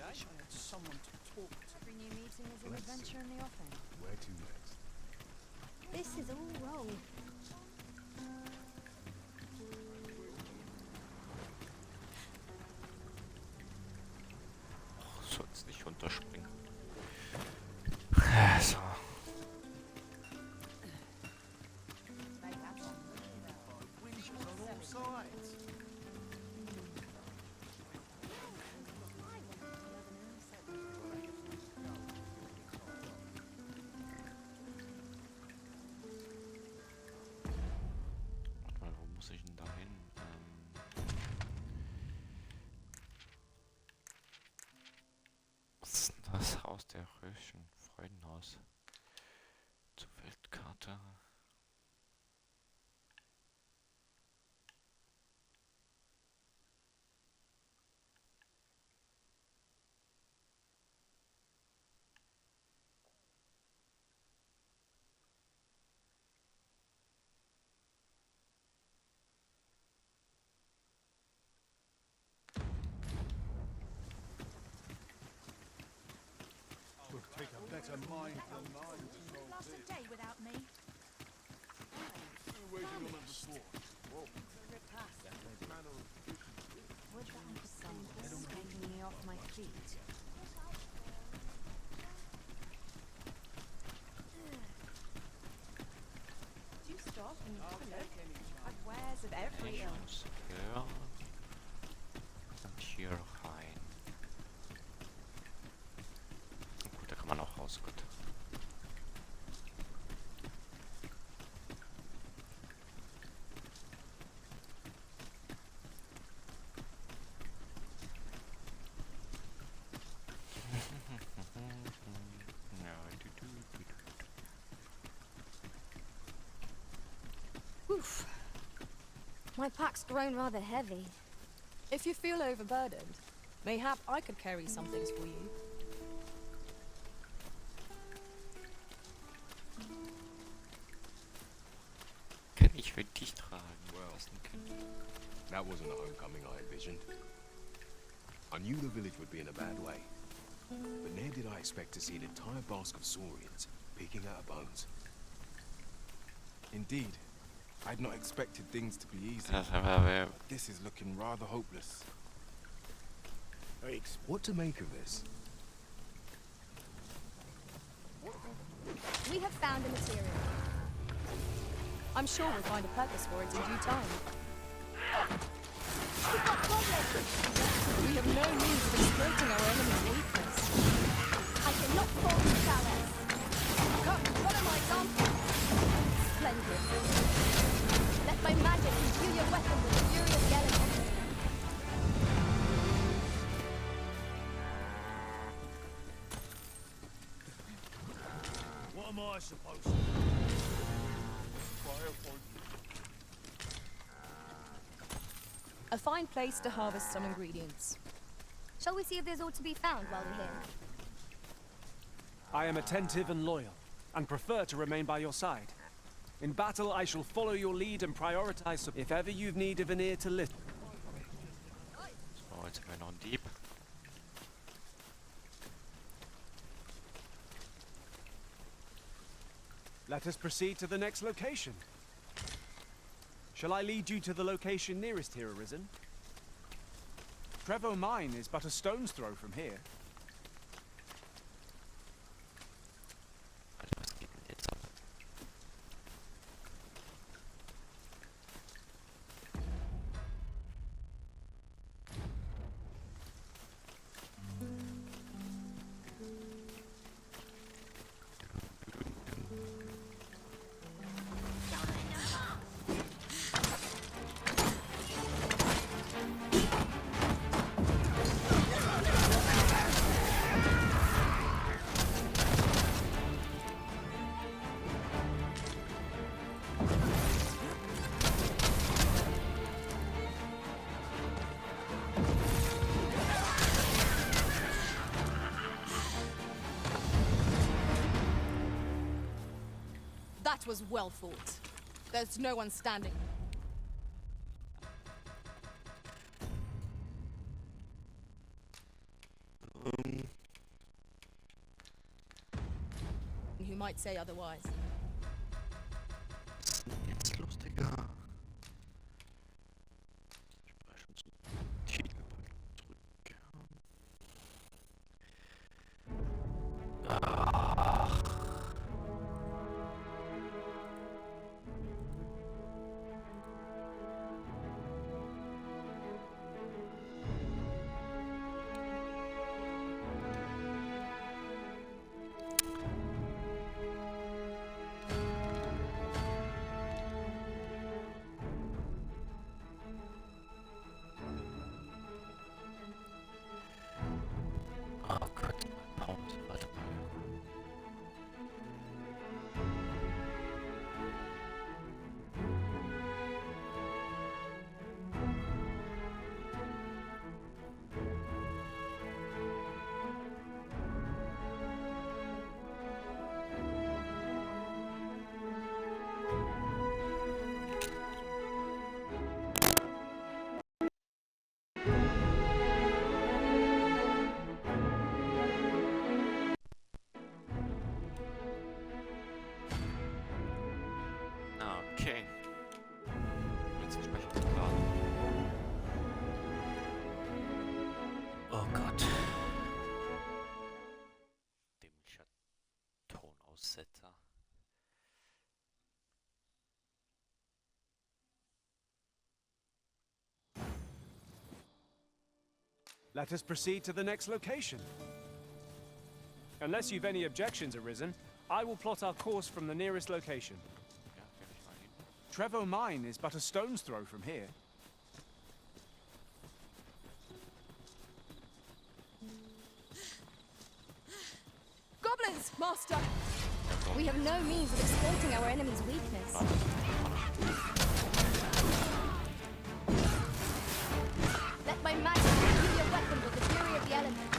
I had someone to talk to. Every new meeting is an adventure in the offing. Where to next? This is all wrong. Soll's nicht runterspringen. So. Warte mal, wo muss ich denn da hin? Was ist denn das Haus der Röschen? Freudenhaus. Zur Weltkarte. Would take a better mind than mine to solve Last this. a day without me. We're waiting on number 4. Whoa. Would that I could send this taking me off my feet. Do stop and have a look? I've wares of every Ich ilk. muss hier und hier rein. Gut, da kann man auch raus. Gut. Oof. My pack's grown rather heavy. If you feel overburdened, mayhap I could carry some things for you. Kann ich für dich tragen? Well, Das ist ein Kind. that wasn't the homecoming I envisioned. I knew the village would be in a bad way, but ne'er did I expect to see an entire basque of saurians picking out bones. Indeed. I'd not expected things to be easy. Das ist aber This is looking rather hopeless. What to make of this? We have found the material. I'm sure we'll find a purpose for it in due time. We've got problems. We have no means of exploiting our enemy's weakness. I cannot fall to Dallas. Come, follow my example. Splendid. Let my magic imbue your weapon with the fury of the elements. What am I supposed to do? Fire for A fine place to harvest some ingredients. Shall we see if there's aught to be found while we're here? I am attentive and loyal, and prefer to remain by your side. In battle, I shall follow your lead and prioritize if ever you've need of an ear to listen. So, jetzt haben wir noch einen Dieb. Let us proceed to the next location. Shall I lead you to the location nearest here, Arisen? Trevo Mine is but a stone's throw from here. That was well fought. There's no one standing. Who might say otherwise? Jetzt los, Digga. Speichern zum Titelpack zurück. Ach. Oh Gott, Pause, warte mal. Okay. Jetzt ist Speicher geladen. Oh Gott. Dämlicher Tonaussetzer. Let us proceed to the next location. Unless you've any objections arisen, I will plot our course from the nearest location. Trevo Mine is but a stone's throw from here. Goblins, Master! We have no means of exploiting our enemy's weakness. Let my magic imbue your weapon with the fury of the elements.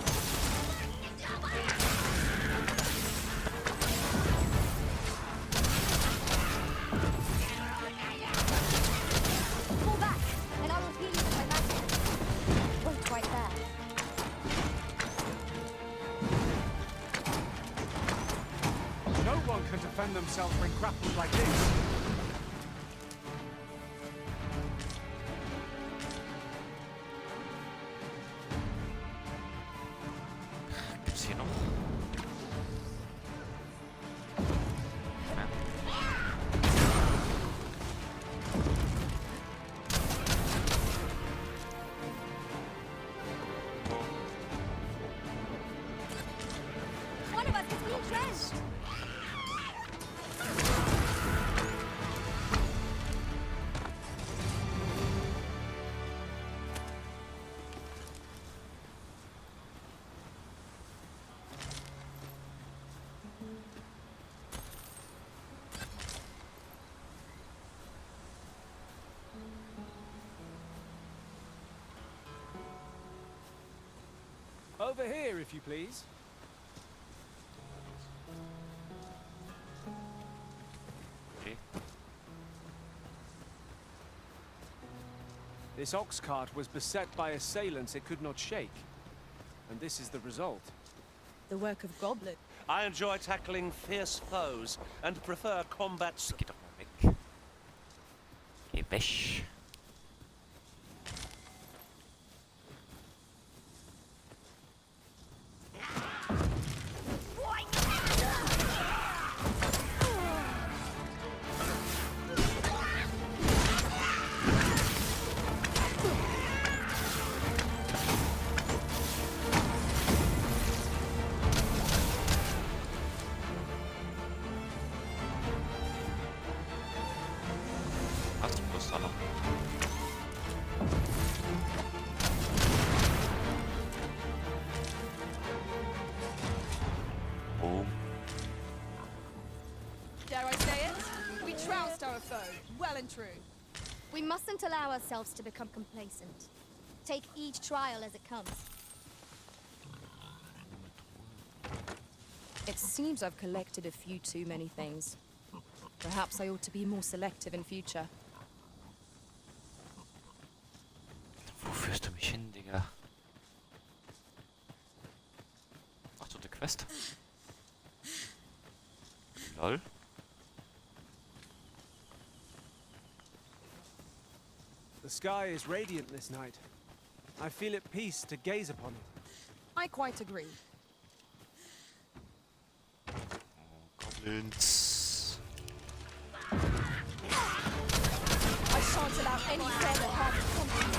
Pull back, and I will heal you with my magic. Wait right there. No one can defend themselves when grappled like this. Gibt's hier noch? One of us is being drenched. Over here, if you please. Okay. This ox cart was beset by assailants it could not shake. And this is the result. The work of goblins. I enjoy tackling fierce foes and prefer combat. Geh doch mal weg. Geh weg. Hast du bloß da noch? Boom. Dare I say it? We trounced our foe, well and true. We mustn't allow ourselves to become complacent. Take each trial as it comes. It seems I've collected a few too many things. Perhaps I ought to be more selective in future. Wo führst du mich hin, Digga? Ach so, eine Quest. Lol. The sky is radiant this night. I feel at peace to gaze upon it. I quite agree. Goblins. I shan't allow any further harm to come to you.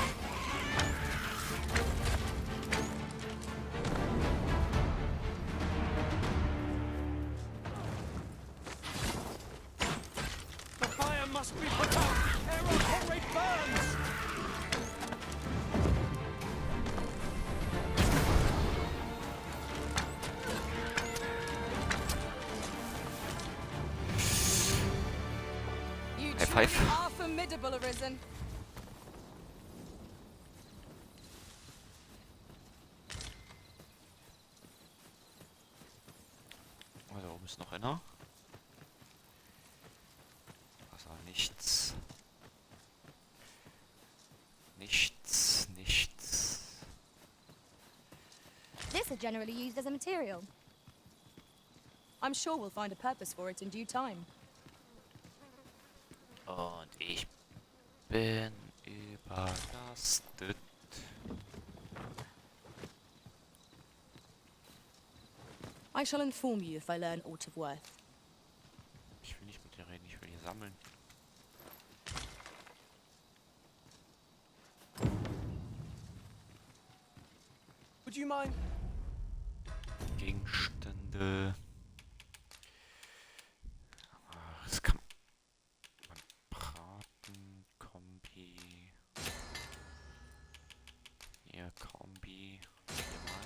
The fire must be put out ere our comrade burns! You High truly five. are formidable, Arisen. Oh, da oben ist noch einer. Also nichts. Nichts, nichts. This is generally used as a material. I'm sure we'll find a purpose for it in due time. Und ich bin überlastet. I shall inform you if I learn aught of worth. Ich will nicht mit dir reden, ich will hier sammeln. Would you mind? Gegenstände. Das kann man braten. Kombi. Hier, Kombi. Viermal.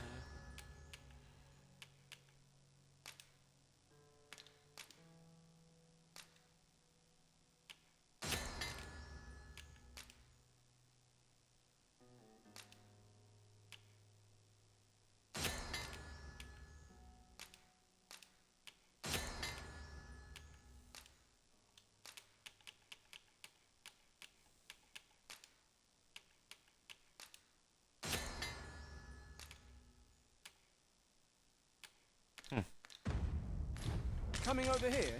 Coming over here?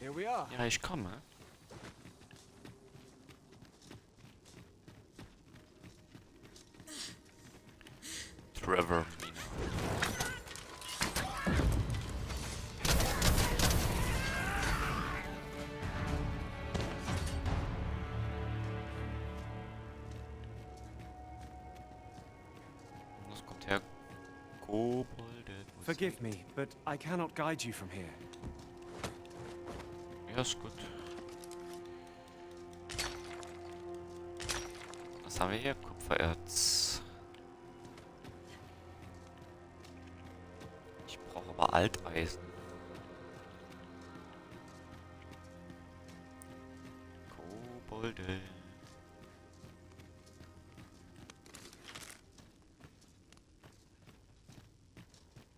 Here we are. Ja, ich komme. Trevor. Was kommt her? Kobolde. Forgive me, but I cannot guide you from here. Ja, ist gut. Was haben wir hier? Kupfererz. Ich brauche aber Alteisen. Kobolde.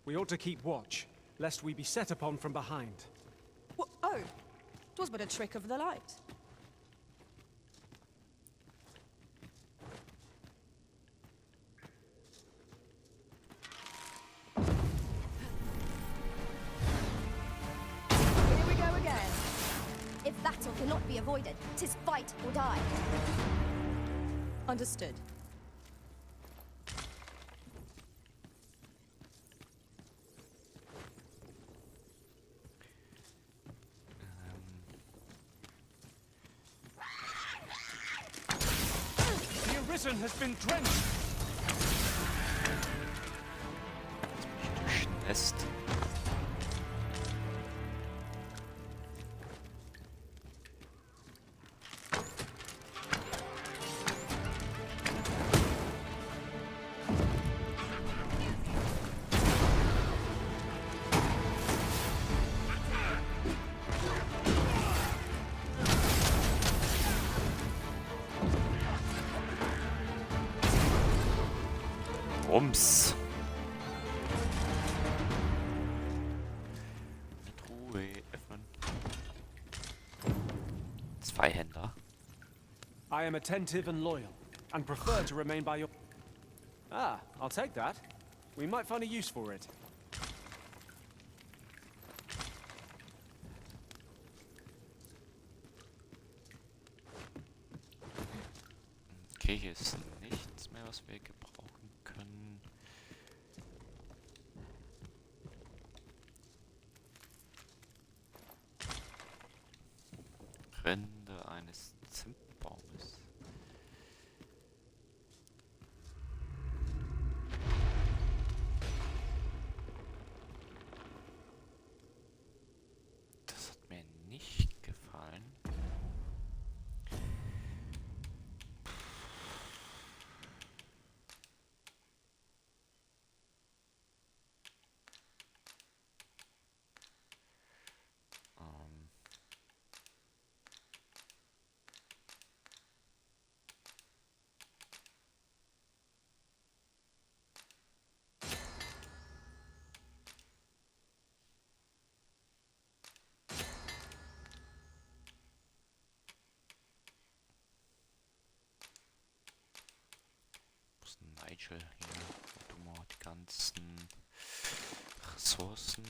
We ought to keep watch, lest we be set upon from behind. Oh, 'twas but a trick of the light. Here we go again. If battle cannot be avoided, 'tis fight or die. Understood. The Arisen has been drenched! Nest. Rums. Truhe öffnen. Zweihänder. I am attentive and loyal, and prefer to remain by your... Ah, I'll take that. We might find a use for it. Okay, hier ist nichts mehr, was wir gebrauchen können. Rinde eines Zimtbaumes. Das hat mir nicht gefallen. Nigel hier, wo du mal die ganzen Ressourcen.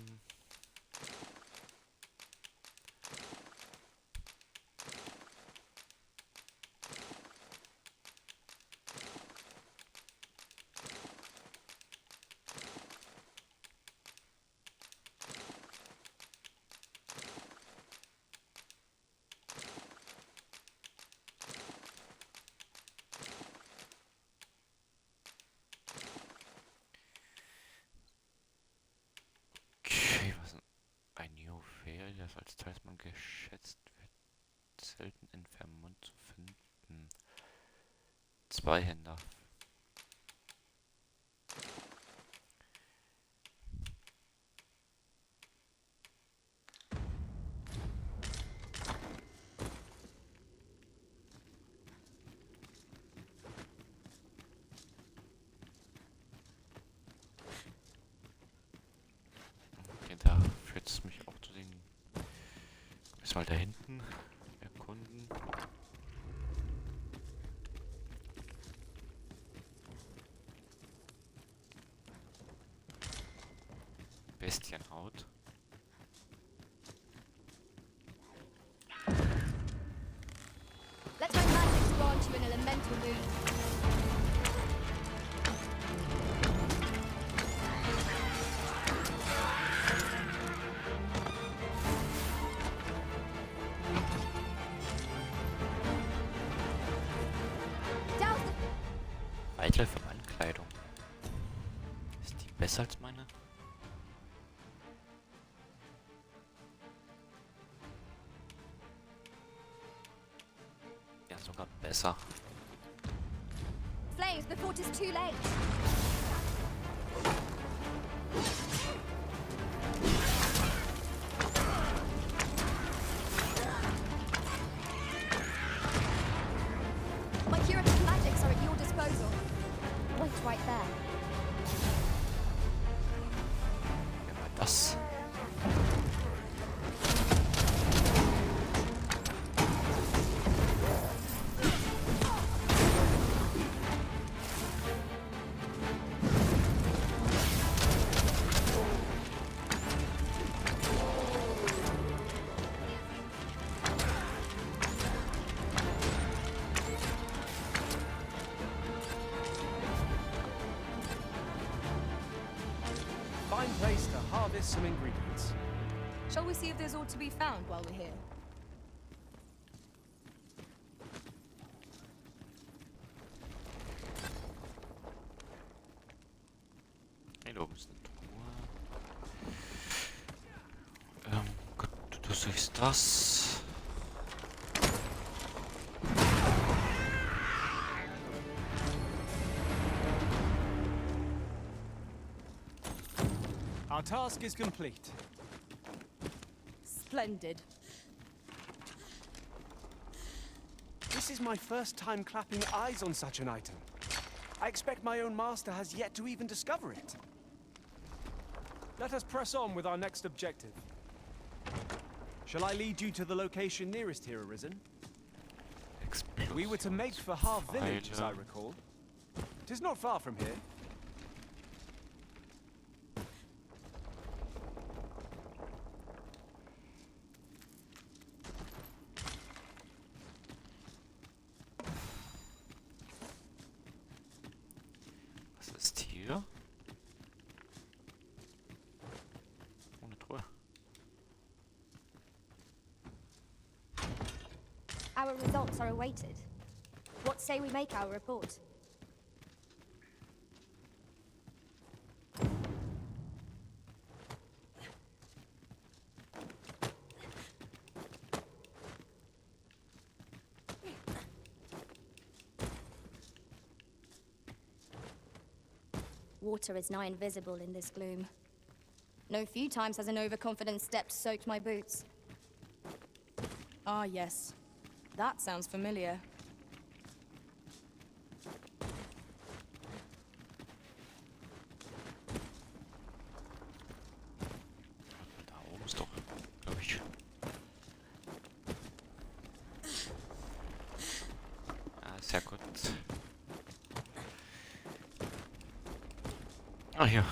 Das als Talisman geschätzt wird, selten in Vermund zu finden. Zweihänder. Okay, da führt es mich auch zu den... Mal da hinten erkunden. Bestienhaut. Let my magic grant you an elemental move. Weitere Verbannkleidung. Ist die besser als meine? Ja, sogar besser. Flames before it is too late. My curative magics are at your disposal. Wait right there. Ja, mal das. Fine place to harvest some ingredients. Shall we see if there's aught to be found while we're here? Hier oben ist eine Truhe. Gut, du siehst das. Our task is complete. Splendid. This is my first time clapping eyes on such an item. I expect my own master has yet to even discover it. Let us press on with our next objective. Shall I lead you to the location nearest here, Arisen? We were to make for Har village, as I recall. 'Tis not far from here. Was ist hier? Ohne Truhe. Our results are awaited. What say we make our report? Water is nigh invisible in this gloom. No few times has an overconfident step soaked my boots. Ah, yes. That sounds familiar. Da oben ist doch, glaube ich. Ah, sehr gut. Ah, hier.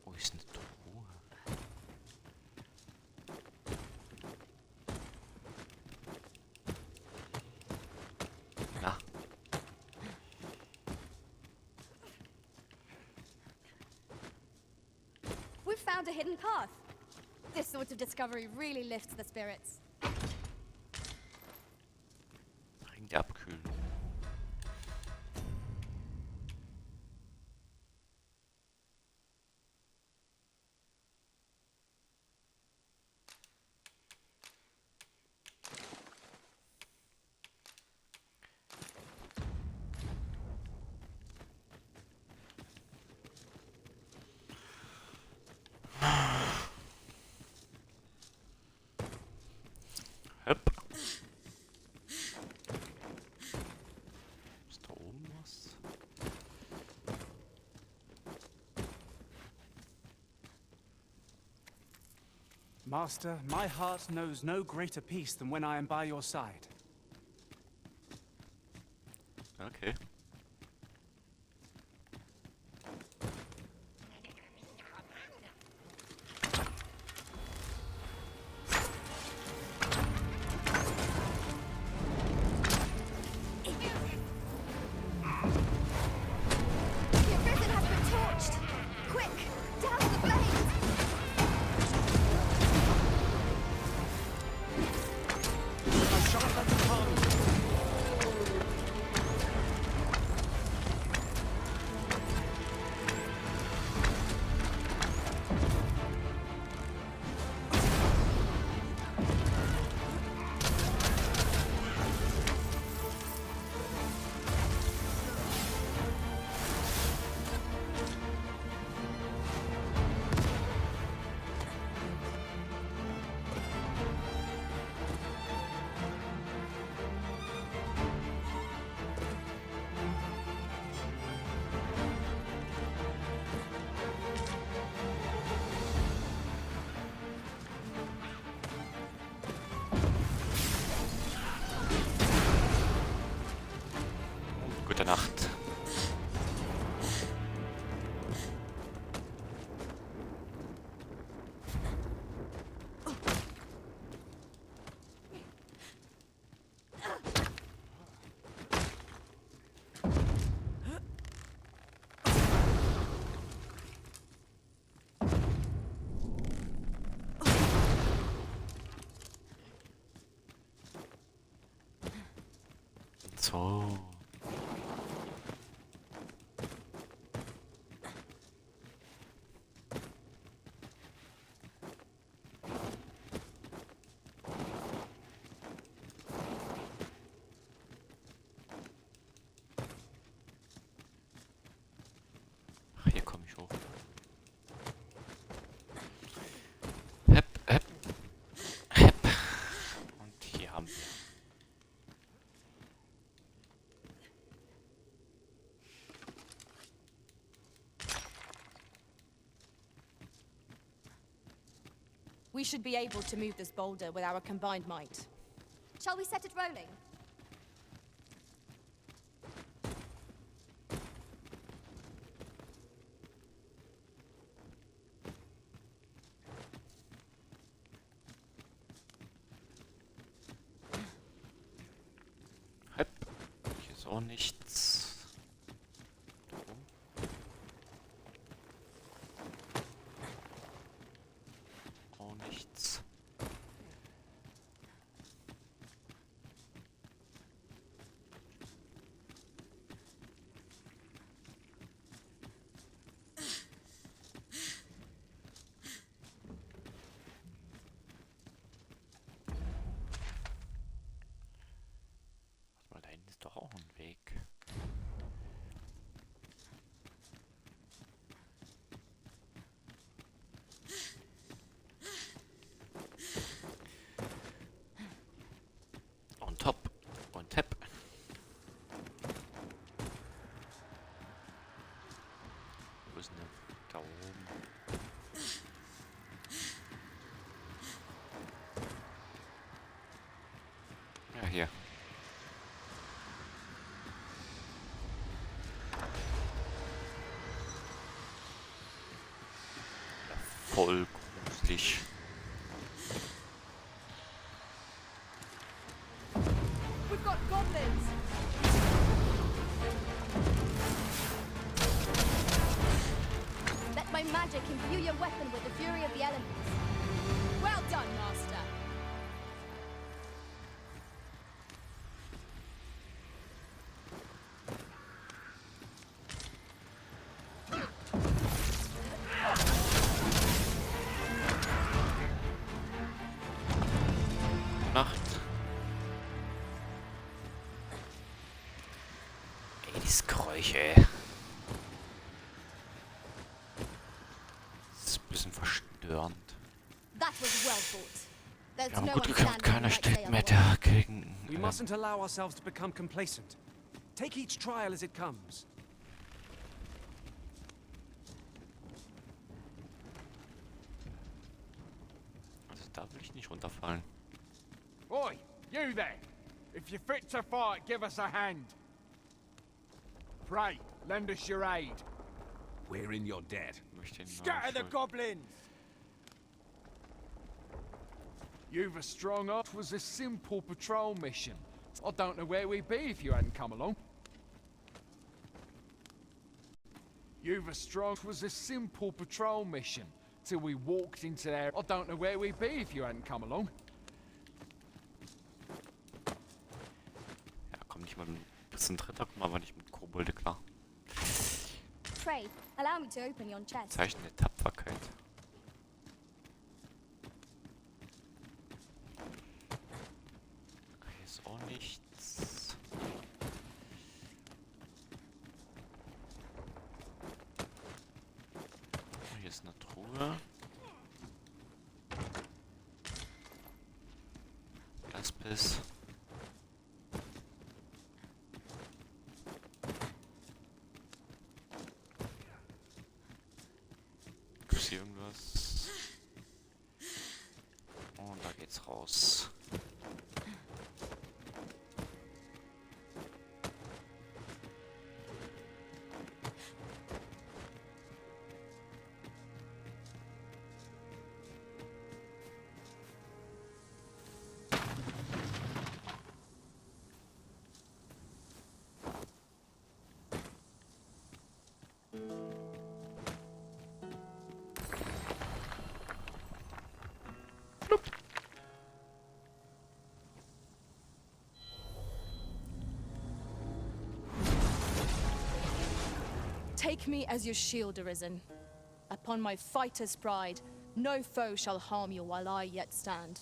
Wo ist eine Truhe? Na. We've found a hidden path. This sort of discovery really lifts the spirits. Ring der Abkühlung. Hopp. Ist da oben was? Master, my heart knows no greater peace than when I am by your side. Okay. The prison has been torched! Quick! Down the flames! I shan't let you harm you. so. Ach, hier komme ich hoch. Hep, hep, hep. Und hier haben wir. We should be able to move this boulder with our combined might. Shall we set it rolling? Hep. Hier ist auch nichts. Auch nichts. Warte mal, da hinten ist doch auch ein Weg. Und hopp. Und hepp. Wo ist denn der? Da oben. Ja, hier. Ja, voll gruselig. We've got goblins! Let my magic imbue your weapon with the fury of the elements. Well done, Master! Nacht. Ey, dieses Geräusch, ey. Das ist ein bisschen verstörend. That was well thought. There's Wir haben no gut one gekämpft, standing keiner who might steht say mehr otherwise. dagegen. We mustn't allow ourselves to become complacent. Take each trial as it comes. Also da will ich nicht runterfallen. Oi, you there! If you're fit to fight, give us a hand. Pray, lend us your aid. We're in your debt. Scatter the goblins! You've a strong arm. It was a simple patrol mission. I don't know where we'd be if you hadn't come along. You've a strong. It was a simple patrol mission till we walked into there. I don't know where we'd be if you hadn't come along. Ja, komm nicht mal ein bisschen dritter, komm aber nicht mit Kobolde klar. Pray, allow me to open yon chest. Zeichen der Tapferkeit. Hier ist auch nichts. Hier ist eine Truhe. Jaspis. Gibt's hier irgendwas? Und da geht's raus. Take me as your shield, Arisen. Upon my fighter's pride, no foe shall harm you while I yet stand.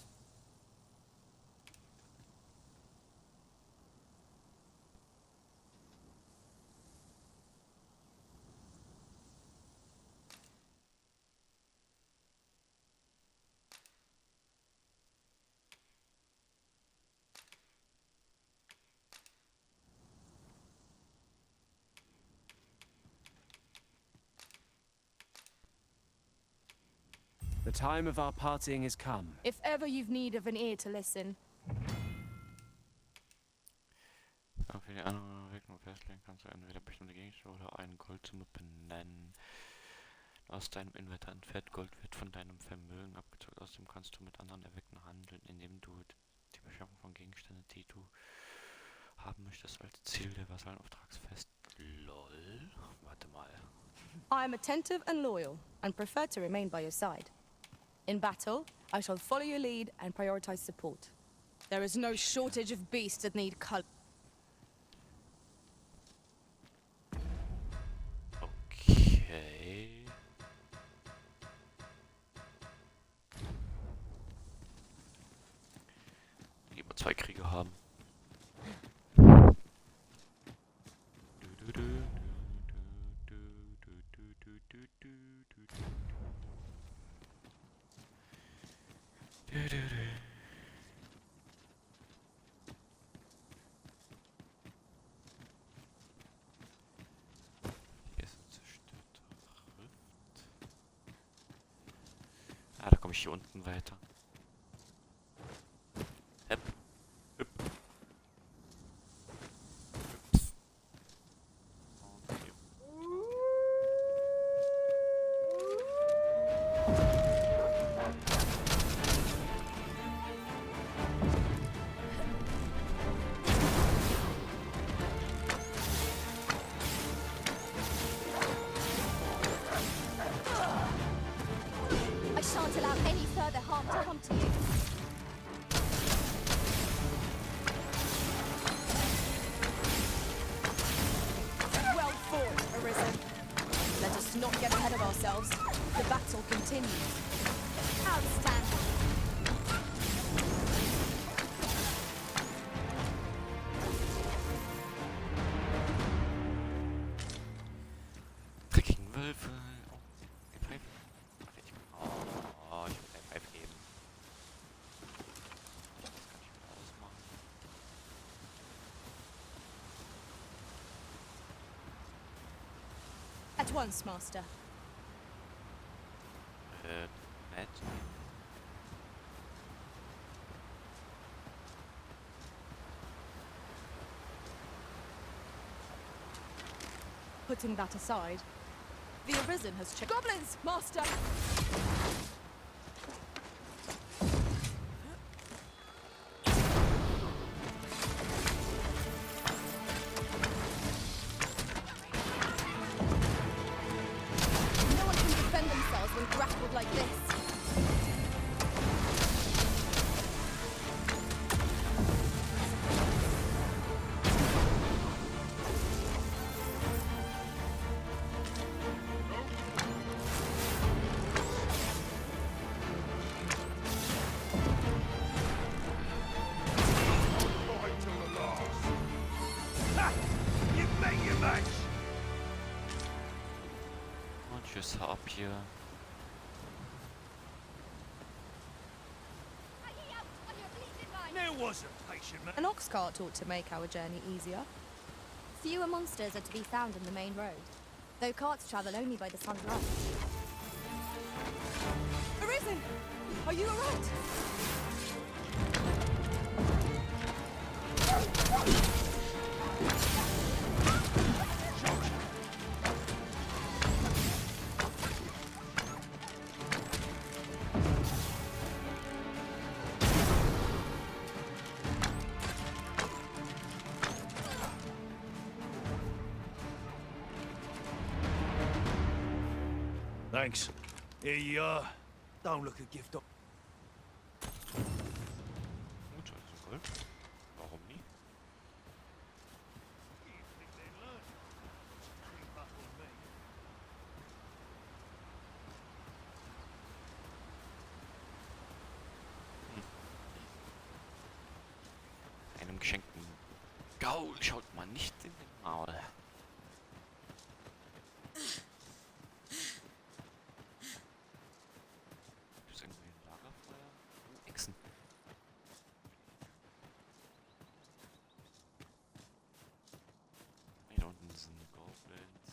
The time of our parting is come. If ever you've need of an ear to listen. Für die andere Regelung festlegen kannst du entweder bestimmte Gegenstände oder eine Goldsumme benennen. Aus deinem Inventar entfernt Gold wird von deinem Vermögen abgezogen. Außerdem kannst du mit anderen Erweckten handeln, indem du die Beschaffung von Gegenständen, die du haben möchtest, als Ziel der Vasallenauftrags fest. LOL. Warte mal. I am attentive and loyal, and prefer to remain by your side. In battle, I shall follow your lead and prioritize support. There is no shortage of beasts that need color. Okay. Lieber 2 Kriege haben. Ah, da komme ich hier unten weiter. Hep. Hüp. Hüps. Okay. I shan't allow any further harm to come to you. Well fought, Arisen. Let us not get ahead of ourselves. The battle continues. Outstanding. Dreckigen Wölfe. Oh, die Pfeife. Oh, ich will eine Pfeife geben. Das kann ich wieder ausmachen. At once, Master. Nett. Putting that aside, the Arisen has checked. Goblins, Master! No one can defend themselves when grappled like this. Und tschüss, ab hier. There was a patient man. An ox cart ought to make our journey easier. Fewer monsters are to be found on the main road, though carts travel only by the sun's light. Arisen! Are you alright? Thanks. Here you are. Don't look a gift up. Gut, also Gold. Warum nie? Gaul schaut man nicht in den Maul. Gibt's irgendwie ein Lagerfeuer? Oh, Echsen. Hier unten sind Goblins.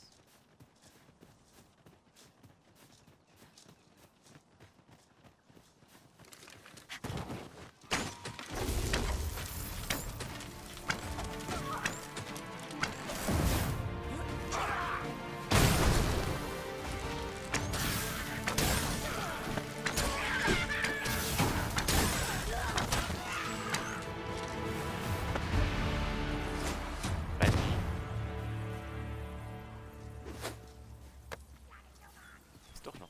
Ist doch noch.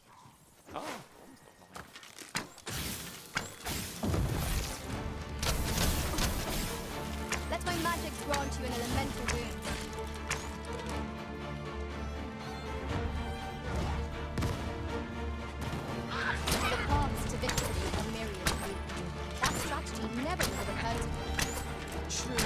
Ah, oben ist doch noch ein. Let my magic grant you an elemental wound. The paths to victory are myriad. That strategy never would have occurred to me. True.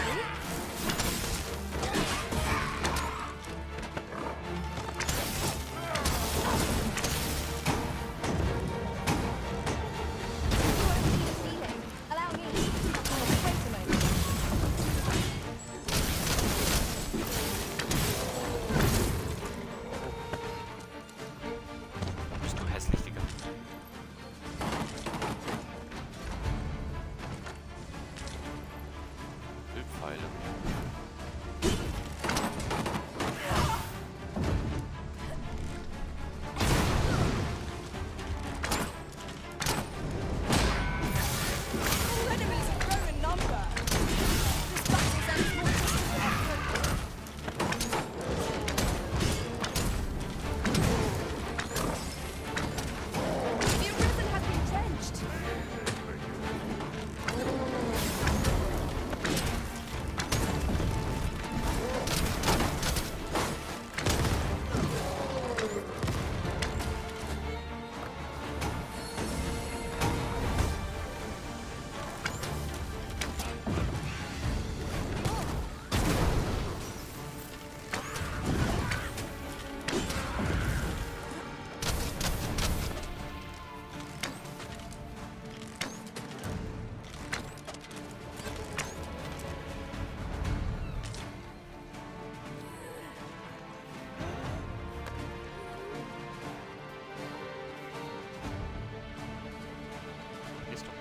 Allow me. Wait a moment. Bist du hässlich, Digga. Pfeile. Enemies grow in number. This battle ends more quickly than I hoped. The arisen has been drenched. Listo.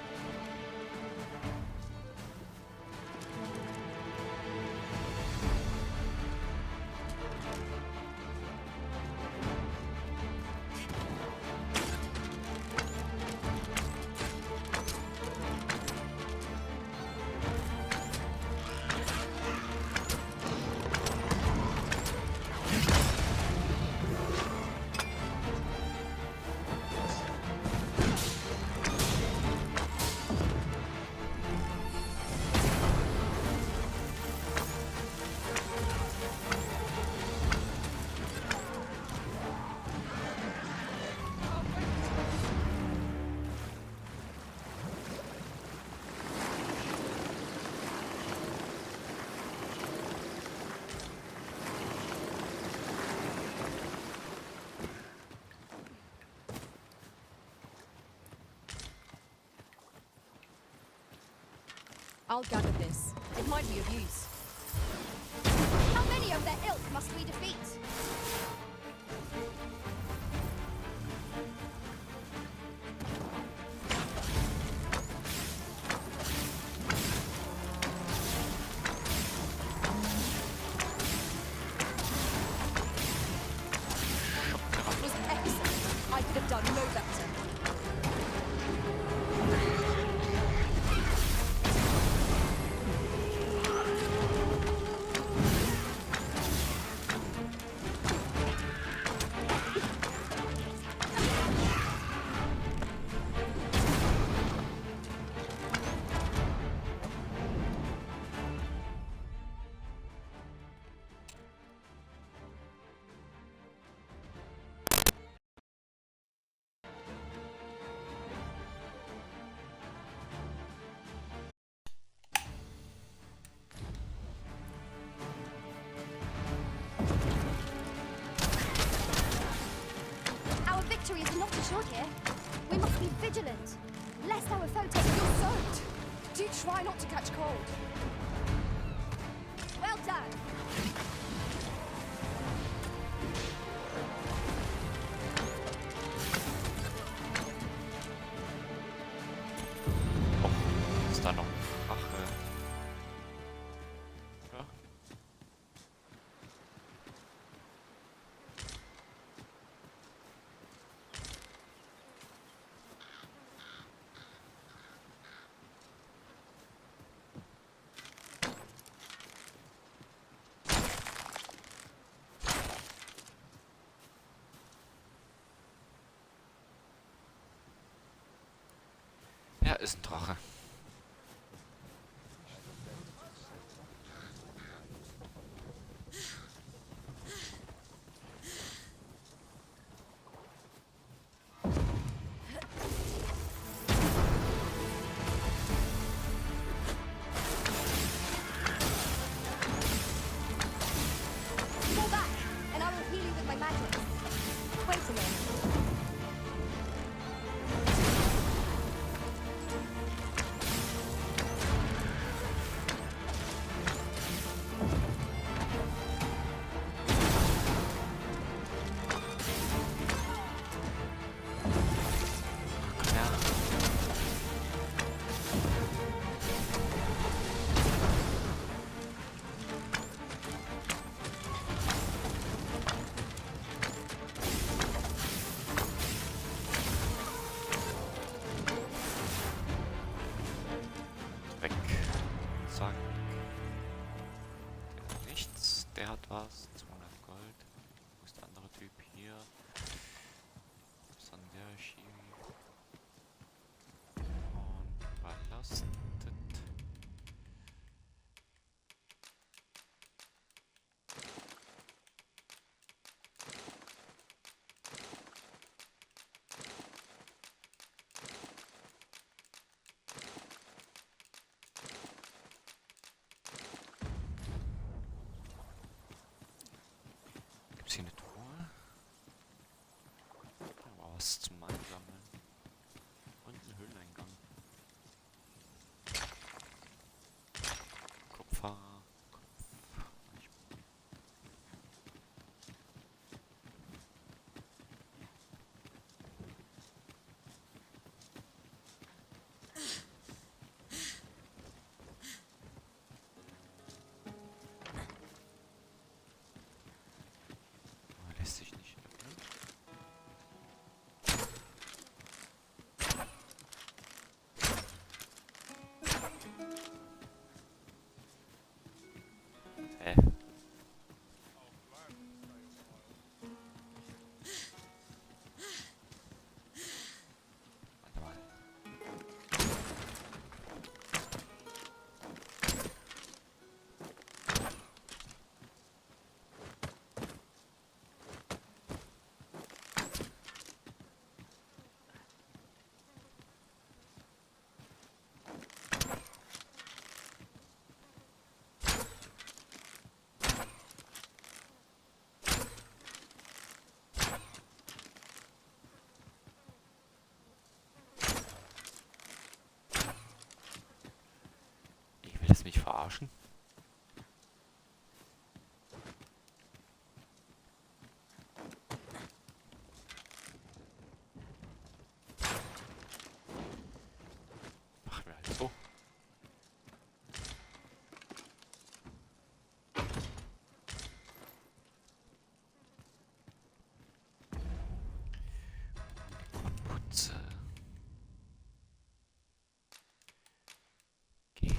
I'll gather this. It might be of use. How many of their ilk must we defeat? It was excellent. I could have done no better. here. We must be vigilant, lest our foe take your soaked. Do try not to catch cold. Well done. Ist da noch Rache? Ja. Ja, ist ein Drache. Fall back, and I will heal you with my magic. Wait a minute. Weg. Zack. Der hat nichts. Der hat was. 200 Gold. Wo ist der andere Typ hier? Was ist an der Schiene? Und überlastet. Gibt's hier eine Truhe? Da war was zum Einsammeln. Und ein Höhleneingang. Kupfer. Lässt sich nicht öffnen. Hä? Warte mal. Ich will es mich verarschen. Machen wir halt so. Putze. Geben.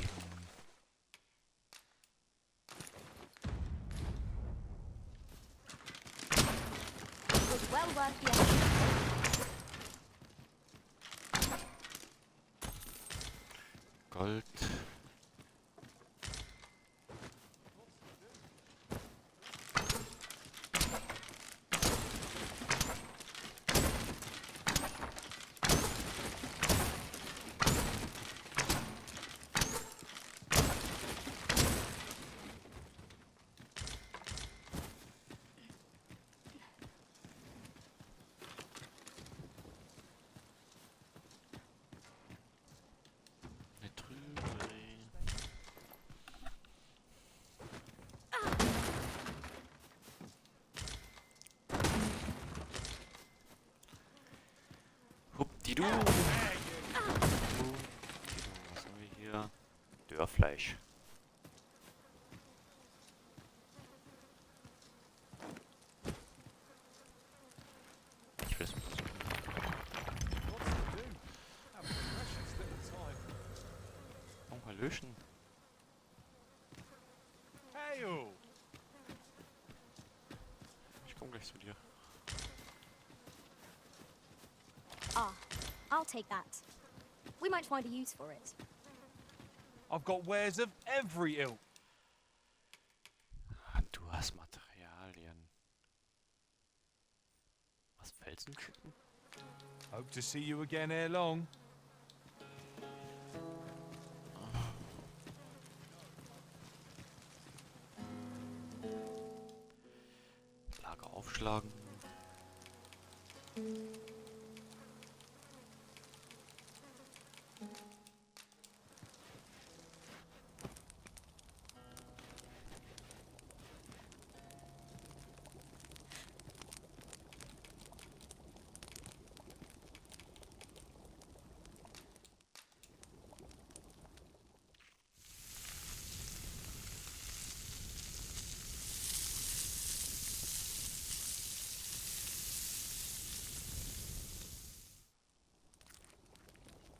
It was well worth the effort. Gold. Du. Was haben wir hier? Dörrfleisch. Ich will es mal suchen. Oh, Hallöchen. Hey, you. Ich komm gleich zu dir. Ah, I'll take that. We might find a use for it. I've got wares of every ilk. Du hast Materialien. Was, Felsenkuchen? Hope to see you again ere long. Lager aufschlagen.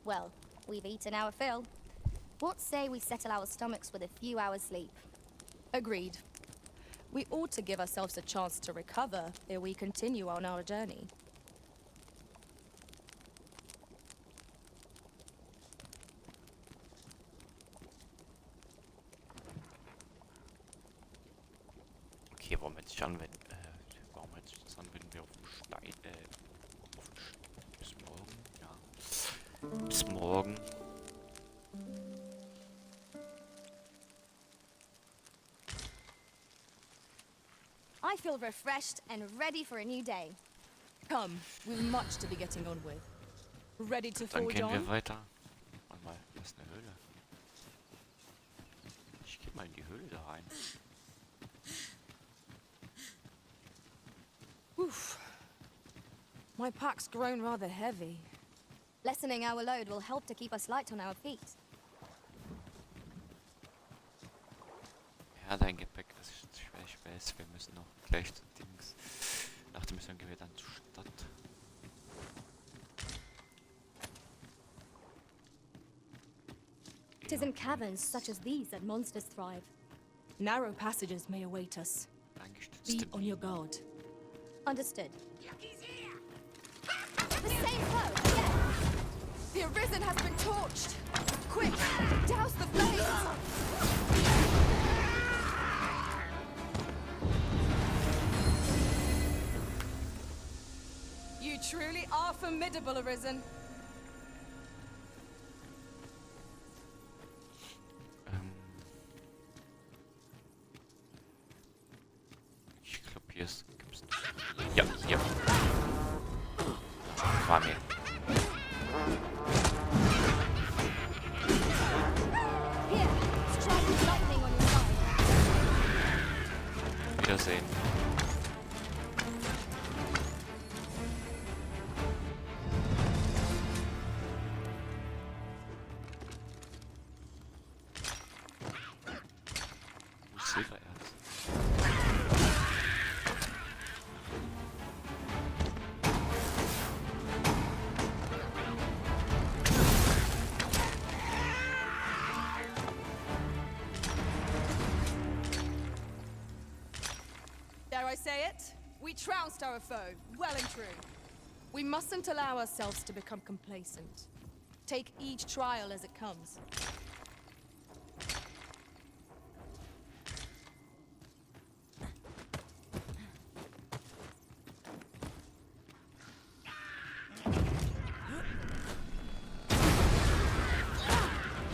Well, we've eaten our fill. What say we settle our stomachs with a few hours sleep? Agreed. We ought to give ourselves a chance to recover ere we continue on our journey. Okay, warum hätte ich anwenden? Warum hätte ich das anwenden wir auf dem Stein? Bis morgen? Ja. Bis morgen. I feel refreshed and ready for a new day. Come, we've much to be getting on with. Ready to Dann forge gehen wir on? weiter. Warte mal, das ist eine Höhle. Ich geh mal in die Höhle da rein. Oof. My pack's grown rather heavy. Lessening our load will help to keep us light on our feet. Ja, dein Gepäck ist schwer, ich weiß. Wir müssen noch gleich zu Dings. Nach der Mission gehen wir dann zur Stadt. Tis in caverns such as these that monsters thrive. Narrow passages may await us. Be on your guard. Understood. The same foe, again! The Arisen has been torched! Quick! Douse the flames! You truly are formidable, Arisen. Ich glaube, hier ist... Gibt's nicht. Ja, hier. War mir. Here, strike with lightning on your side. Wiedersehen. Silbererz. Dare I say it? We trounced our foe, well and true. We mustn't allow ourselves to become complacent. Take each trial as it comes.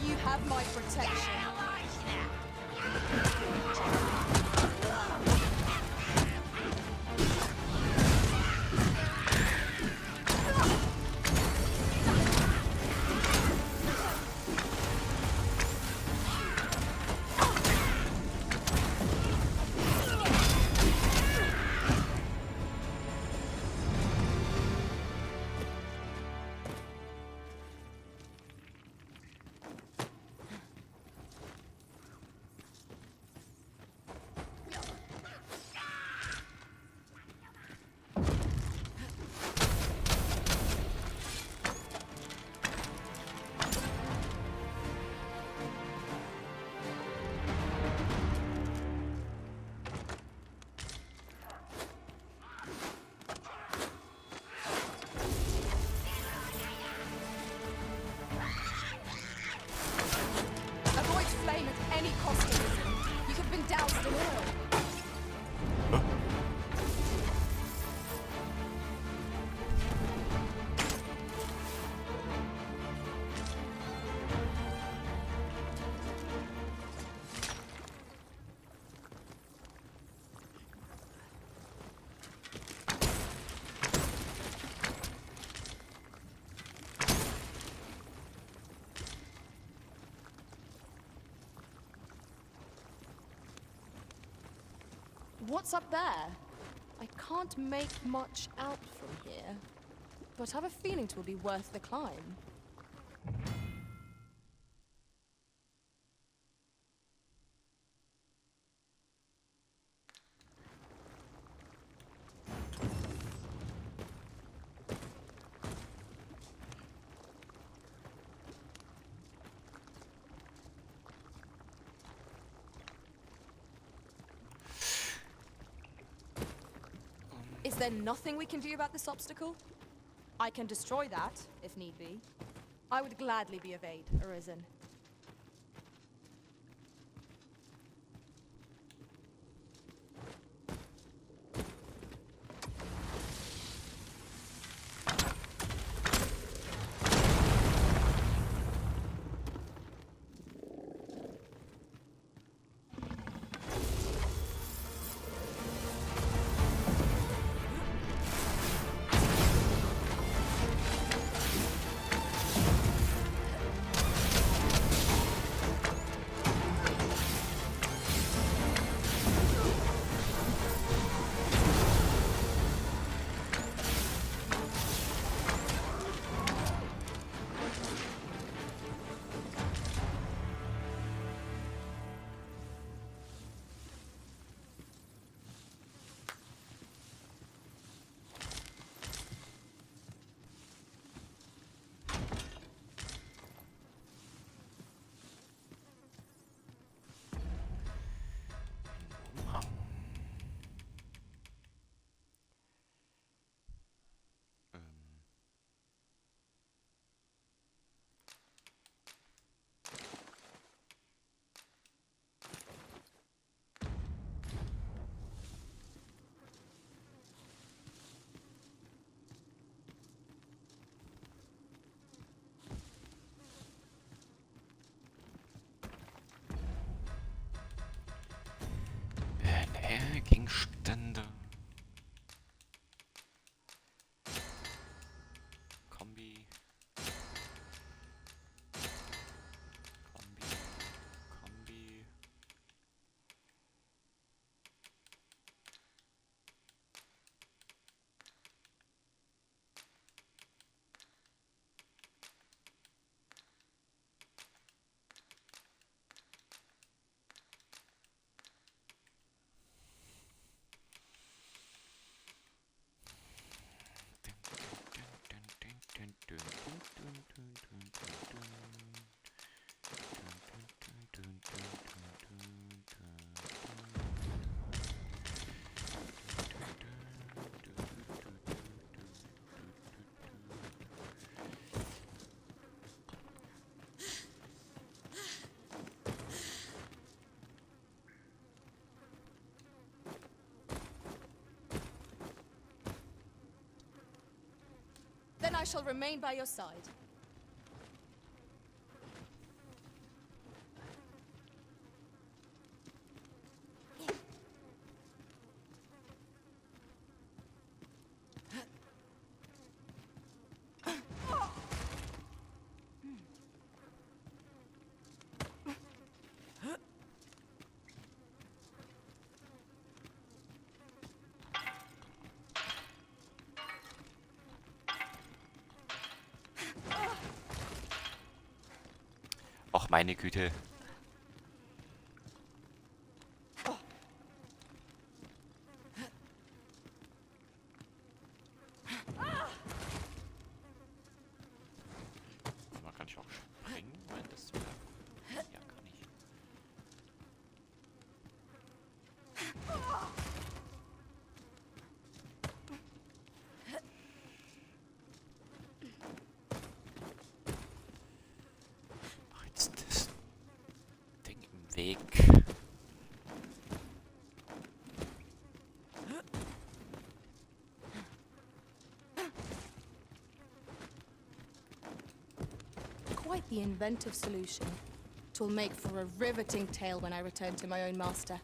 You have my protection. What's up there? I can't make much out from here, but have a feeling it will be worth the climb. Is there nothing we can do about this obstacle? I can destroy that, if need be. I would gladly be of aid, Arisen. Gegenstände. Kombi. Kombi. Then I shall remain by your side. Och, meine Güte. Man kann ich auch springen, wenn das wäre. Ja, kann ich. Ach, jetzt das Ding im Weg. Quite the inventive solution. 'Twill make for a riveting tale when I return to my own master.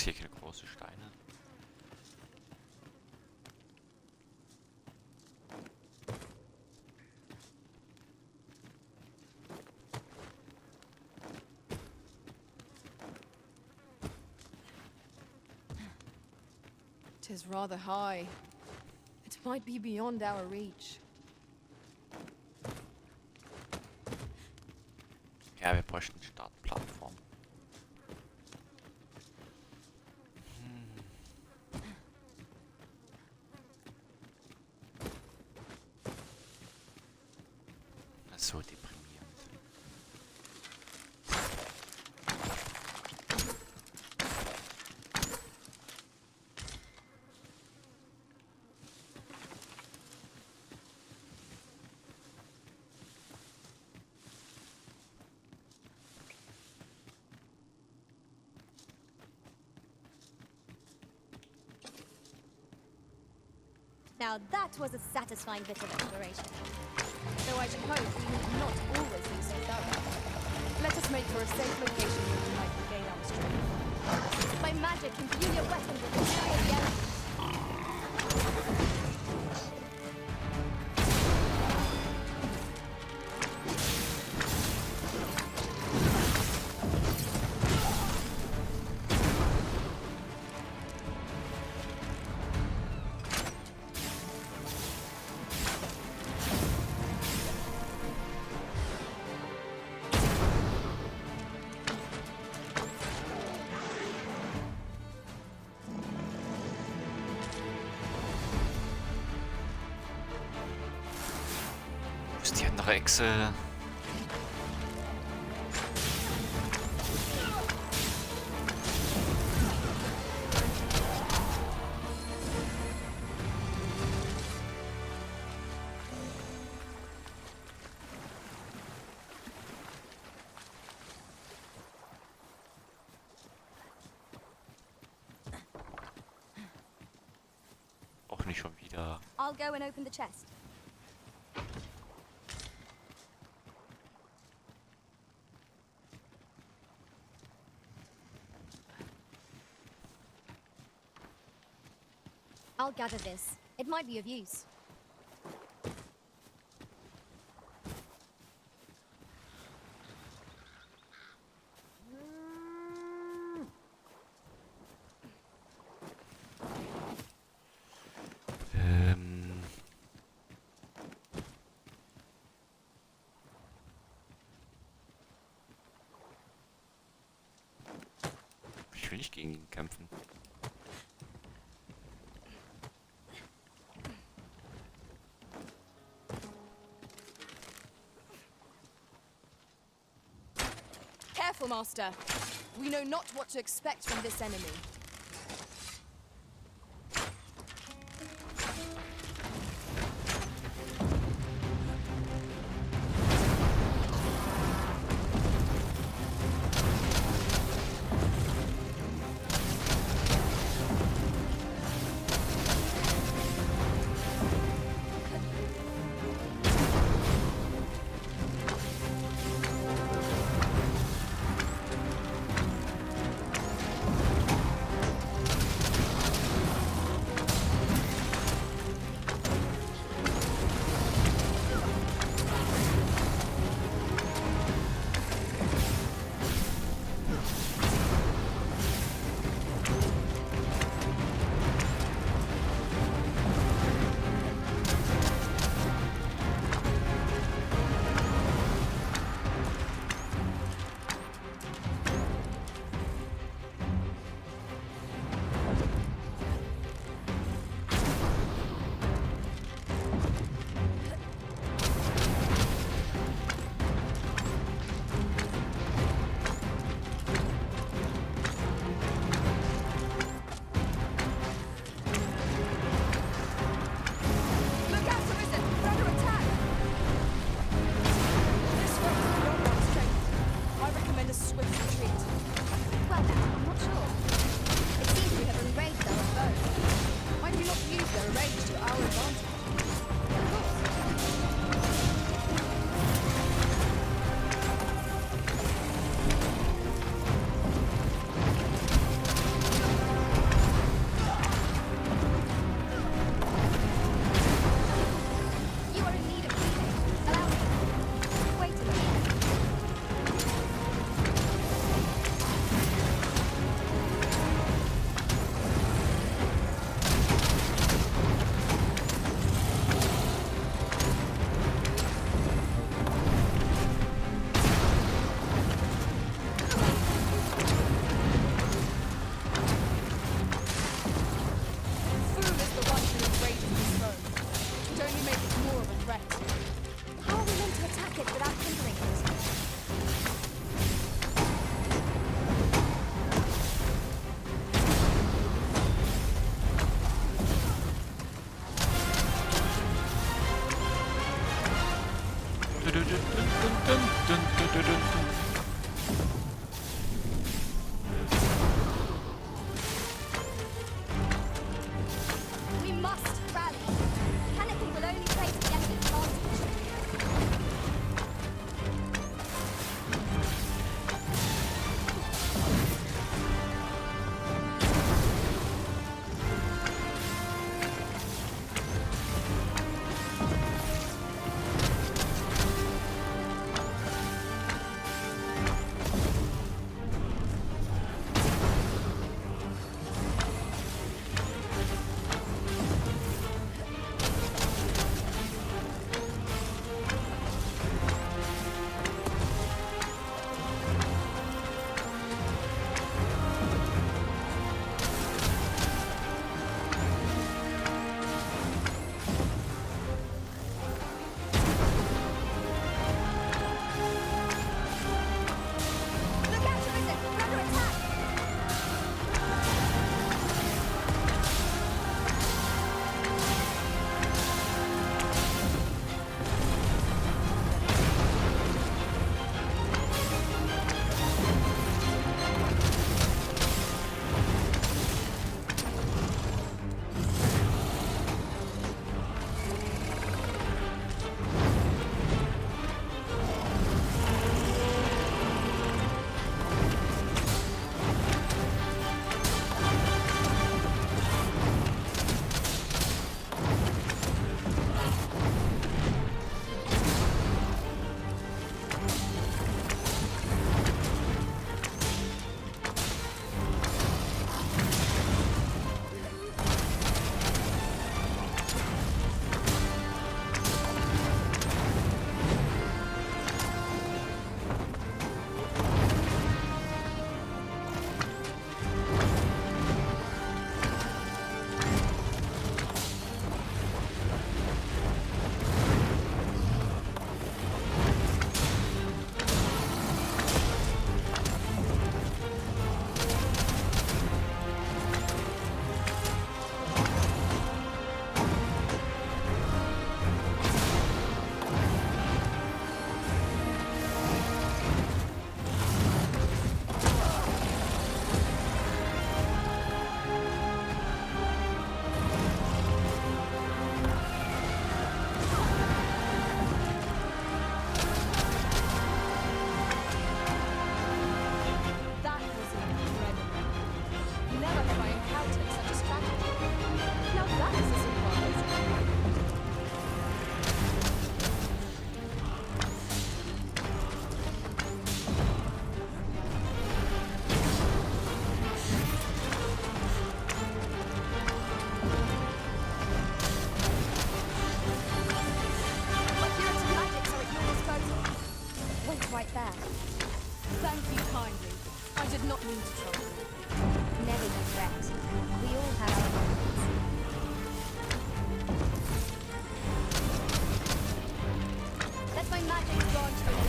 hier keine großen Steine. Tis rather high. It might be beyond our reach. Ja, wir bräuchten eine Startplattform. Das ist so deprimierend. Now that was a satisfying bit of exploration. Though I should hope we need not always be so thorough. Let us make for a safe location where we might regain our strength. By magic, imbue your weapon with the fury of the elements. Wo ist die andere Echse? Auch nicht schon wieder. I'll go and open the chest. I'll gather this. It might be of use. Ich will nicht gegen ihn kämpfen. Careful, Master. We know not what to expect from this enemy. We must rally. Panicking will only play to the enemy's advantage.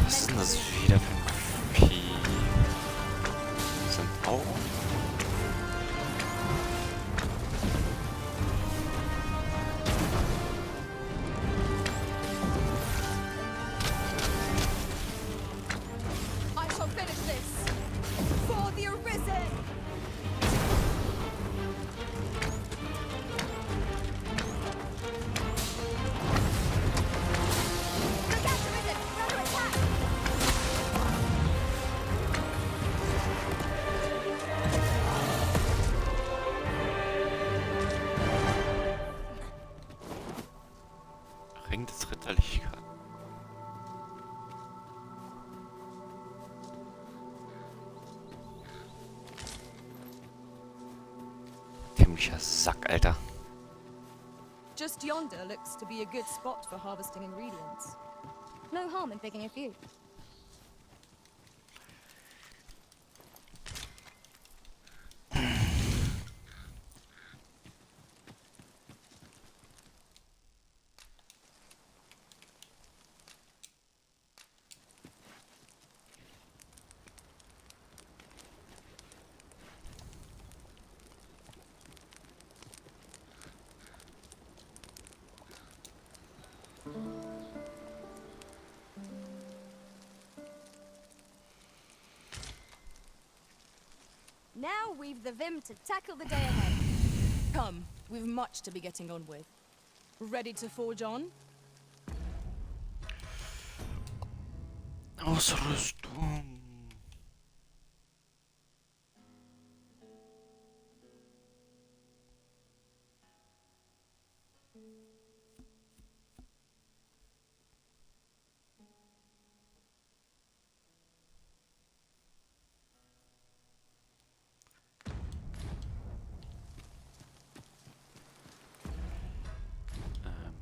Was ist denn das wieder für ein Vieh? Das sind Augen? I shall finish this for the Arisen. Look out, Arisen! We're under attack! Ring des Ritterlichkeit. Ziemlicher Sack, Alter. Just yonder looks to be a good spot for harvesting ingredients. No harm in picking a few. Now we've the vim to tackle the day ahead. Come, we've much to be getting on with. Ready to forge on? Ausrüstung.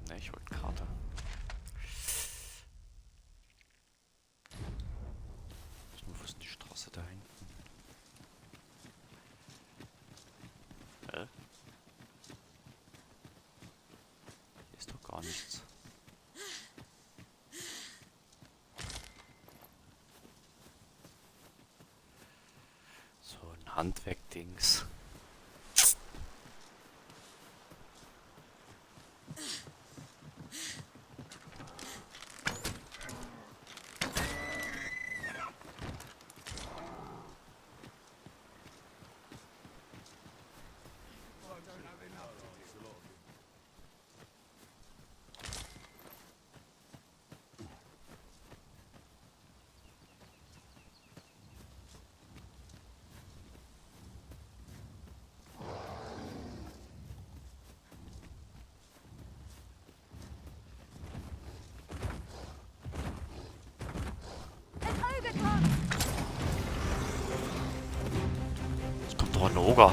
Ne, ich wollte Karte. Wo ist die Straße da hinten? Hä? Hier ist doch gar nichts. So ein Handwerkdings. Es kommt doch ein Oger.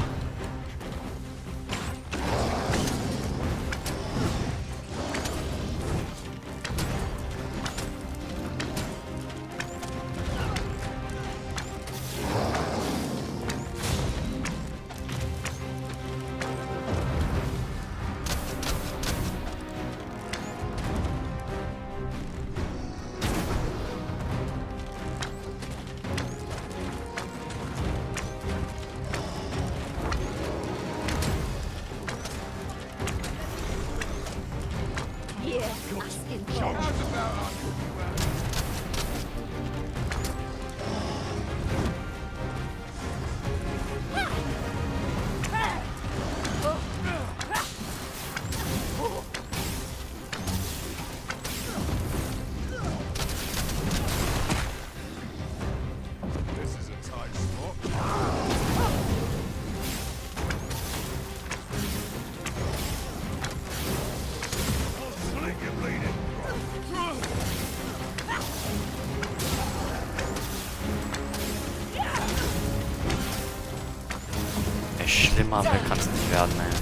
Schlimmer, mehr kann es nicht werden, ey.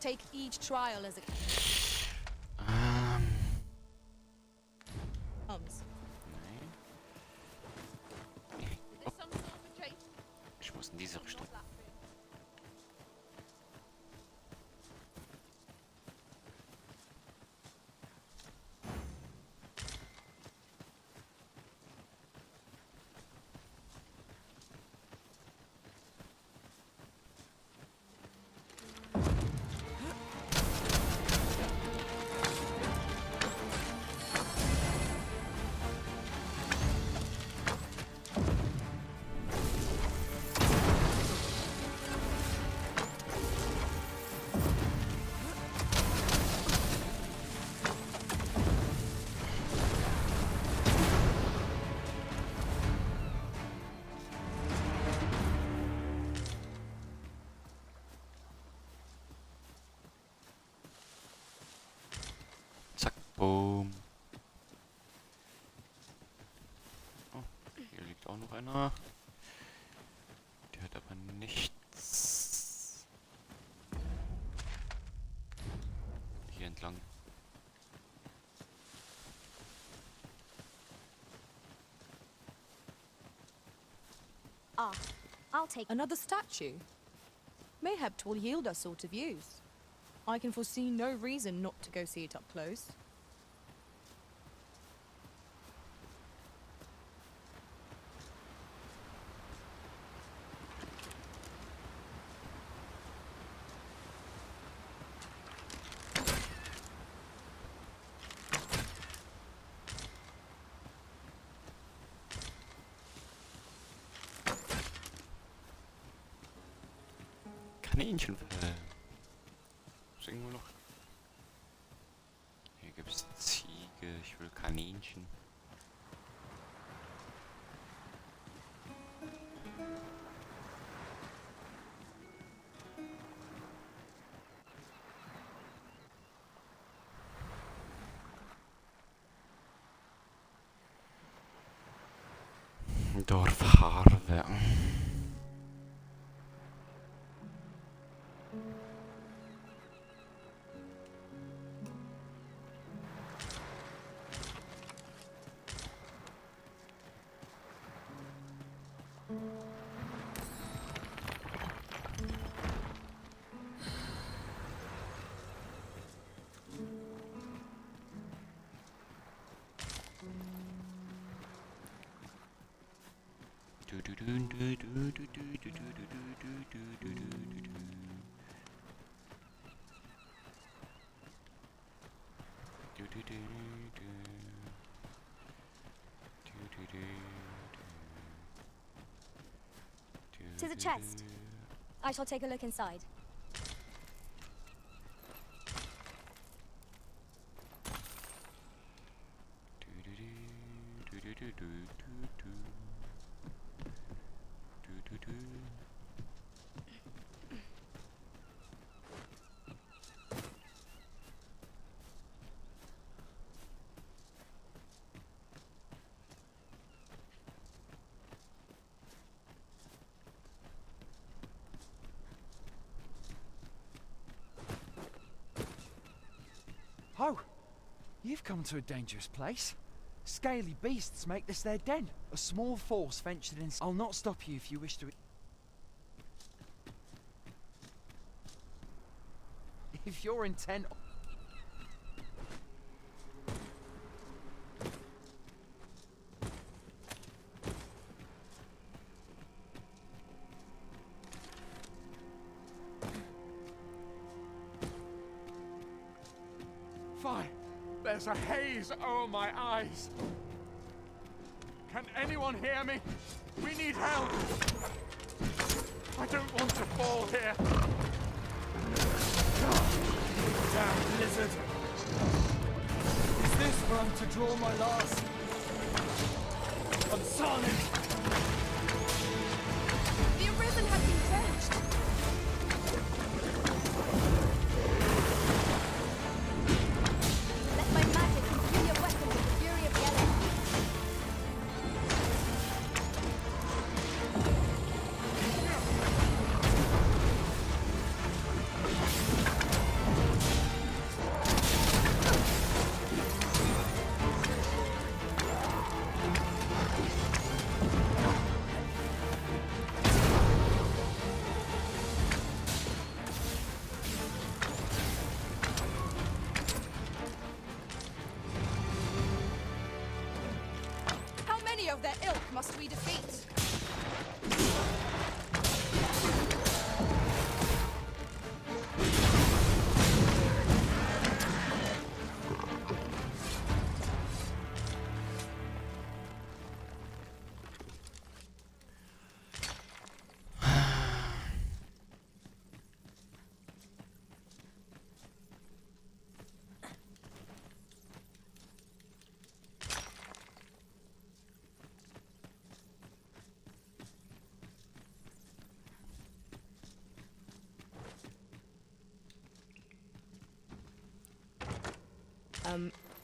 Take each trial as it comes. Ich muss in diese Richtung. Boom. Oh, hier liegt auch noch einer. Der hat aber nichts. Hier entlang. Ah, I'll take another statue. Mayhap 'twill yield us sort of use. I can foresee no reason not to go see it up close. Kaninchen. Was irgendwo noch? Hier gibt's Ziege. Ich will Kaninchen. Dorf Harve. To the chest. I shall take a look inside. Oh, you've come to a dangerous place. Scaly beasts make this their den. A small force ventured in. I'll not stop you if you wish to. If you're intent. Fine. There's a haze over my eyes. Can anyone hear me? We need help. I don't want to fall here. Damn lizard! Is this where I'm to draw my last? I'm silent! The arisen has been drenched! Let my magic imbue your weapon with the fury of the elements. of their ilk must we defeat.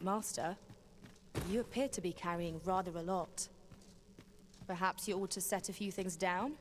Master, you appear to be carrying rather a lot. Perhaps you ought to set a few things down?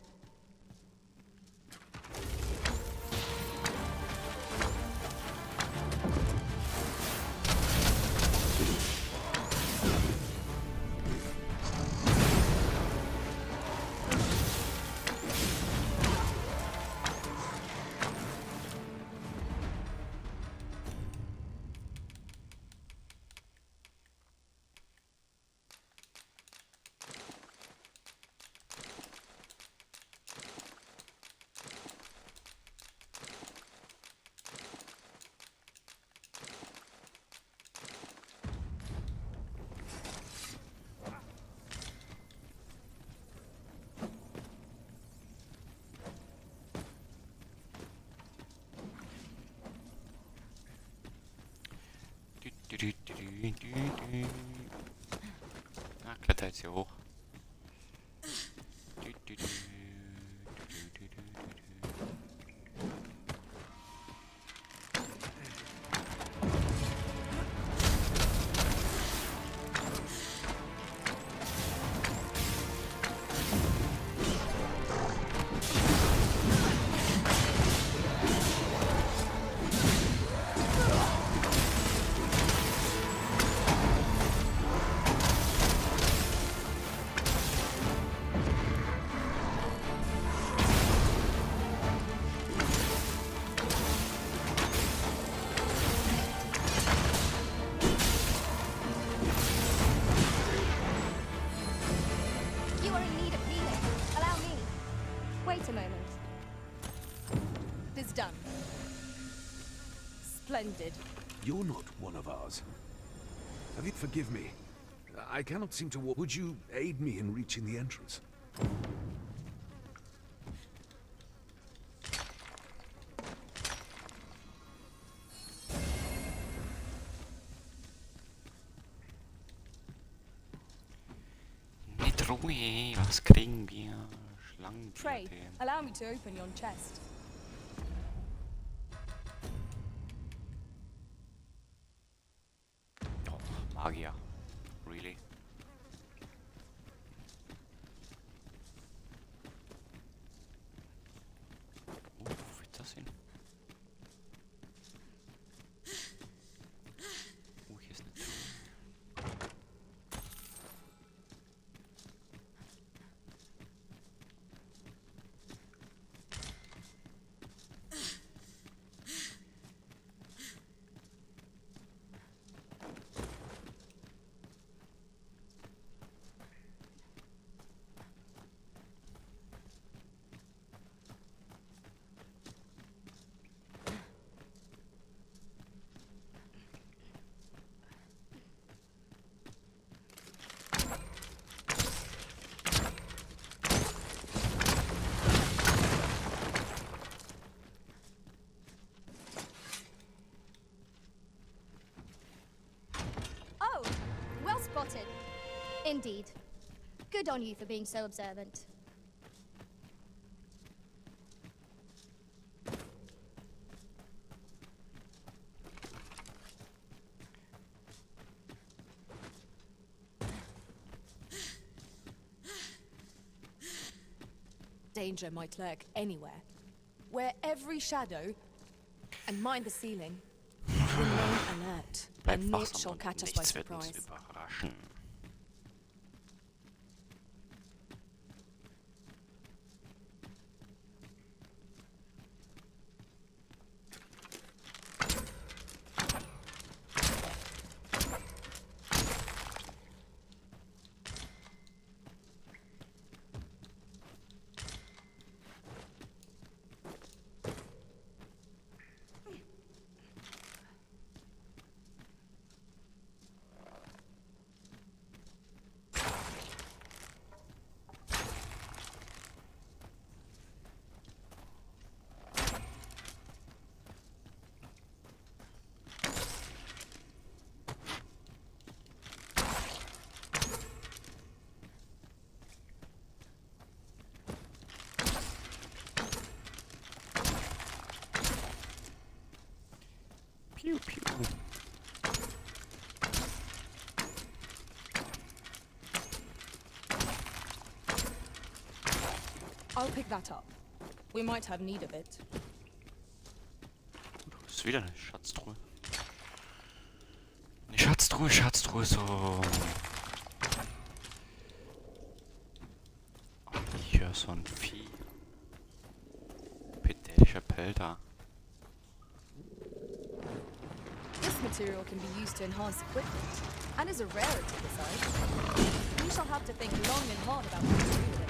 Na, kletter jetzt hier hoch. Splendid. You're not one of ours. Have you... Forgive me. I cannot seem to walk. Would you aid me in reaching the entrance? Mit Ruhe, was kriegen wir? Schlangen. Pray, allow me to open yon chest. Magier. Really? Wo führt das hin? Hier ist eine Tür. Spotted. Indeed. Good on you for being so observant. Danger might lurk anywhere. Where every shadow, and mind the ceiling, remain alert, and naught shall catch us by surprise. I'll pick that up. We might have need of it. Das ist wieder eine Schatztruhe. Eine Schatztruhe, Schatztruhe, so. Oh, ich höre so ein Vieh. Petätischer Pelter. This material can be used to enhance equipment, and is a rarity besides. We shall have to think long and hard about what to do with it.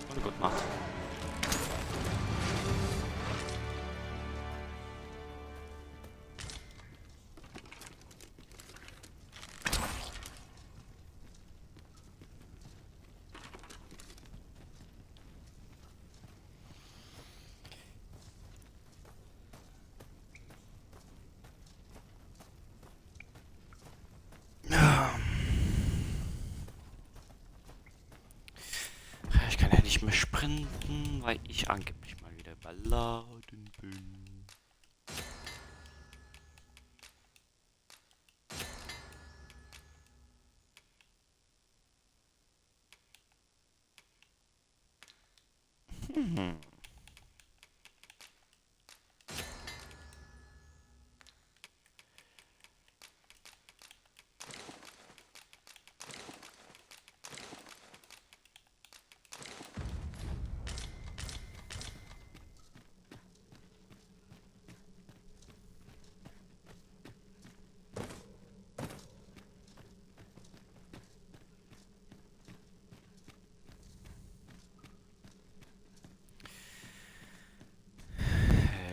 Wurde gut gemacht. Ich kann ja nicht mehr sprinten, weil ich angeblich mal wieder überladen bin.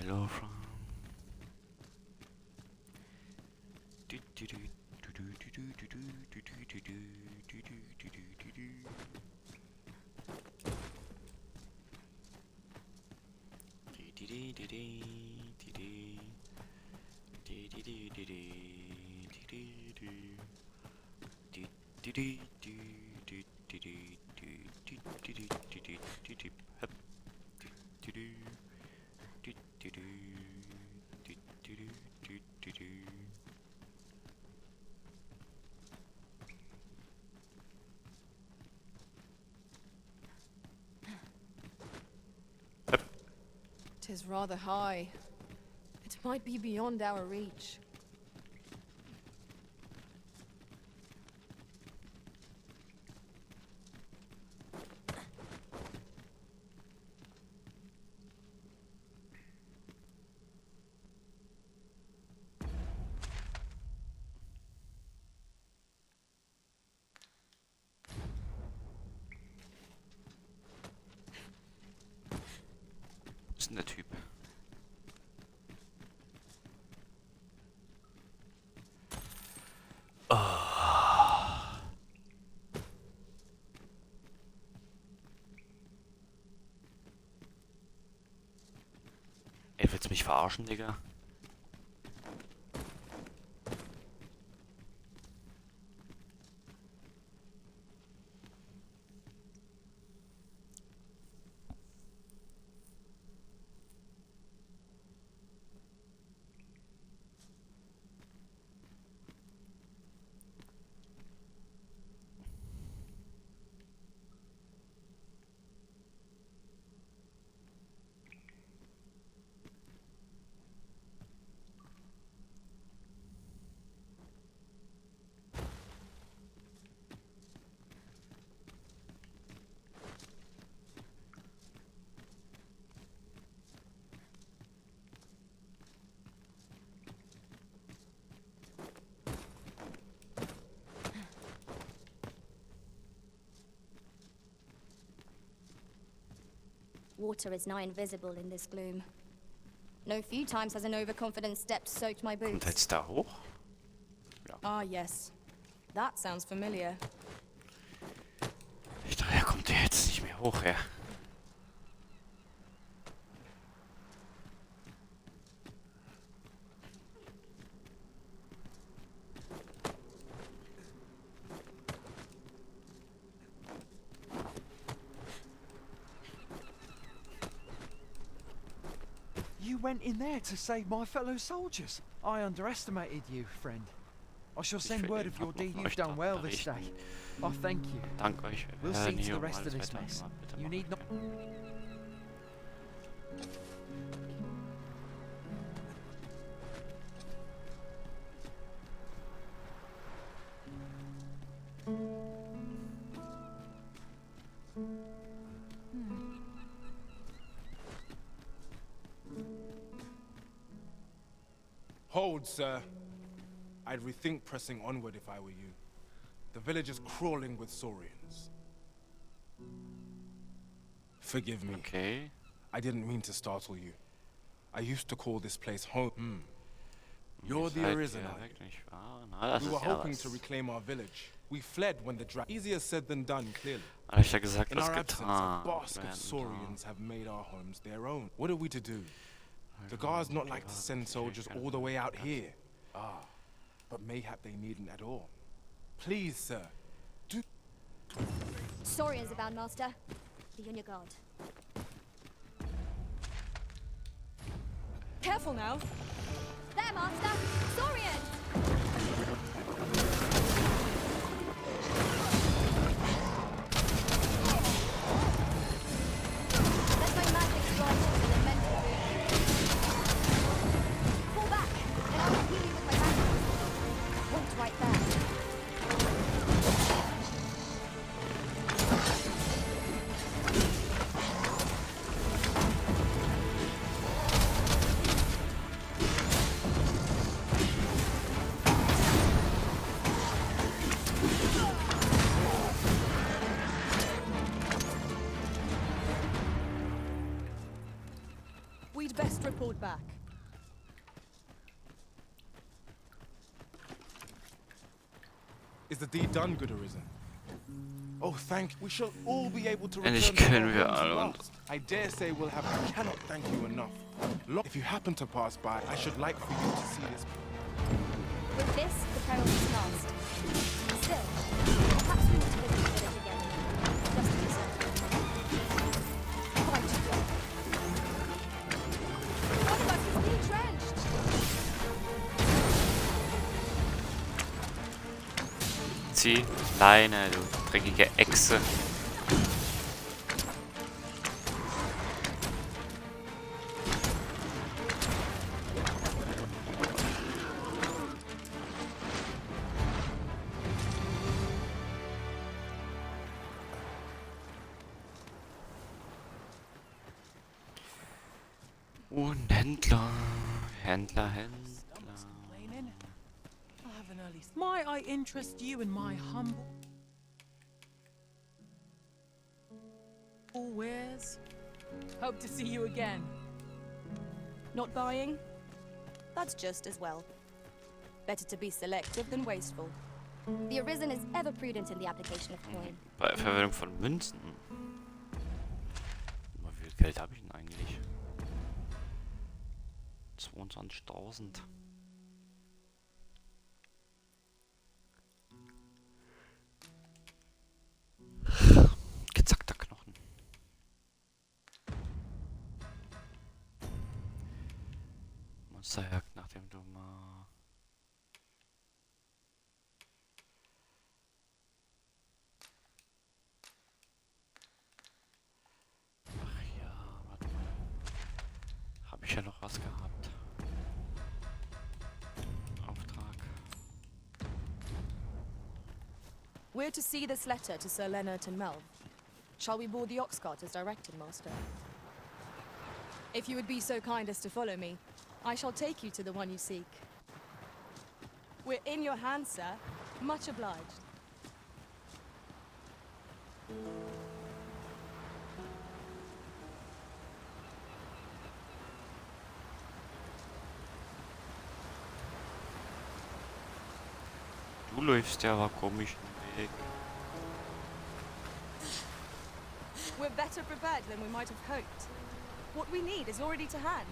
Hello from Tis rather high. It might be beyond our reach. Was ist denn der Typ? Ey, willst du mich verarschen, Digga? Water is nigh invisible in this gloom. No few times has an overconfident step soaked my boots. Kommt jetzt da hoch? Ah, yes. That sounds familiar. Ich dachte, er kommt ja jetzt nicht mehr hoch, ja. You went in there to save my fellow soldiers. I underestimated you, friend. I shall send word of your deed. You've done well this day. I thank you. Dank euch. We'll see to the rest of this mess. You need not. Hold, sir. I'd rethink pressing onward if I were you. The village is crawling with Saurians. Forgive me. Okay. I didn't mean to startle you. I used to call this place home. You're the Arisen. We were hoping to reclaim our village. We fled when the easier said than done, clearly. In our absence, a basque of Saurians have made our homes their own. What are we to do? The guards not like to send soldiers all the way out here. But mayhap they needn't at all. Please, sir, do... Saurians abound, Master. Be on your guard. Careful now. There, Master! Saurians! Let my magic strike an immense boon. Pull back, and I will heal you with my magic. Wait right there. We'd best report back. Is the deed done, good Arisen? Oh, thank. We shall all be able to Endlich return können to wir our alle homes und at last. I dare say we'll have. I cannot thank you enough. If you happen to pass by, I should like for you to see this. With this, the peril is past. Still, perhaps we want to visit the village again. Just to be certain. Quite well. One of us is being drenched! Zieh Leine, du dreckige Echse. Und Händler. Händler. Might I interest you in my humble wares? Hope to see you again. Not buying? That's just as well. Better to be selective than wasteful. The Arisen is ever prudent in the application of coin. Bei Verwendung von Münzen. Wie viel Geld habe ich denn eigentlich? 22.000. Gezackter Knochen. Monsterjagd, nachdem du mal... Ach ja, warte mal. Habe ich ja noch was gehabt. Auftrag. We're to see this letter to Sir Leonard and Melv. Shall we board the ox cart as directed, Master? If you would be so kind as to follow me, I shall take you to the one you seek. We're in your hands, sir. Much obliged. Du läufst ja aber komischen Weg. We're better prepared than we might have hoped. What we need is already to hand.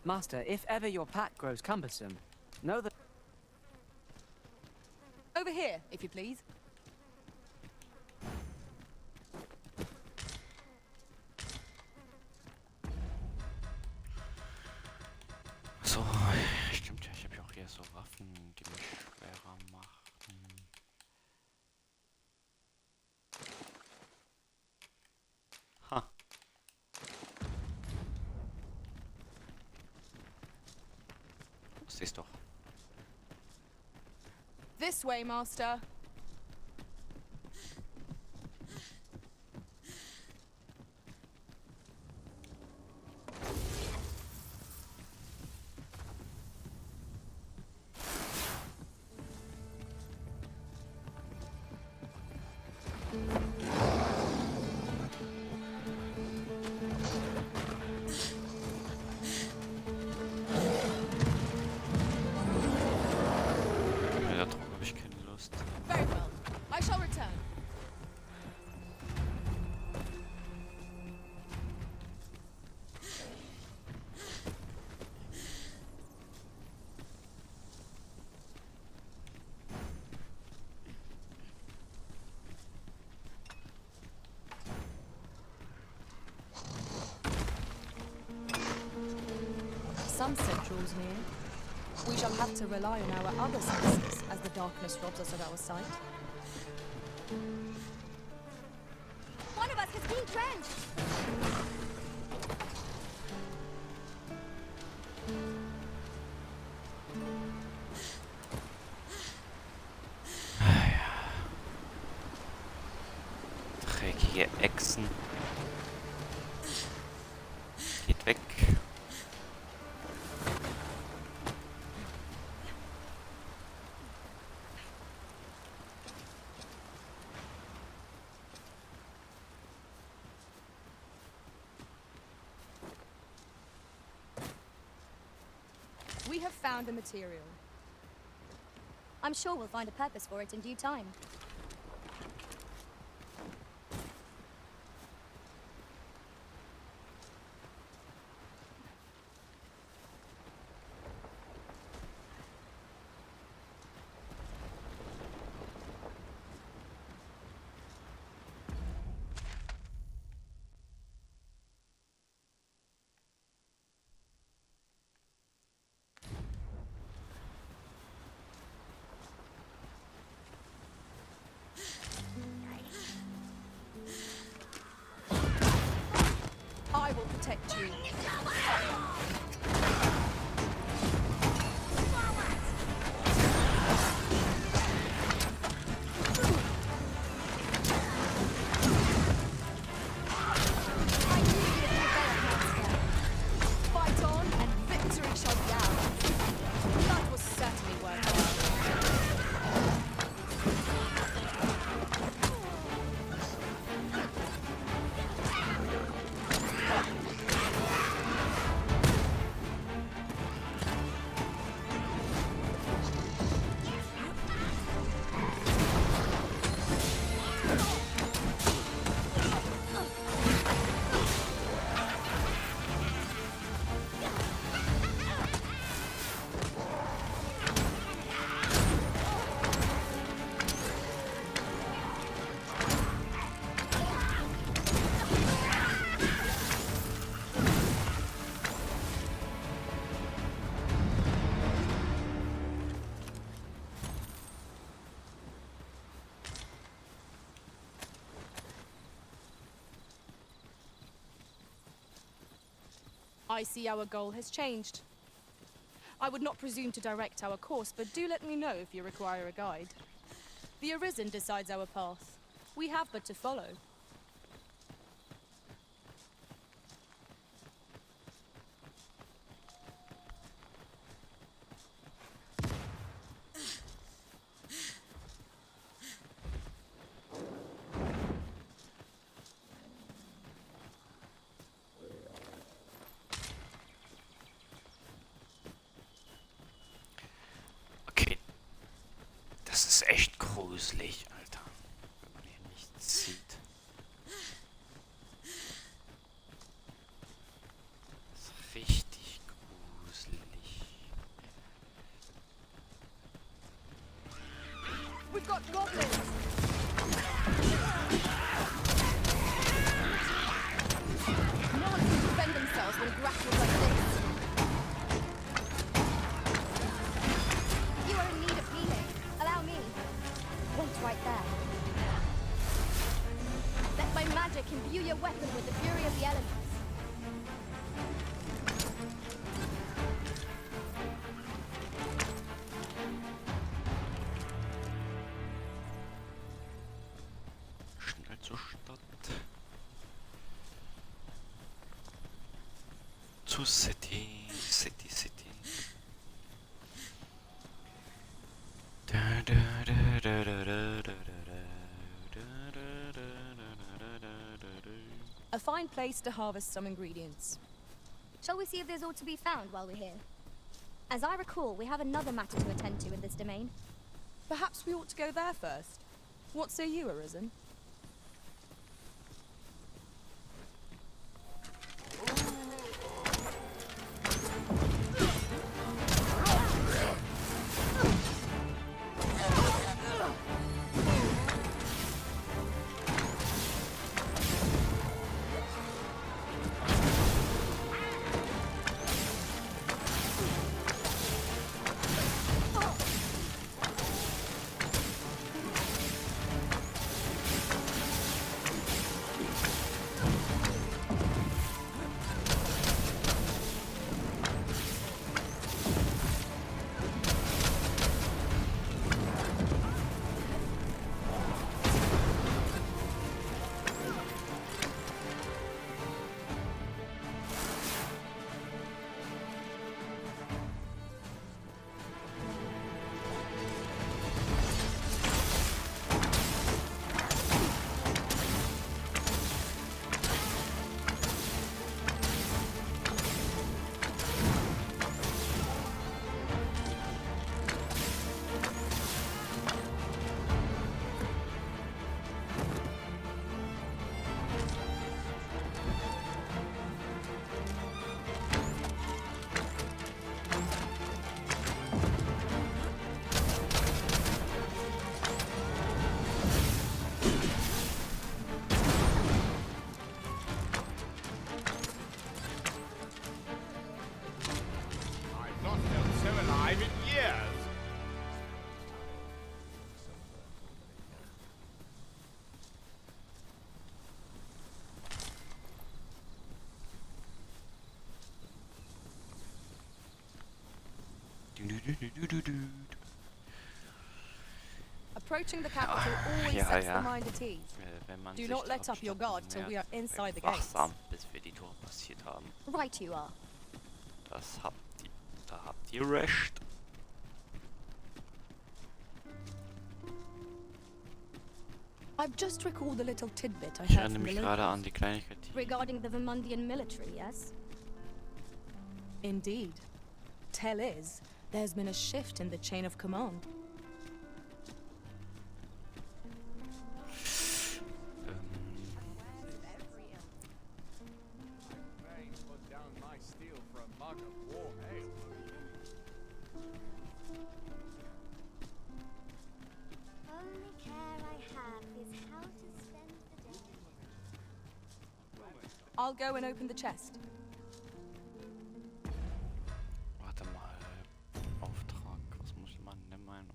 Master, if ever your pack grows cumbersome, know that... Over here, if you please. So, stimmt ja, ich habe ja auch hier so Waffen, die mich schwerer machen. Ha. Siehst doch. This way, Master. Very well. I shall return. Some centrals near. We shall have to rely on our other senses as the darkness robs us of our sight. One of us has been drenched. Dreckige Echsen. Geht weg. We have found a material. I'm sure we'll find a purpose for it in due time. I will protect you. Fight on, and victory shall be ours. That was certainly worthwhile. I see our goal has changed. I would not presume to direct our course, but do let me know if you require a guide. The Arisen decides our path. We have but to follow. Okay. Das ist echt gruselig, Alter. Wenn man hier nichts sieht. Das ist richtig gruselig. We've got goblins! No one can defend themselves when grappled like this. You are in need of healing. Allow me. Wait right there. Let my magic imbue your weapon with the fury of the elements. Schnell zur Stadt. Zu City. A fine place to harvest some ingredients. Shall we see if there's aught to be found while we're here? As I recall, we have another matter to attend to in this domain. Perhaps we ought to go there first. What say you, Arisen? Approaching the capital always sets the mind at ease. Do not let up your guard till we are inside the gates. Wachsam, bis wir die Tore passiert haben. Right you are. Da habt ihr recht. I've just recalled a little tidbit I Ich heard erinnere from the mich gerade locals. an die Kleinigkeit. Regarding the Vermundian military, yes? Indeed. Tell is, there's been a shift in the chain of command. Only care I have is how to spend the day. I'll go and open the chest. Warte mal. Auftrag. Was muss man denn meinen?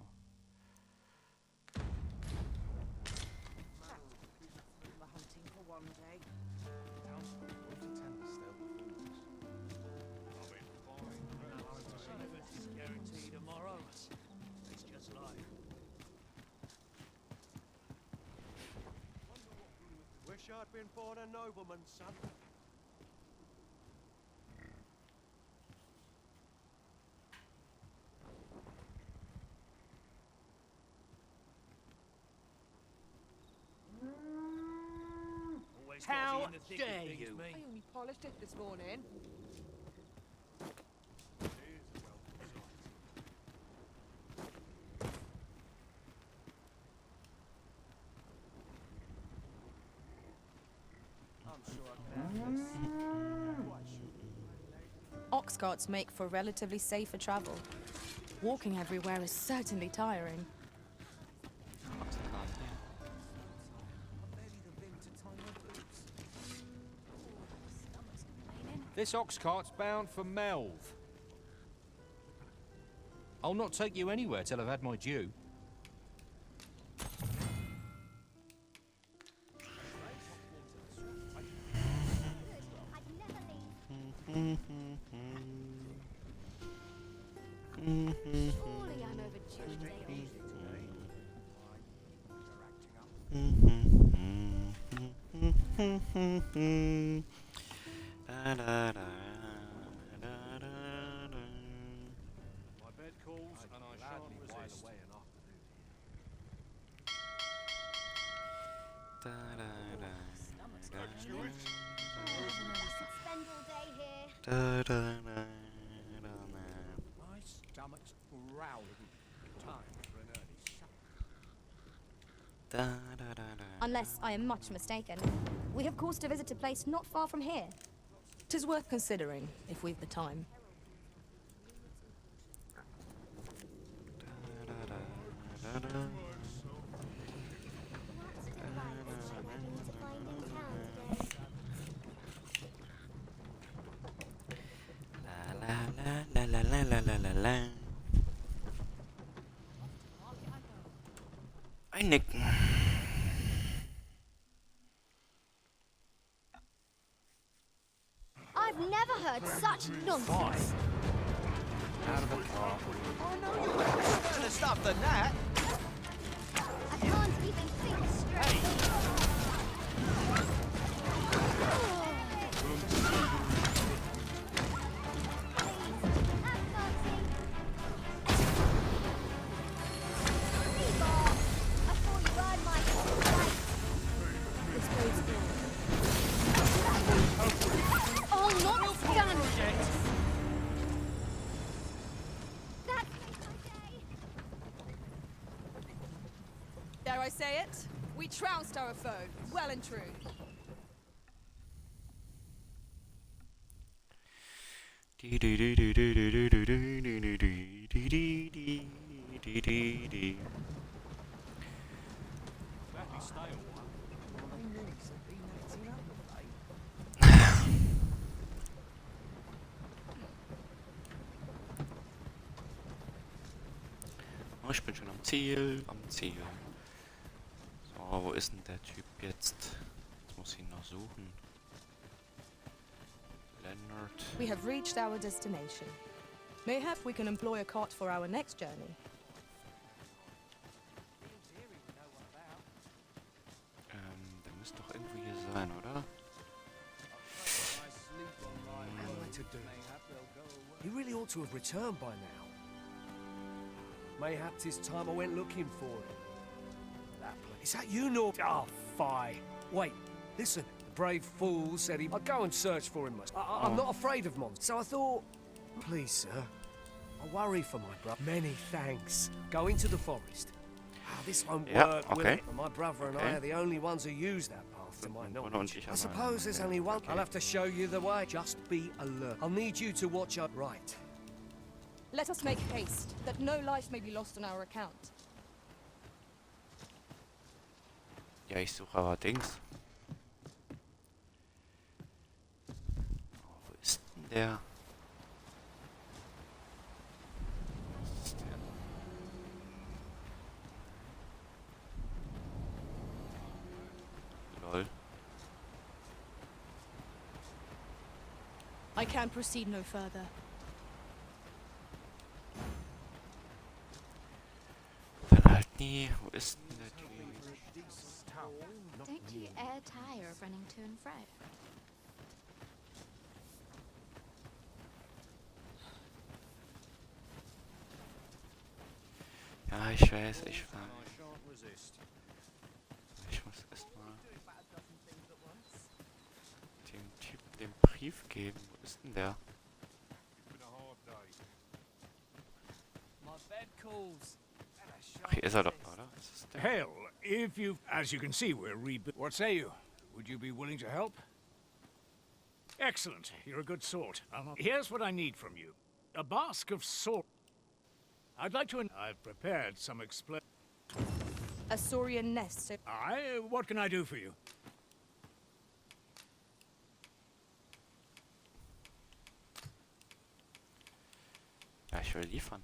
I've been born a nobleman's son. How dare you? I only polished it this morning. Ox carts make for relatively safer travel. Walking everywhere is certainly tiring. This ox cart's bound for Melv. I'll not take you anywhere till I've had my due. Surely I'm overdue daily. My bed calls and I shan't resist. Away an Spend all day here. My stomach's growling. Time for an early supper. Unless I am much mistaken. We have cause to visit a place not far from here. 'Tis worth considering, if we've the time. Einnicken. I've never heard such nonsense. Out of the car. Oh no, you're better stuff than that. I can't even think straight. Dare I say it? We trounced our foe, well and true. Oh, ich bin schon am Ziel, So, wo ist denn der Typ jetzt? Jetzt muss ich ihn noch suchen. Leonard. We have reached our destination. Mayhap we can employ a cart for our next journey. Der müsste doch irgendwo hier sein, oder? He really ought to have returned by now. Mayhap 'tis time I went looking for him. Is that you, Nor? Oh, fie. Wait, listen. The brave fool said I'd go and search for him. I'm not afraid of monsters, so I thought... Please, sir. I worry for my brother. Many thanks. Go into the forest. This won't work, will it? My brother and I are the only ones who use that path, to my knowledge. I suppose there's only one. I'll have to show you the way. Just be alert. I'll need you to watch up. Right. Let us make haste, that no life may be lost on our account. Ja, ich suche aber Dings. Oh, wo ist denn der? Was ist der? Lol. I can proceed no further. Dann halt nie. Wo ist denn der Typ? Don't you e'er tire of running to and fro? Ja, ich weiß, ich muss erstmal dem Typen den Brief geben. Wo ist denn der? Ach, hier ist er doch, oder? Ist das der? Hell, if you... As you can see, we're What say you? Would you be willing to help? Excellent. You're a good sort. Here's what I need from you. A bask of salt. I'd like to... I've prepared some A saurian nest, so... What can I do for you? Ja, ich will liefern.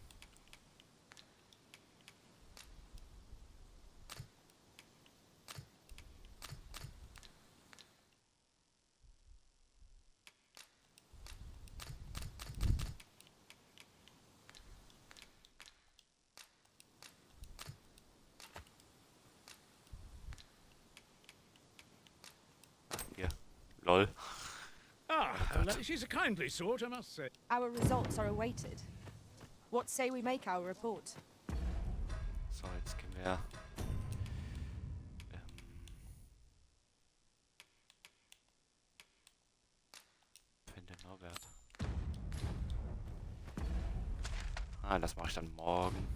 Lol. She's a kindly sort, I must say. Our results are awaited. What say we make our report? So, jetzt gehen wir... Finde Norbert. Das mache ich dann morgen.